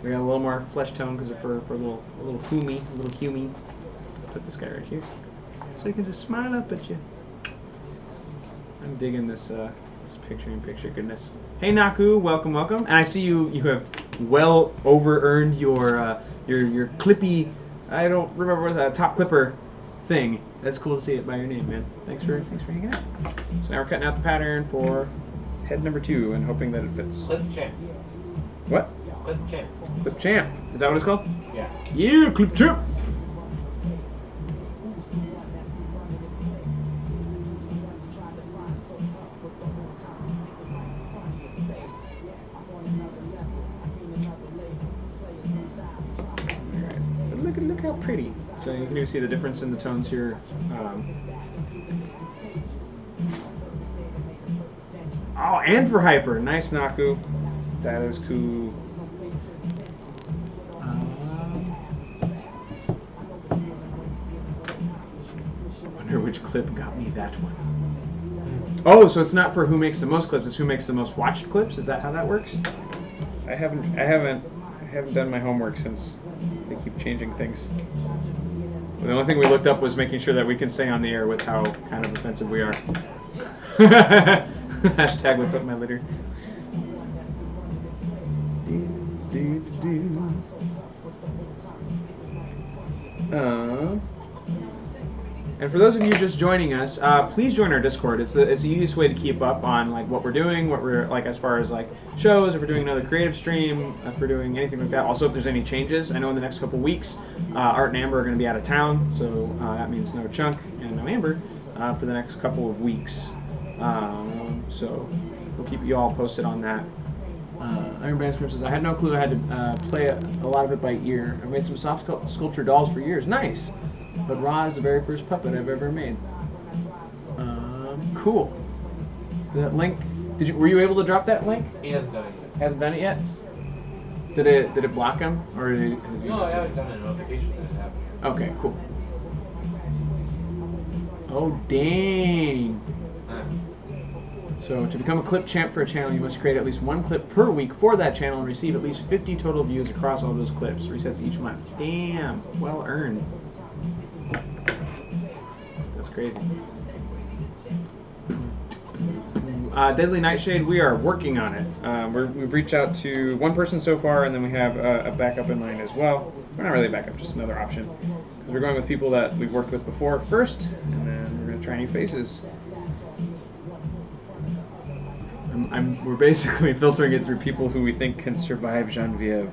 we got a little more flesh tone because they're for a little Humie. Put this guy right here, so he can just smile up at you. I'm digging this this picture-in-picture goodness. Hey Naku, welcome. And I see you have well over-earned your clippy. I don't remember what that top clipper thing. That's cool to see it by your name, man. Thanks for hanging out. So now we're cutting out the pattern for head number 2 and hoping that it fits. Clip Champ. What? Clip Champ. Clip Champ. Is that what it's called? Yeah. Yeah, Clip Champ. Look how pretty. So you can even see the difference in the tones here. Oh, and for Hyper. Nice, Naku. That is cool. Wonder which clip got me that one. Oh, so it's not for who makes the most clips, it's who makes the most watched clips? Is that how that works? I haven't done my homework since they keep changing things. The only thing we looked up was making sure that we can stay on the air with how kind of offensive we are. Hashtag what's up my litter. And for those of you just joining us, please join our Discord. It's the easiest way to keep up on like what we're doing, what we're like as far as like shows, if we're doing another creative stream, if we're doing anything like that. Also, if there's any changes, I know in the next couple weeks, Art and Amber are going to be out of town, so that means no Chunk and no Amber for the next couple of weeks. So we'll keep you all posted on that. Iron Band Script says, I had no clue I had to play a lot of it by ear. I made some soft sculpture dolls for years. Nice! But Ra is the very first puppet I've ever made. Cool. That link, were you able to drop that link? He hasn't done it yet. Hasn't done it yet? Did it block him? Or did No, I haven't done a notification that it's happening. Okay, cool. Oh, dang. So to become a clip champ for a channel, you must create at least one clip per week for that channel and receive at least 50 total views across all those clips. Resets each month. Damn, well earned. That's crazy. Deadly Nightshade, we are working on it. We've reached out to one person so far, and then we have a backup in mind as well. We're not really a backup, just another option. Because we're going with people that we've worked with before first, and then we're going to try new faces. We're basically filtering it through people who we think can survive Genevieve.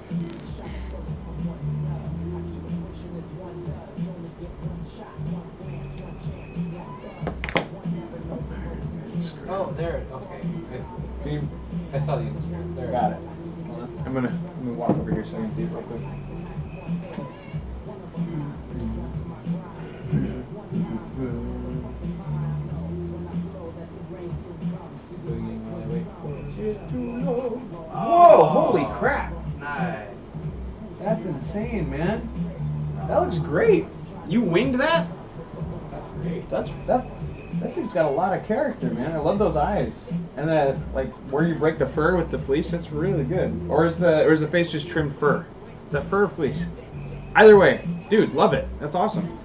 Oh, there. Okay. I saw the Instagram. There. Got it. I'm gonna walk over here so I can see it real quick. Whoa! Holy crap! Nice. That's insane, man. That looks great. You winged that? That's great. That dude's got a lot of character, man. I love those eyes. And that, like, where you break the fur with the fleece, that's really good. Or is the face just trimmed fur? Is that fur or fleece? Either way, dude, love it. That's awesome.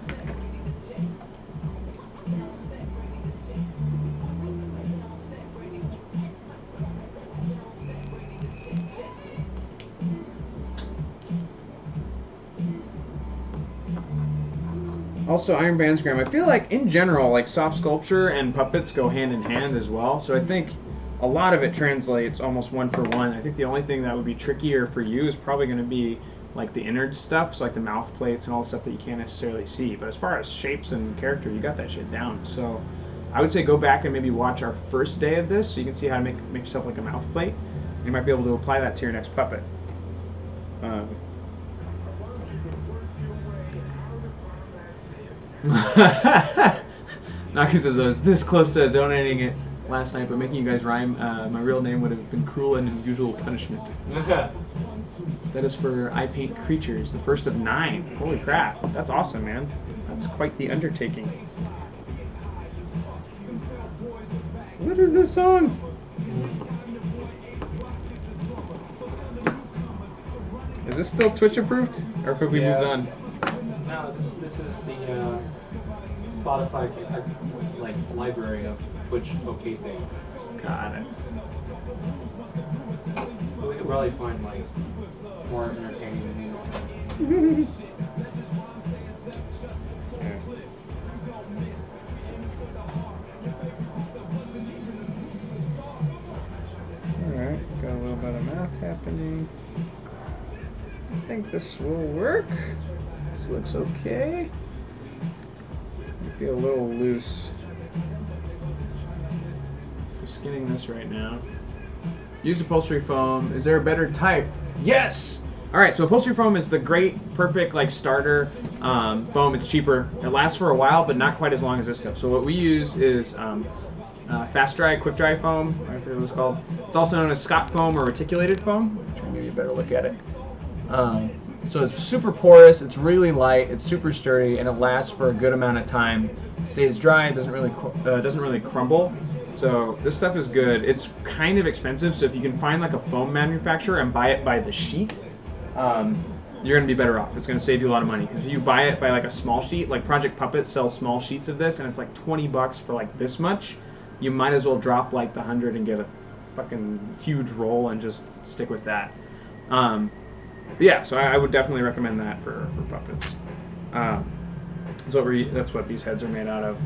Also, Iron Bandsgram, I feel like in general, like soft sculpture and puppets go hand in hand as well. So I think a lot of it translates almost one for one. I think the only thing that would be trickier for you is probably going to be like the innards stuff, so like the mouth plates and all the stuff that you can't necessarily see. But as far as shapes and character, you got that shit down. So I would say go back and maybe watch our first day of this so you can see how to make yourself like a mouth plate. You might be able to apply that to your next puppet. Naku says I was this close to donating it last night, but making you guys rhyme my real name would have been cruel and unusual punishment. That is for I Paint Creatures, the first of 9. Holy crap, that's awesome, man. That's quite the undertaking. What is this song? Is this still Twitch approved, or have we moved on? No, this is the Spotify like library of Twitch OK things. Got it. But we could probably find like more entertaining music. Yeah. Alright, got a little bit of math happening. I think this will work. This looks okay. Might be a little loose. So skinning this right now. Use upholstery foam. Is there a better type? Yes! Alright, so upholstery foam is the great, perfect like starter foam. It's cheaper. It lasts for a while, but not quite as long as this stuff. So what we use is fast dry, quick dry foam. I forget what it's called. It's also known as Scott foam or reticulated foam. I'm trying to give you a better look at it. So it's super porous, it's really light, it's super sturdy, and it lasts for a good amount of time. It stays dry, it doesn't really crumble. So this stuff is good. It's kind of expensive, so if you can find like a foam manufacturer and buy it by the sheet, you're gonna be better off. It's gonna save you a lot of money, because if you buy it by like a small sheet, like Project Puppet sells small sheets of this, and it's like 20 bucks for like this much, you might as well drop like the 100 and get a fucking huge roll and just stick with that. Yeah, so I would definitely recommend that for puppets. That's what these heads are made out of.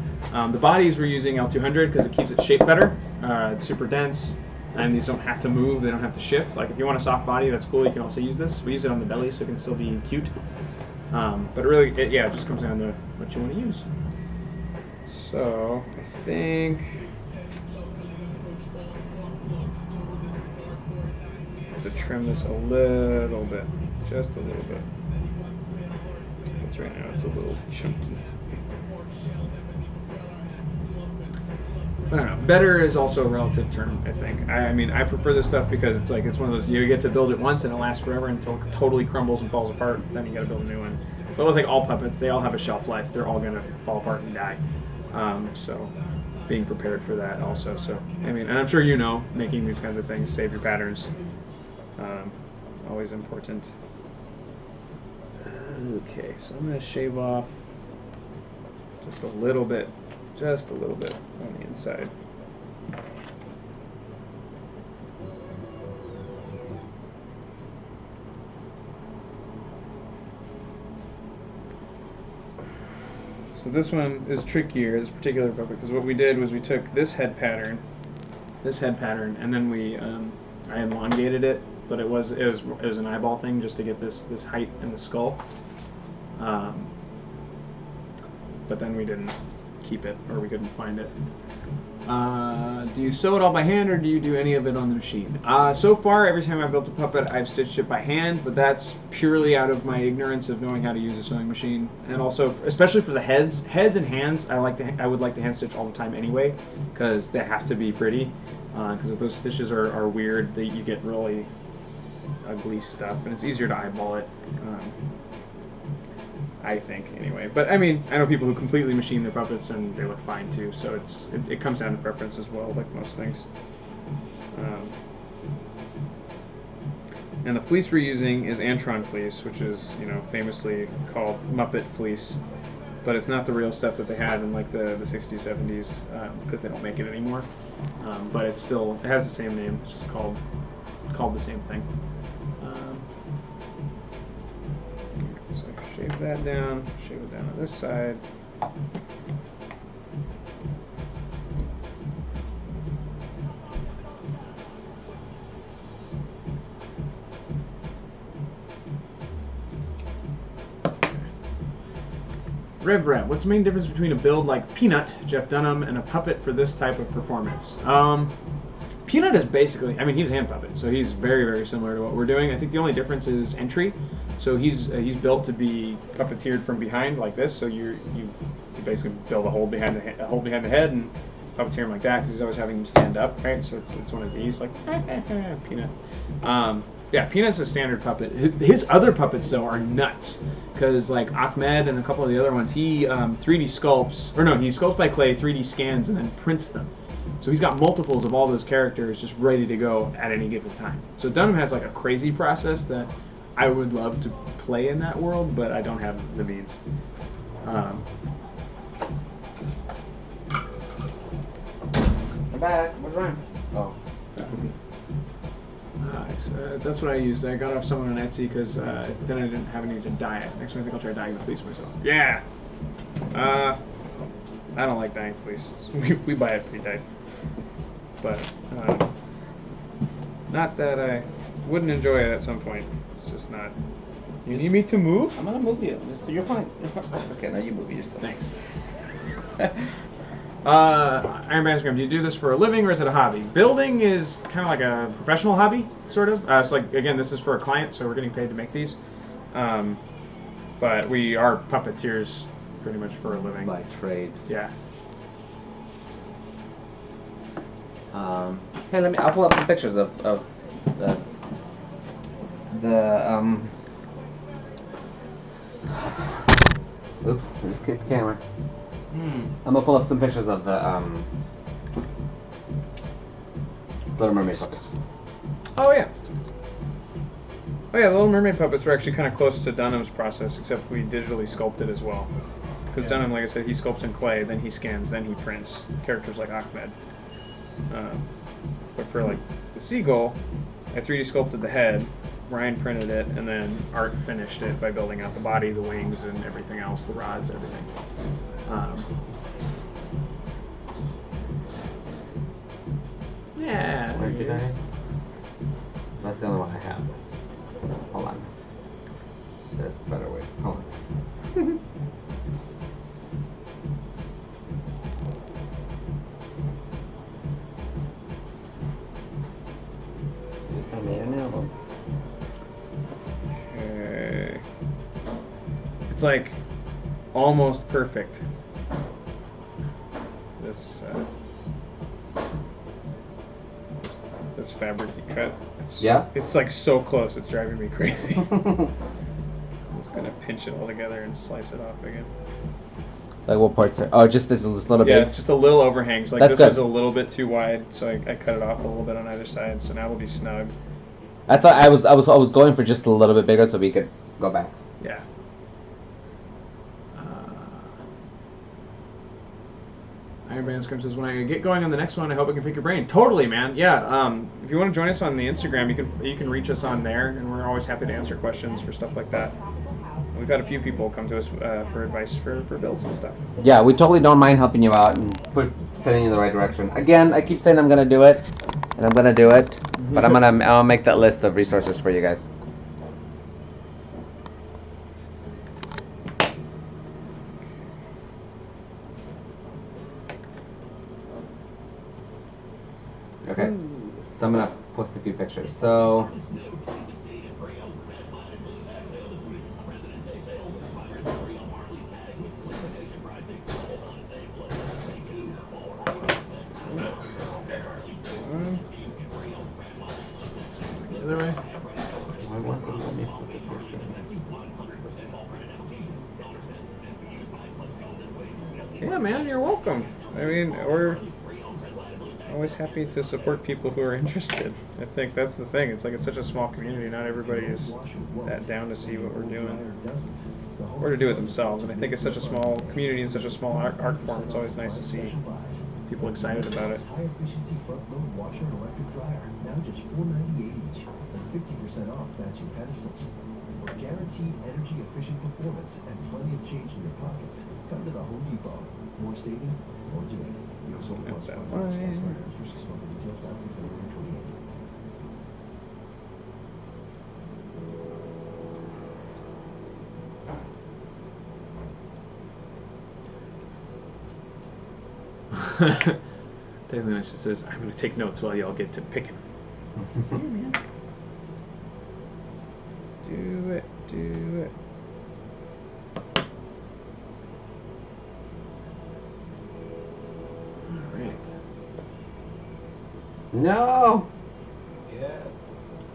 The bodies we're using L200 because it keeps its shape better. It's super dense, and these don't have to move, they don't have to shift. Like if you want a soft body, that's cool, you can also use this. We use it on the belly so it can still be cute. But it just comes down to what you want to use. So I think to trim this a little bit, just a little bit, because right now it's a little chunky. I don't know, better is also a relative term, I think. I mean, I prefer this stuff because it's one of those, you get to build it once and it lasts forever until it totally crumbles and falls apart, then you gotta build a new one. But with like all puppets, they all have a shelf life, they're all gonna fall apart and die. So being prepared for that also. So I mean, and I'm sure you know, making these kinds of things, save your patterns. Always important. Okay, so I'm going to shave off just a little bit on the inside. So this one is trickier, this particular puppet, because what we did was we took this head pattern, and then we I elongated it, but it was an eyeball thing just to get this height in the skull. But then we didn't keep it, or we couldn't find it. Do you sew it all by hand, or do you do any of it on the machine? So far, every time I've built a puppet, I've stitched it by hand, but that's purely out of my ignorance of knowing how to use a sewing machine, and also, especially for the heads and hands, I would like to hand stitch all the time anyway, because they have to be pretty. Because if those stitches are weird, you get really ugly stuff, and it's easier to eyeball it. I think, anyway. But I mean, I know people who completely machine their puppets and they look fine too. So it comes down to preference as well, like most things. And the fleece we're using is Antron fleece, which is famously called Muppet fleece. But it's not the real stuff that they had in like the 60s, 70s, because they don't make it anymore. But it has the same name. It's just called the same thing. So shave that down. Shave it down on this side. Rev, what's the main difference between a build like Peanut, Jeff Dunham, and a puppet for this type of performance? Peanut is basically, I mean, he's a hand puppet, so he's very, very similar to what we're doing. I think the only difference is entry. So he's built to be puppeteered from behind like this. So you basically build a hole behind the head and puppeteer him like that because he's always having him stand up, right? So it's one of these like Peanut. Yeah, Peanut's a standard puppet. His other puppets though are nuts because like Ahmed and a couple of the other ones, he 3D sculpts, or no, he sculpts by clay, 3D scans, and then prints them. So he's got multiples of all those characters just ready to go at any given time. So Dunham has like a crazy process that I would love to play in that world, but I don't have the means. I'm back. What's wrong? Oh. Nice. That's what I used. I got off someone on Etsy because then I didn't have any to dye it. Next one I think I'll try dyeing the fleece myself. Yeah! I don't like dyeing fleece. We buy it pre-dyed. But not that I wouldn't enjoy it at some point. It's just not. You need me to move? I'm gonna move you. You're fine. You're fine. Okay, now you move yourself. Thanks. Iron Bandsgram, do you do this for a living or is it a hobby? Building is kind of like a professional hobby, sort of. So like, again, this is for a client, so we're getting paid to make these. But we are puppeteers pretty much for a living. By trade. Yeah. Hey, I'll pull up some pictures of the oops, I just kicked the camera. I'm gonna pull up some pictures of the Little Mermaid puppets. Oh yeah. Oh yeah, the Little Mermaid puppets were actually kind of close to Dunham's process, except we digitally sculpted as well. Because Dunham, like I said, he sculpts in clay, then he scans, then he prints characters like Ahmed. But for like the seagull, I 3D sculpted the head, Ryan printed it, and then Art finished it by building out the body, the wings, and everything else, the rods, everything. Yeah. Where did I? That's the only one I have. Hold on. There's a better way. Hold on. I made an album. Okay. It's like almost perfect. This fabric you cut. It's like so close. It's driving me crazy. I'm just gonna pinch it all together and slice it off again. Like what parts are? Oh, just this little bit. Yeah, just a little overhang. So like That's this good. is a little bit too wide, so I cut it off a little bit on either side. So now it'll be snug. That's why I was going for just a little bit bigger so we could go back. Yeah. Iron Bandscrim says, when I get going on the next one, I hope I can pick your brain. Totally, man. Yeah. If you want to join us on the Instagram, you can reach us on there, and we're always happy to answer questions for stuff like that. We've had a few people come to us for advice for builds and stuff. Yeah, we totally don't mind helping you out and sending you in the right direction. Again, I keep saying I'm gonna do it, and I'm gonna do it, but I'll make that list of resources for you guys. Okay, so I'm gonna post a few pictures. So. Other way. Yeah, man, you're welcome. I mean, we're always happy to support people who are interested. I think that's the thing. It's like it's such a small community. Not everybody is that down to see what we're doing or to do it themselves. And I think it's such a small community and such a small art form. It's always nice to see people excited about it. High efficiency front load washer and electric dryer, now just $4.98 each, and 50% off matching pedestals. For guaranteed energy efficient performance and plenty of change in your pockets, come to the Home Depot. More saving, more doing. You'll sold plus $5 versus smoking details out through February 28th. Daily Lunch just says, I'm going to take notes while y'all get to picking. Yeah, man. Do it, do it. Alright. No!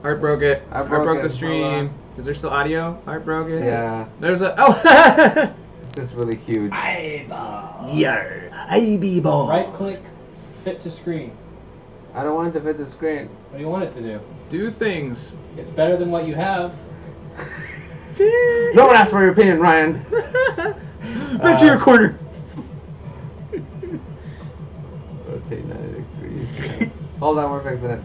Art broke it. I Art broke broke it. the stream. Is there still audio? Art broke it. Yeah. There's a. Oh! It's just really huge. Yar, ball. Right click, fit to screen. I don't want it to fit the screen. What do you want it to do? Do things. It's better than what you have. No one asked for your opinion, Ryan. Back to your corner. Rotate 90 degrees. Hold on, we're fixing it.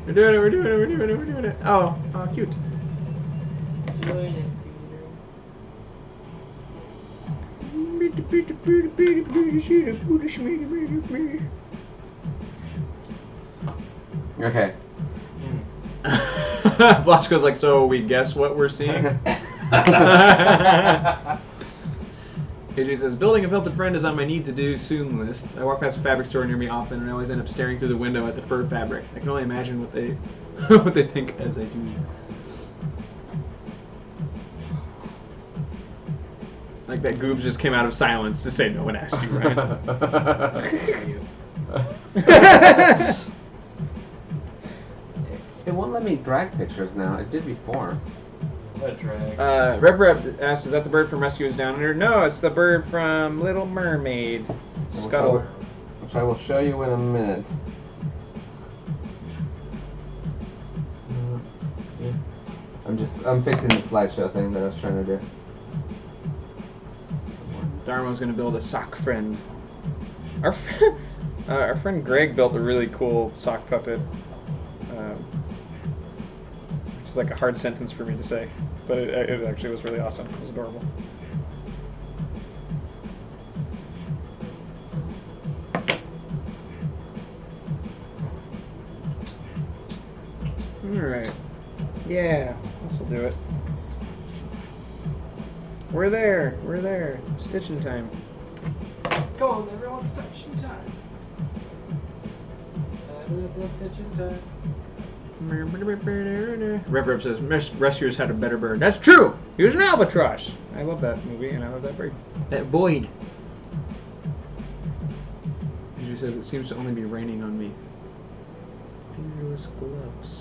We're doing it, we're doing it, we're doing it, we're doing it. Oh, cute. Okay. Blotchko's like, so we guess what we're seeing? AJ says, building a felted friend is on my need to do soon list. I walk past a fabric store near me often and I always end up staring through the window at the fur fabric. I can only imagine what they what they think as I do. Like that Goobs just came out of silence to say no one asked you, Ryan. It won't let me drag pictures now. It did before. What a drag. Rev asks, is that the bird from Rescuers Down Under? No, it's the bird from Little Mermaid. Scuttle. Which I will show you in a minute. I'm fixing the slideshow thing that I was trying to do. Dharma's gonna build a sock friend. Our friend Greg built a really cool sock puppet. Which is like a hard sentence for me to say, but it actually was really awesome. It was adorable. Alright. Yeah, this'll do it. We're there. We're there. Stitching time. Come on, everyone, stitching time. Stitching time. Rev says, Rescuers had a better bird. That's true! He was an albatross! I love that movie, and I love that bird. That Boyd. Andrew says, it seems to only be raining on me. Fingerless gloves.